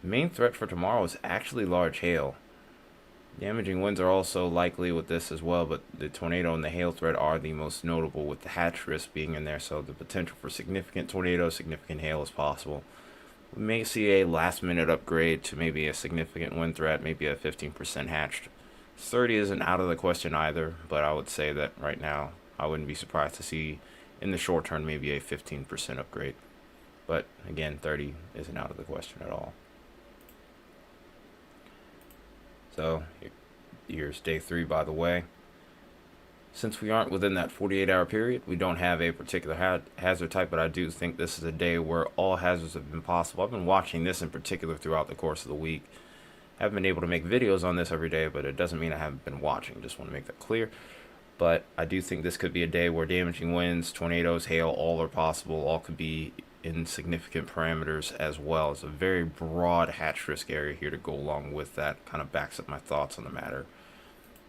The main threat for tomorrow is actually large hail. Damaging winds are also likely with this as well, but the tornado and the hail threat are the most notable, with the hatch risk being in there, so the potential for significant tornado, significant hail is possible. We may see a last-minute upgrade to maybe a significant wind threat, maybe a 15% hatched. 30 isn't out of the question either, but I would say that right now I wouldn't be surprised to see in the short term maybe a 15% upgrade. But again, 30 isn't out of the question at all. So here's day 3, by the way. Since we aren't within that 48-hour period, we don't have a particular hazard type, but I do think this is a day where all hazards have been possible. I've been watching this in particular throughout the course of the week. I haven't been able to make videos on this every day, but it doesn't mean I haven't been watching. Just want to make that clear. But I do think this could be a day where damaging winds, tornadoes, hail, all are possible. All could be in significant parameters as well. It's a very broad hatch risk area here to go along with that. Kind of backs up my thoughts on the matter.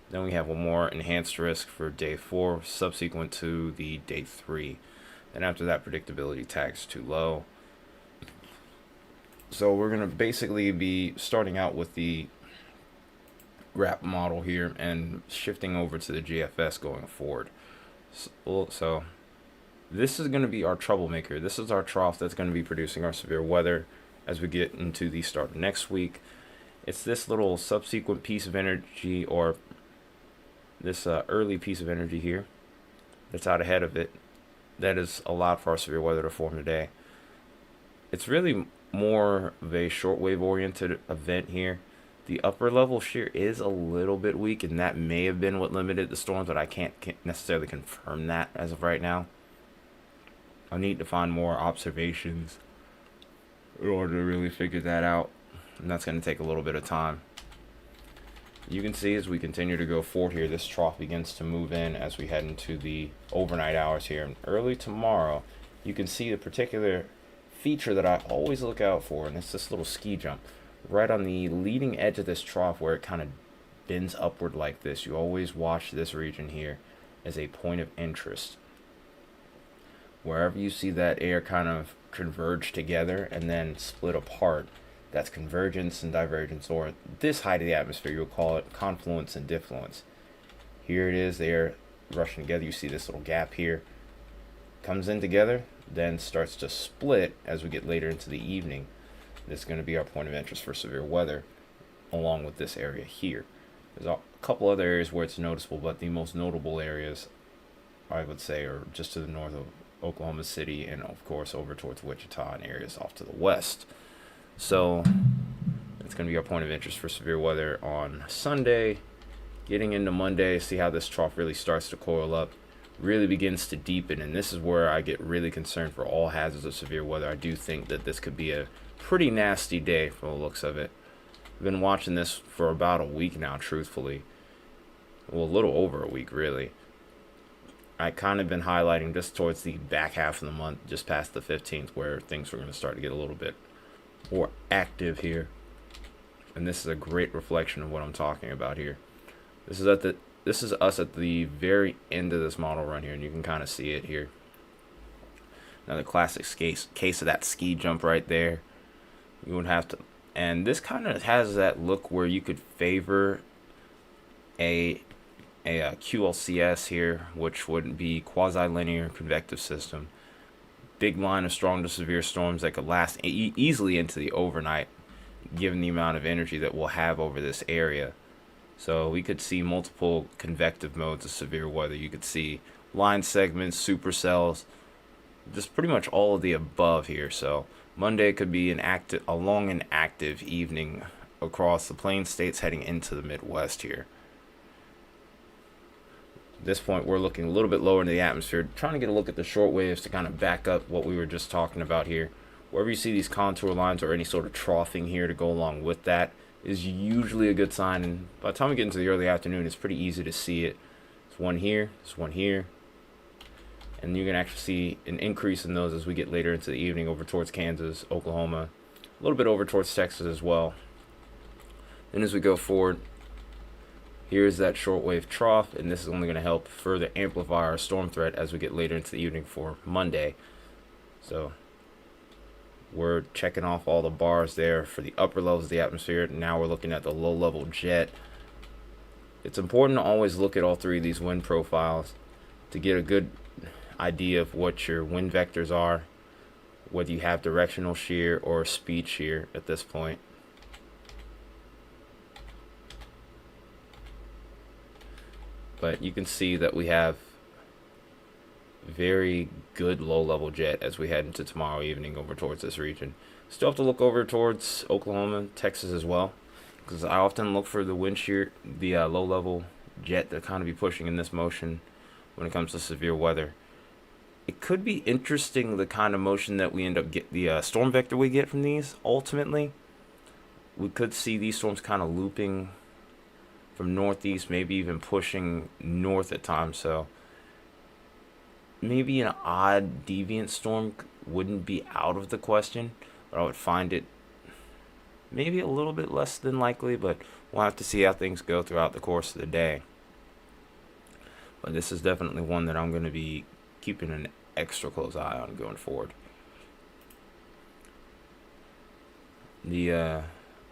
Then we have one more enhanced risk for day 4, subsequent to the day 3. And after that, predictability tag's too low. So we're going to basically be starting out with the wrap model here and shifting over to the GFS going forward. So this is going to be our troublemaker. This is our trough that's going to be producing our severe weather as we get into the start of next week. It's this little subsequent piece of energy, or this early piece of energy here that's out ahead of it, that is allowed for our severe weather to form today. It's really more of a shortwave oriented event here. The upper level shear is a little bit weak, and that may have been what limited the storms, but I can't necessarily confirm that as of right now. I'll need to find more observations in order to really figure that out, and that's going to take a little bit of time. You can see as we continue to go forward here, this trough begins to move in as we head into the overnight hours here. And early tomorrow, you can see the particular feature that I always look out for, and it's this little ski jump right on the leading edge of this trough where it kind of bends upward like this. You always watch this region here as a point of interest. Wherever you see that air kind of converge together and then split apart, that's convergence and divergence, or this height of the atmosphere, you'll call it confluence and diffluence. Here it is, the air rushing together. You see this little gap here. Comes in together, then starts to split as we get later into the evening. This is going to be our point of interest for severe weather, along with this area here. There's a couple other areas where it's noticeable, but the most notable areas, I would say, are just to the north of Oklahoma City and, of course, over towards Wichita and areas off to the west. So it's going to be our point of interest for severe weather on Sunday. Getting into Monday, see how this trough really starts to coil up, really begins to deepen, and this is where I get really concerned for all hazards of severe weather. I do think that this could be a pretty nasty day from the looks of it. I've been watching this for about a week now, truthfully. Well, a little over a week, really. I kind of been highlighting just towards the back half of the month, just past the 15th, where things were going to start to get a little bit more active here. And this is a great reflection of what I'm talking about here. This is us at the very end of this model run here, and you can kind of see it here. Another classic case of that ski jump right there. You would have to, and this kind of has that look where you could favor a QLCS here, which would be quasi-linear convective system. Big line of strong to severe storms that could last easily into the overnight, given the amount of energy that we'll have over this area. So we could see multiple convective modes of severe weather. You could see line segments, supercells, just pretty much all of the above here. So Monday could be a long and active evening across the plain states heading into the Midwest here. At this point, we're looking a little bit lower in the atmosphere, trying to get a look at the short waves to kind of back up what we were just talking about here. Wherever you see these contour lines or any sort of troughing here to go along with that is usually a good sign. And by the time we get into the early afternoon, it's pretty easy to see it. There's one here, there's one here. And you can actually see an increase in those as we get later into the evening over towards Kansas, Oklahoma, a little bit over towards Texas as well. Then as we go forward, here's that shortwave trough, and this is only going to help further amplify our storm threat as we get later into the evening for Monday. So we're checking off all the bars there for the upper levels of the atmosphere. Now we're looking at the low-level jet. It's important to always look at all three of these wind profiles to get a good idea of what your wind vectors are, whether you have directional shear or speed shear at this point. But you can see that we have very good low-level jet as we head into tomorrow evening over towards this region. Still have to look over towards Oklahoma, Texas as well, because I often look for the wind shear, the low-level jet to kind of be pushing in this motion when it comes to severe weather. It could be interesting the kind of motion that we end up get, the storm vector we get from these. Ultimately, we could see these storms kind of looping from northeast, maybe even pushing north at times. So maybe an odd deviant storm wouldn't be out of the question, but I would find it maybe a little bit less than likely, but we'll have to see how things go throughout the course of the day. But this is definitely one that I'm going to be keeping an extra close eye on going forward. The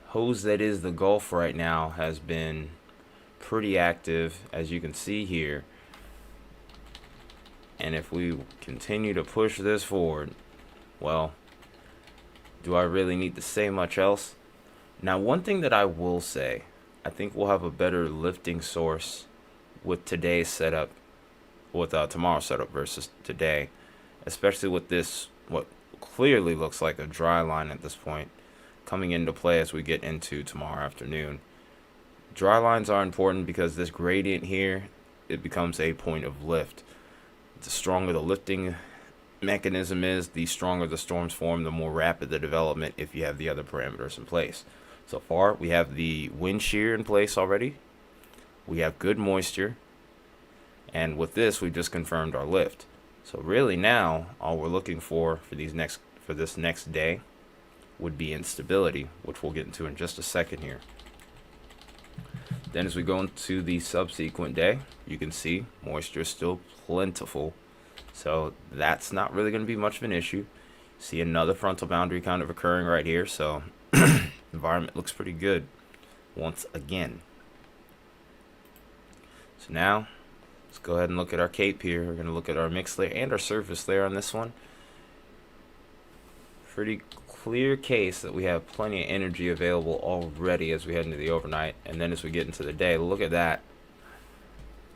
hose that is the Gulf right now has been pretty active, as you can see here. And if we continue to push this forward, well, do I really need to say much else? Now, one thing that I will say, I think we'll have a better lifting source with today's setup, with tomorrow's setup versus today, especially with this, what clearly looks like a dry line at this point, coming into play as we get into tomorrow afternoon. Dry lines are important because this gradient here, it becomes a point of lift. The stronger the lifting mechanism is, the stronger the storms form, the more rapid the development if you have the other parameters in place. So far, we have the wind shear in place already. We have good moisture. And with this, we've just confirmed our lift. So really now, all we're looking for this next day would be instability, which we'll get into in just a second here. Then as we go into the subsequent day, you can see moisture is still plentiful. So that's not really going to be much of an issue. See another frontal boundary kind of occurring right here. So environment looks pretty good once again. So now let's go ahead and look at our cape here. We're going to look at our mixed layer and our surface layer on this one. Pretty clear case that we have plenty of energy available already as we head into the overnight. And then as we get into the day, look at that.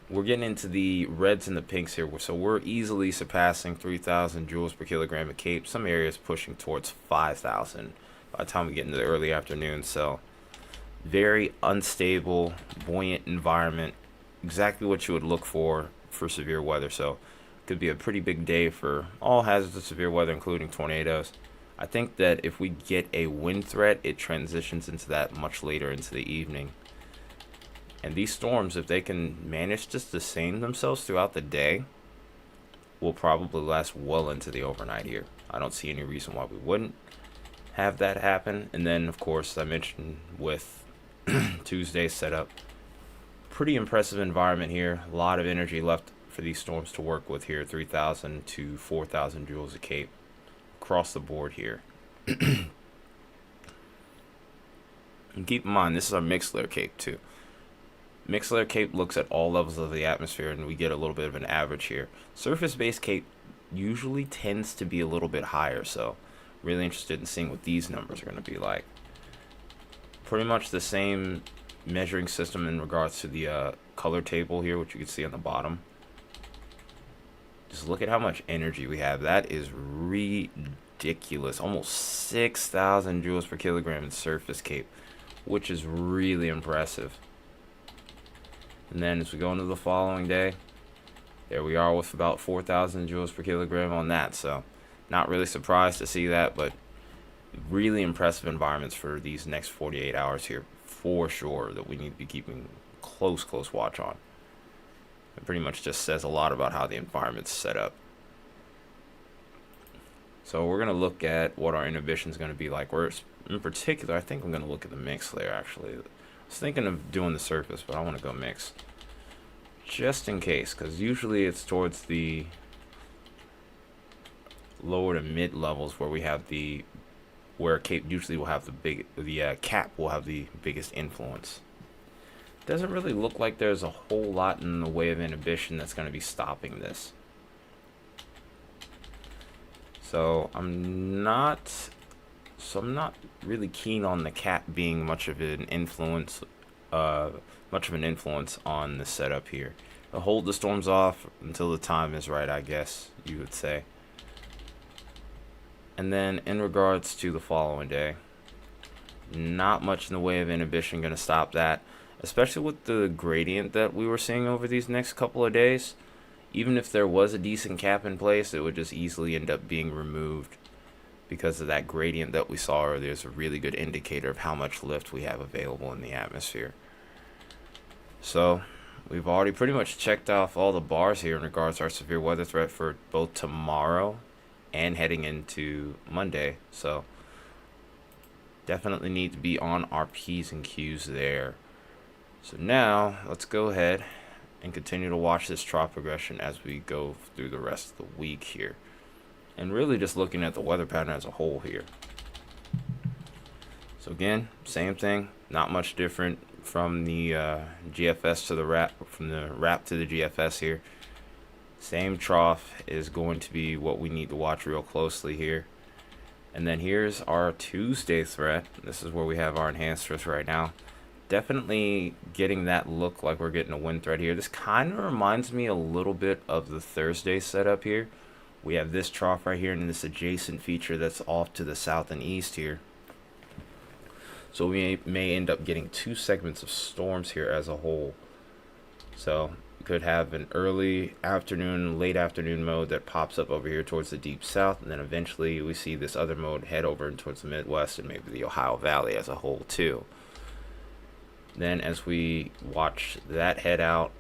We're getting into the reds and the pinks here. So we're easily surpassing 3,000 joules per kilogram of cape. Some areas pushing towards 5,000 by the time we get into the early afternoon. So very unstable, buoyant environment. Exactly what you would look for severe weather. So it could be a pretty big day for all hazards of severe weather, including tornadoes. I think that if we get a wind threat, it transitions into that much later into the evening. And these storms, if they can manage to sustain themselves throughout the day, will probably last well into the overnight here. I don't see any reason why we wouldn't have that happen. And then, of course, I mentioned with Tuesday's setup, pretty impressive environment here. A lot of energy left for these storms to work with here, 3,000 to 4,000 joules a cape across the board here. And keep in mind, this is our mixed layer cape too. Mixed layer cape looks at all levels of the atmosphere, and we get a little bit of an average here. Surface-based cape usually tends to be a little bit higher, so really interested in seeing what these numbers are going to be like. Pretty much the same measuring system in regards to the color table here, which you can see on the bottom. Just look at how much energy we have. That is ridiculous. Almost 6,000 joules per kilogram in surface cape, which is really impressive. And then as we go into the following day, There we are with about 4,000 joules per kilogram on that. So not really surprised to see that, but really impressive environments for these next 48 hours here for sure, that we need to be keeping close watch on. It pretty much just says a lot about how the environment's set up. So we're going to look at what our inhibition is going to be like. In particular, I think I'm going to look at the mix layer actually. I was thinking of doing the surface, but I want to go mix. Just in case, because usually it's towards the lower to mid levels where we have the cape usually will have the cap will have the biggest influence. Doesn't really look like there's a whole lot in the way of inhibition that's going to be stopping this. So I'm not really keen on the cap being much of an influence on the setup here. I'll hold the storms off until the time is right, I guess you would say. And then in regards to the following day, not much in the way of inhibition going to stop that, especially with the gradient that we were seeing over these next couple of days. Even if there was a decent cap in place, it would just easily end up being removed because of that gradient that we saw earlier. Is a really good indicator of how much lift we have available in the atmosphere. So we've already pretty much checked off all the bars here in regards to our severe weather threat for both tomorrow and heading into Monday. So definitely need to be on our P's and Q's there. So now let's go ahead and continue to watch this trough progression as we go through the rest of the week here. And really just looking at the weather pattern as a whole here. So again, same thing, not much different from the GFS to the wrap, from the wrap to the GFS here. Same trough is going to be what we need to watch real closely here. And then here's our Tuesday threat. This is where we have our enhanced threats right now. Definitely getting that look like we're getting a wind threat here. This kind of reminds me a little bit of the Thursday setup here. We have this trough right here and this adjacent feature that's off to the south and east here. So we may end up getting two segments of storms here as a whole. So we could have an early afternoon, late afternoon mode that pops up over here towards the deep south, and then eventually we see this other mode head over towards the Midwest and maybe the Ohio Valley as a whole too. Then as we watch that head out,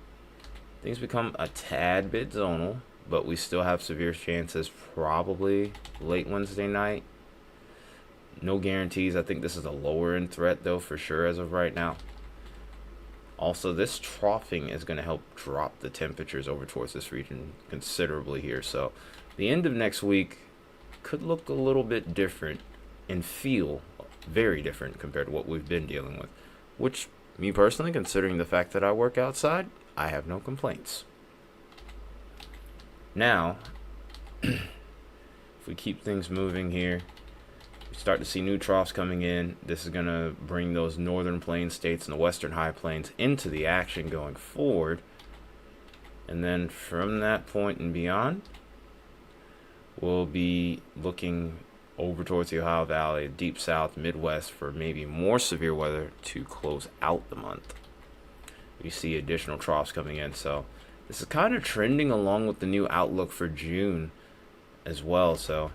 things become a tad bit zonal, but we still have severe chances probably late Wednesday night. No guarantees. I think this is a lower end threat though for sure as of right now. Also, this troughing is going to help drop the temperatures over towards this region considerably here. So the end of next week could look a little bit different and feel very different compared to what we've been dealing with, which me personally, considering the fact that I work outside, I have no complaints. Now, if we keep things moving here, we start to see new troughs coming in. This is going to bring those northern plains states and the western high plains into the action going forward. And then from that point and beyond, we'll be looking over towards the Ohio Valley, deep south, Midwest for maybe more severe weather to close out the month. We see additional troughs coming in, so this is kind of trending along with the new outlook for June as well. So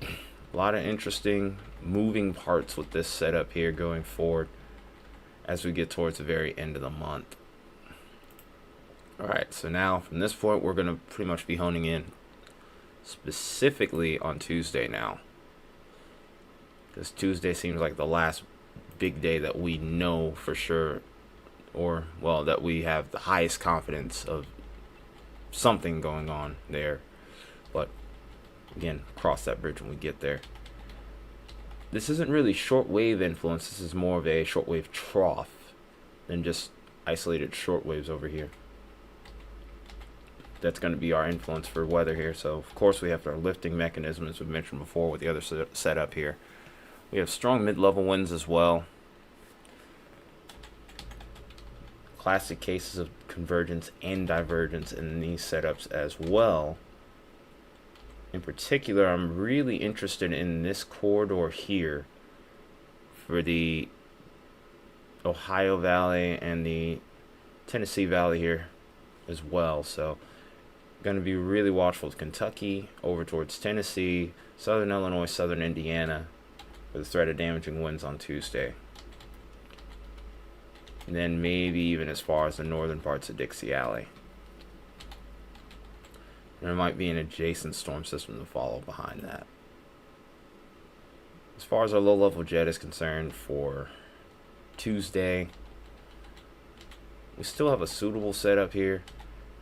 a lot of interesting moving parts with this setup here going forward as we get towards the very end of the month. Alright, so now from this point we're going to pretty much be honing in specifically on Tuesday now, because Tuesday seems like the last big day that we know for sure, or well, that we have the highest confidence of something going on there. But again, cross that bridge when we get there. This isn't really shortwave influence. This is more of a shortwave trough than just isolated shortwaves over here. That's going to be our influence for weather here. So of course we have our lifting mechanism, as we mentioned before with the other setup here. We have strong mid-level winds as well. Classic cases of convergence and divergence in these setups as well. In particular, I'm really interested in this corridor here for the Ohio Valley and the Tennessee Valley here as well. So Going to be really watchful with Kentucky, over towards Tennessee, southern Illinois, southern Indiana, with the threat of damaging winds on Tuesday. And then maybe even as far as the northern parts of Dixie Alley. There might be an adjacent storm system to follow behind that. As far as our low-level jet is concerned for Tuesday, we still have a suitable setup here.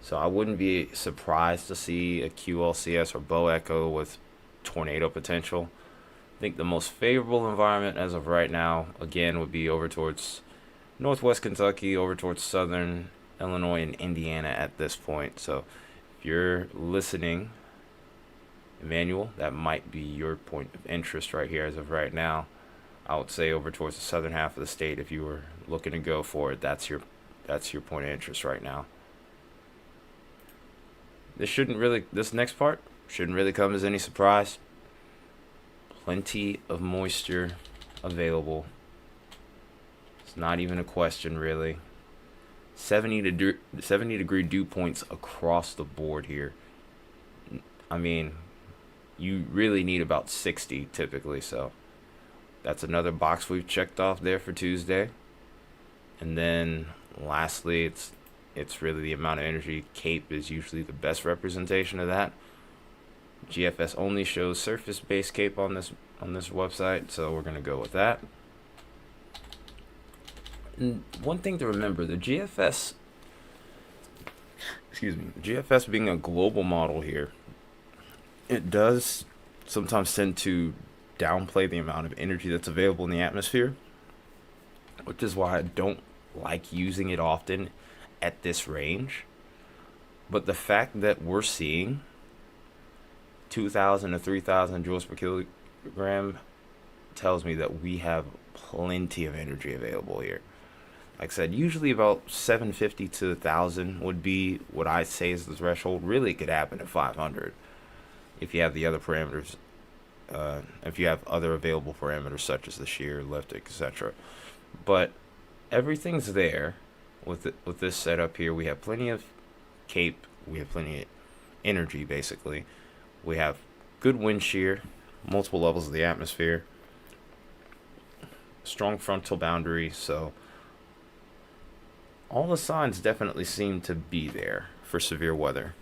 So I wouldn't be surprised to see a QLCS or Bow Echo with tornado potential. I think the most favorable environment as of right now, again, would be over towards northwest Kentucky, over towards southern Illinois and Indiana at this point. So if you're listening, Emmanuel, that might be your point of interest right here as of right now. I would say over towards the southern half of the state, if you were looking to go for it, that's your point of interest right now. This next part shouldn't really come as any surprise. Plenty of moisture available. It's not even a question, really. 70 degree dew points across the board here. I mean, you really need about 60 typically, so that's another box we've checked off there for Tuesday. And then lastly, it's really the amount of energy. Cape is usually the best representation of that. GFS only shows surface-based cape on this website, so we're gonna go with that. And one thing to remember, the GFS being a global model here, it does sometimes tend to downplay the amount of energy that's available in the atmosphere, which is why I don't like using it often at this range. But the fact that we're seeing 2,000 to 3,000 joules per kilogram tells me that we have plenty of energy available here. Like I said, usually about 750 to 1,000 would be what I say is the threshold. Really, it could happen at 500 if you have the other parameters. If you have other available parameters such as the shear, lift, etc. But everything's there with this setup here. We have plenty of cape. We have plenty of energy, basically. We have good wind shear, multiple levels of the atmosphere, strong frontal boundary. So all the signs definitely seem to be there for severe weather.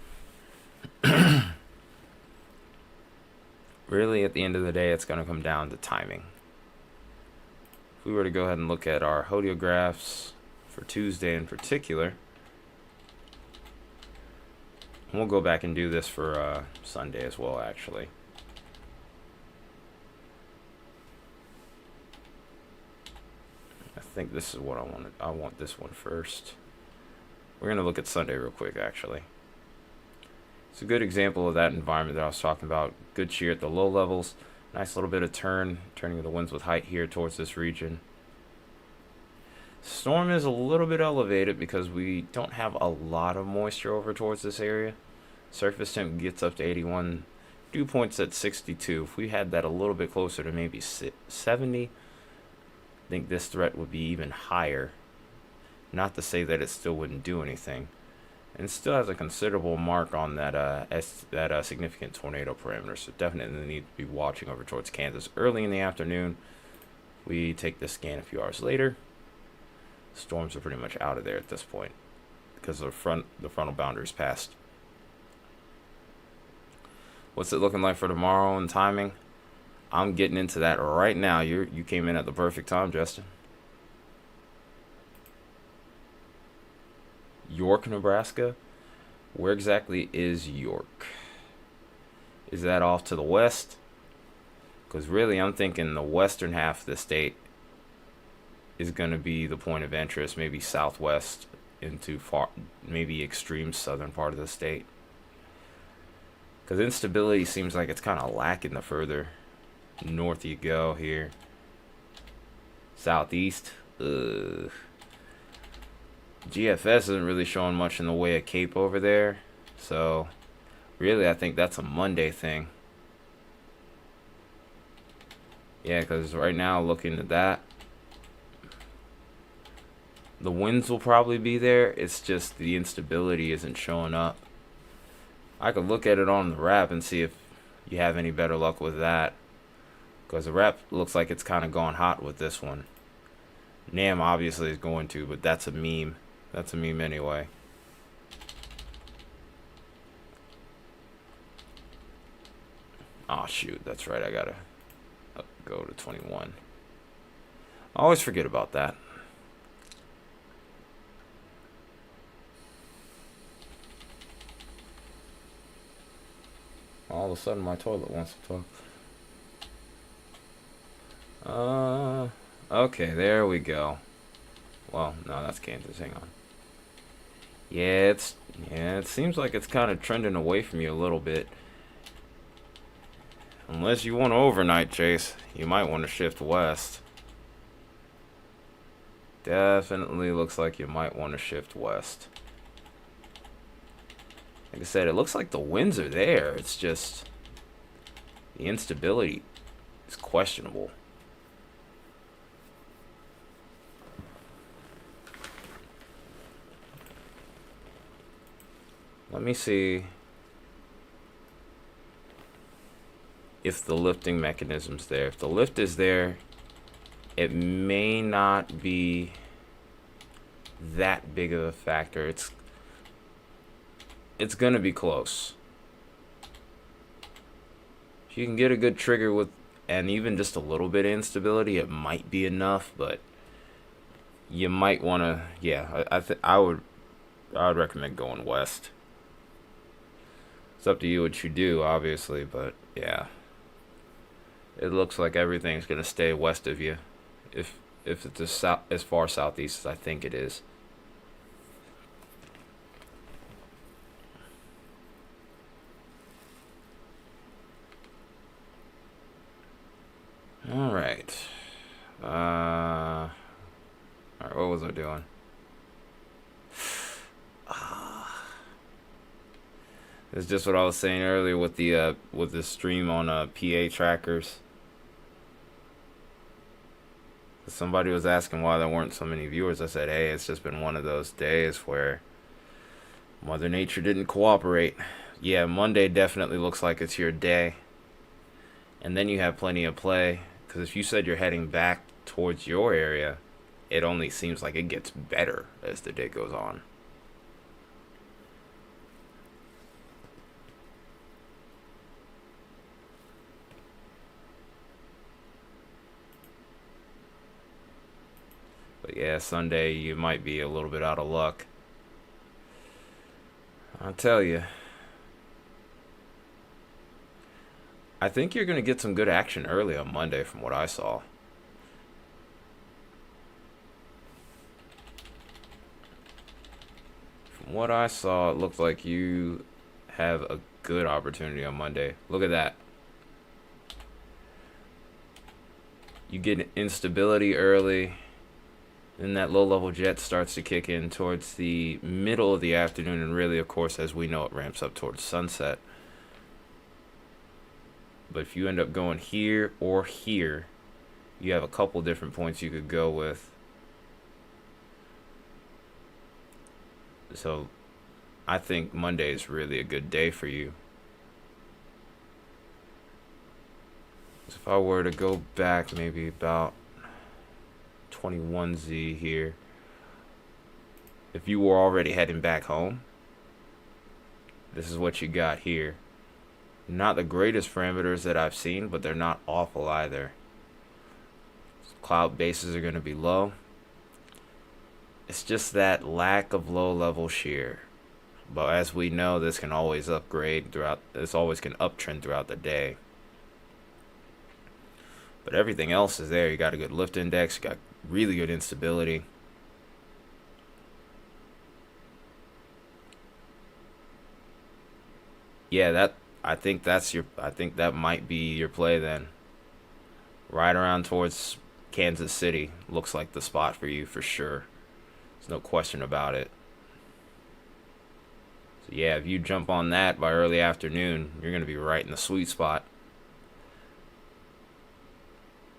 Really, at the end of the day, it's going to come down to timing. If we were to go ahead and look at our hodiographs for Tuesday in particular, and we'll go back and do this for Sunday as well, actually. I think this is what I wanted. I want this one first. We're going to look at Sunday real quick, actually. It's a good example of that environment that I was talking about. Good shear at the low levels. Nice little bit of turning of the winds with height here towards this region. Storm is a little bit elevated because we don't have a lot of moisture over towards this area. Surface temp gets up to 81. Dew points at 62. If we had that a little bit closer to maybe 70, I think this threat would be even higher. Not to say that it still wouldn't do anything. And it still has a considerable mark on that significant tornado parameter. So definitely need to be watching over towards Kansas early in the afternoon. We take this scan a few hours later. Storms are pretty much out of there at this point because the frontal boundary is passed. What's it looking like for tomorrow and timing? I'm getting into that right now. You came in at the perfect time, Justin. York, Nebraska. Where exactly is York? Is that off to the west? Because really, I'm thinking the western half of the state is going to be the point of interest. Maybe southwest into maybe extreme southern part of the state. Because instability seems like it's kind of lacking the further north you go here. Southeast. GFS isn't really showing much in the way of cape over there. So, really, I think that's a Monday thing. Yeah, because right now, looking at that, the winds will probably be there. It's just the instability isn't showing up. I could look at it on the wrap and see if you have any better luck with that. Because the wrap looks like it's kind of gone hot with this one. Nam obviously is going to, but that's a meme. That's a meme anyway. Oh shoot, that's right, I gotta go to 21. I always forget about that. All of a sudden my toilet wants to talk. Okay, there we go. Well, no, that's Kansas, hang on. Yeah, it seems like it's kind of trending away from you a little bit. Unless you want to overnight chase, you might want to shift west. Definitely looks like you might want to shift west. Like I said, it looks like the winds are there. It's just the instability is questionable. Let me see if the lifting mechanism's there. If the lift is there, it may not be that big of a factor. It's gonna be close. If you can get a good trigger with, and even just a little bit of instability, it might be enough. But you might want to, yeah, I would recommend going west. It's up to you what you do, obviously, but yeah. It looks like everything's gonna stay west of you, if it's as far southeast as I think it is. All right. All right. What was I doing? It's just what I was saying earlier with the stream on PA trackers. Somebody was asking why there weren't so many viewers. I said, hey, it's just been one of those days where Mother Nature didn't cooperate. Yeah, Monday definitely looks like it's your day. And then you have plenty of play. Because if you said you're heading back towards your area, it only seems like it gets better as the day goes on. But yeah, Sunday you might be a little bit out of luck. I'll tell you. I think you're going to get some good action early on Monday from what I saw. From what I saw, it looked like you have a good opportunity on Monday. Look at that. You get instability early. Then that low-level jet starts to kick in towards the middle of the afternoon. And really, of course, as we know, it ramps up towards sunset. But if you end up going here or here, you have a couple different points you could go with. So I think Monday is really a good day for you. So if I were to go back maybe about 21Z here, if you were already heading back home, this is what you got here. Not the greatest parameters that I've seen, but they're not awful either. Cloud bases are going to be low. It's just that lack of low-level shear. But as we know, this can always upgrade throughout. This always can uptrend throughout the day. But everything else is there. You got a good lift index. You got really good instability. Yeah, I think that might be your play then. Right around towards Kansas City looks like the spot for you for sure. There's no question about it. So yeah, if you jump on that by early afternoon, you're going to be right in the sweet spot.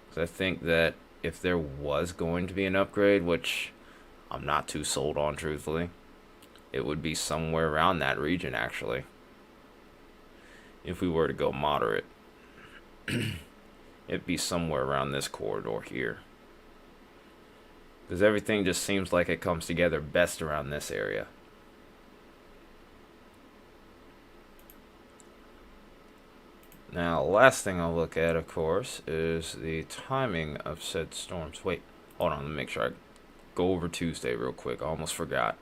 Because I think that if there was going to be an upgrade, which I'm not too sold on truthfully, it would be somewhere around that region actually. if we were to go moderate. It'd be somewhere around this corridor here. Because everything just seems like it comes together best around this area. Now, last thing I'll look at, of course, is the timing of said storms. Wait, hold on, let me make sure I go over Tuesday real quick. I almost forgot.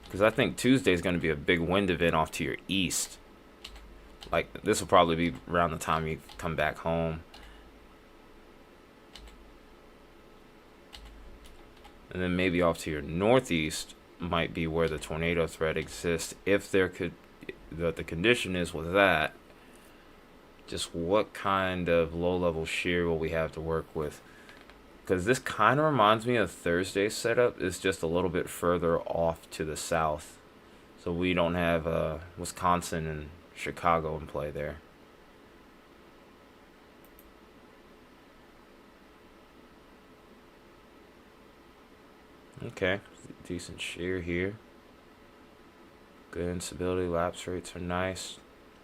Because I think Tuesday is going to be a big wind event off to your east. Like, this will probably be around the time you come back home. And then maybe off to your northeast might be where the tornado threat exists. If there could, the condition is with that, just what kind of low-level shear will we have to work with? Because this kind of reminds me of Thursday's setup. It's just a little bit further off to the south. So we don't have Wisconsin and Chicago in play there. Okay, decent shear here. Good instability, lapse rates are nice.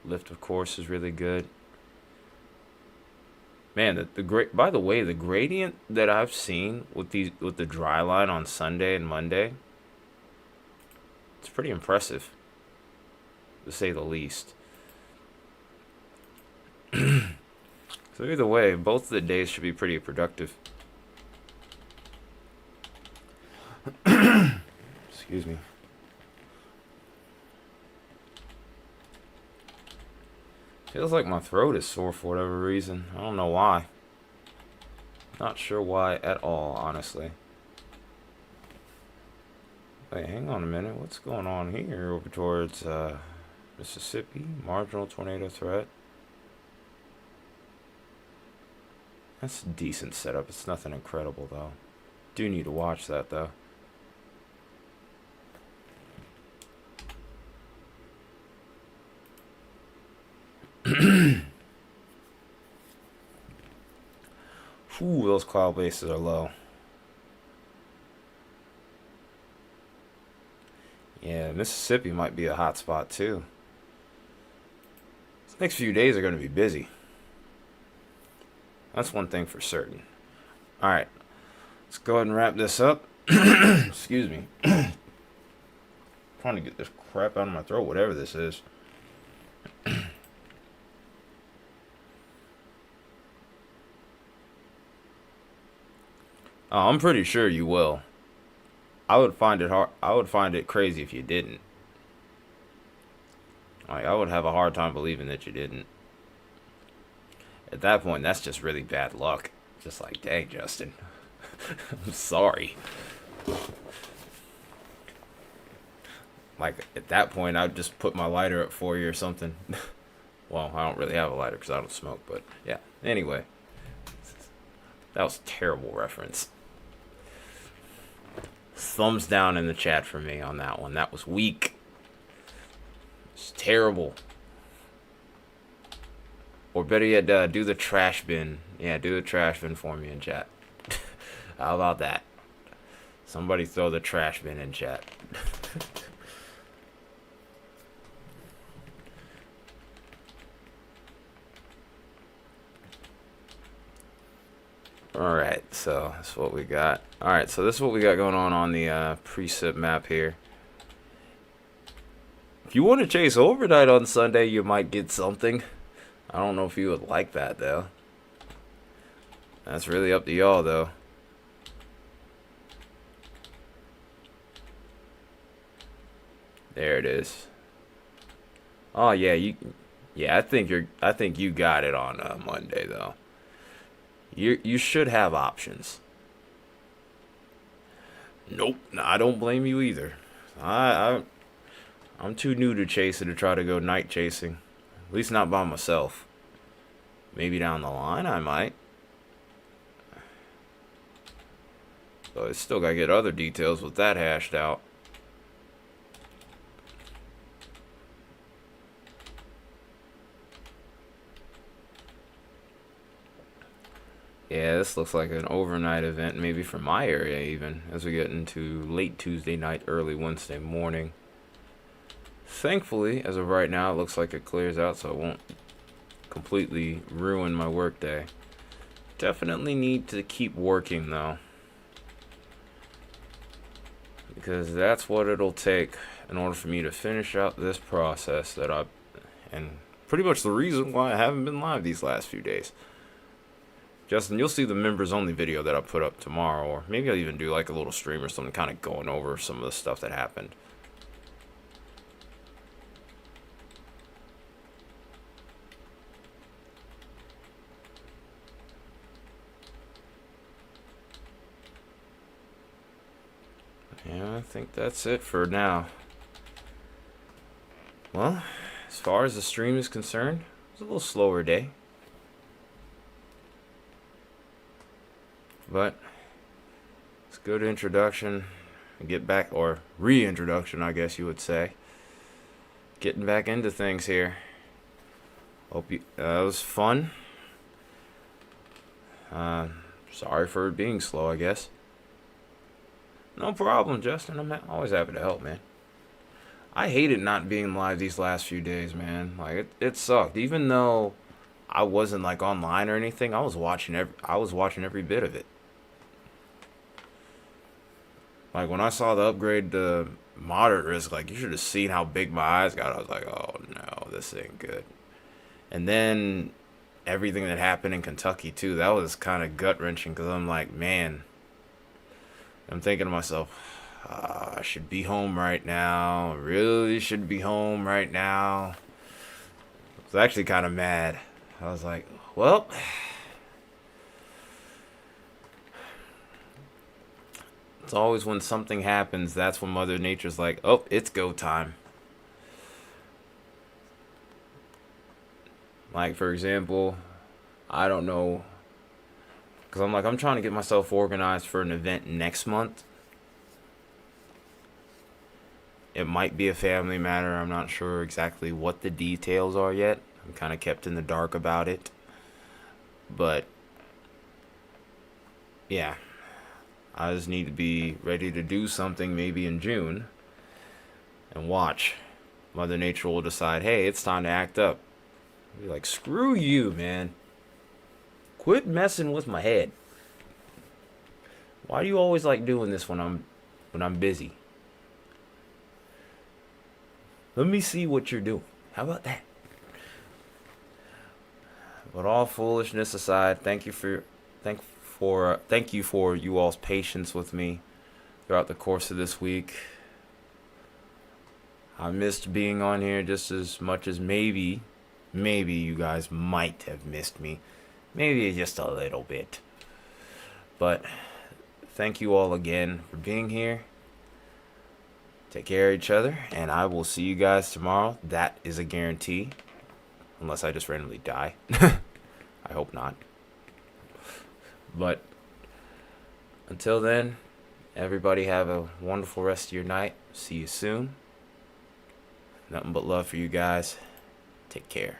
Lift, of course, is really good. Man, by the way, the gradient that I've seen with the dry line on Sunday and Monday, it's pretty impressive, to say the least. So either way, both of the days should be pretty productive. Excuse me. Feels like my throat is sore for whatever reason. I don't know why. Not sure why at all, honestly. Wait, hang on a minute. What's going on here over towards Mississippi? Marginal tornado threat. That's a decent setup. It's nothing incredible, though. Do need to watch that, though. Ooh, those cloud bases are low. Yeah, Mississippi might be a hot spot too. These next few days are going to be busy. That's one thing for certain. Alright, let's go ahead and wrap this up. Excuse me. Trying to get this crap out of my throat, whatever this is. I'm pretty sure you will. I would find it hard. I would find it crazy if you didn't. Like, I would have a hard time believing that you didn't. At that point, that's just really bad luck. Just like, dang, Justin. I'm sorry. Like, at that point, I'd just put my lighter up for you or something. Well, I don't really have a lighter because I don't smoke, but yeah. Anyway. That was a terrible reference. Thumbs down in the chat for me on that one. That was weak. It's terrible. Or better yet, do the trash bin. Yeah, do the trash bin for me in chat. How about that? Somebody throw the trash bin in chat. Alright, so that's what we got. Alright, so this is what we got going on the precip map here. If you want to chase overnight on Sunday, you might get something. I don't know if you would like that, though. That's really up to y'all, though. There it is. Oh yeah, I think you got it on Monday, though. You should have options. Nope, I don't blame you either. I'm too new to chasing to try to go night chasing. At least not by myself. Maybe down the line I might. But I still gotta get other details with that hashed out. Yeah, this looks like an overnight event, maybe from my area even, as we get into late Tuesday night, early Wednesday morning. Thankfully, as of right now, it looks like it clears out, so it won't completely ruin my workday. Definitely need to keep working though, because that's what it'll take in order for me to finish out this process and pretty much the reason why I haven't been live these last few days. Justin, you'll see the members only video that I put up tomorrow, or maybe I'll even do like a little stream or something, kind of going over some of the stuff that happened. Yeah, I think that's it for now. Well, as far as the stream is concerned, it was a little slower day. But it's a good introduction. Get back, or reintroduction, I guess you would say. Getting back into things here. Hope you, it was fun. Sorry for it being slow, I guess. No problem, Justin. I'm always happy to help, man. I hated not being live these last few days, man. Like it sucked. Even though I wasn't like online or anything, I was watching every bit of it. Like when I saw the upgrade to moderate risk, like you should have seen how big my eyes got. I was like, oh no, this ain't good. And then everything that happened in Kentucky too, that was kind of gut wrenching because I'm like, man, I'm thinking to myself, I should be home right now. I really should be home right now. I was actually kind of mad. I was like, well, it's always when something happens, that's when Mother Nature's like, oh, it's go time. Like, for example, I don't know, because I'm trying to get myself organized for an event next month. It might be a family matter. I'm not sure exactly what the details are yet. I'm kind of kept in the dark about it. But, yeah. I just need to be ready to do something maybe in June. And watch. Mother Nature will decide, hey, it's time to act up. I'll be like, screw you, man. Quit messing with my head. Why do you always like doing this when I'm busy? Let me see what you're doing. How about that? But all foolishness aside, thank you for you all's patience with me throughout the course of this week. I missed being on here just as much as maybe you guys might have missed me. Maybe just a little bit. But thank you all again for being here. Take care of each other, and I will see you guys tomorrow. That is a guarantee. Unless I just randomly die. I hope not. But until then, everybody have a wonderful rest of your night. See you soon. Nothing but love for you guys. Take care.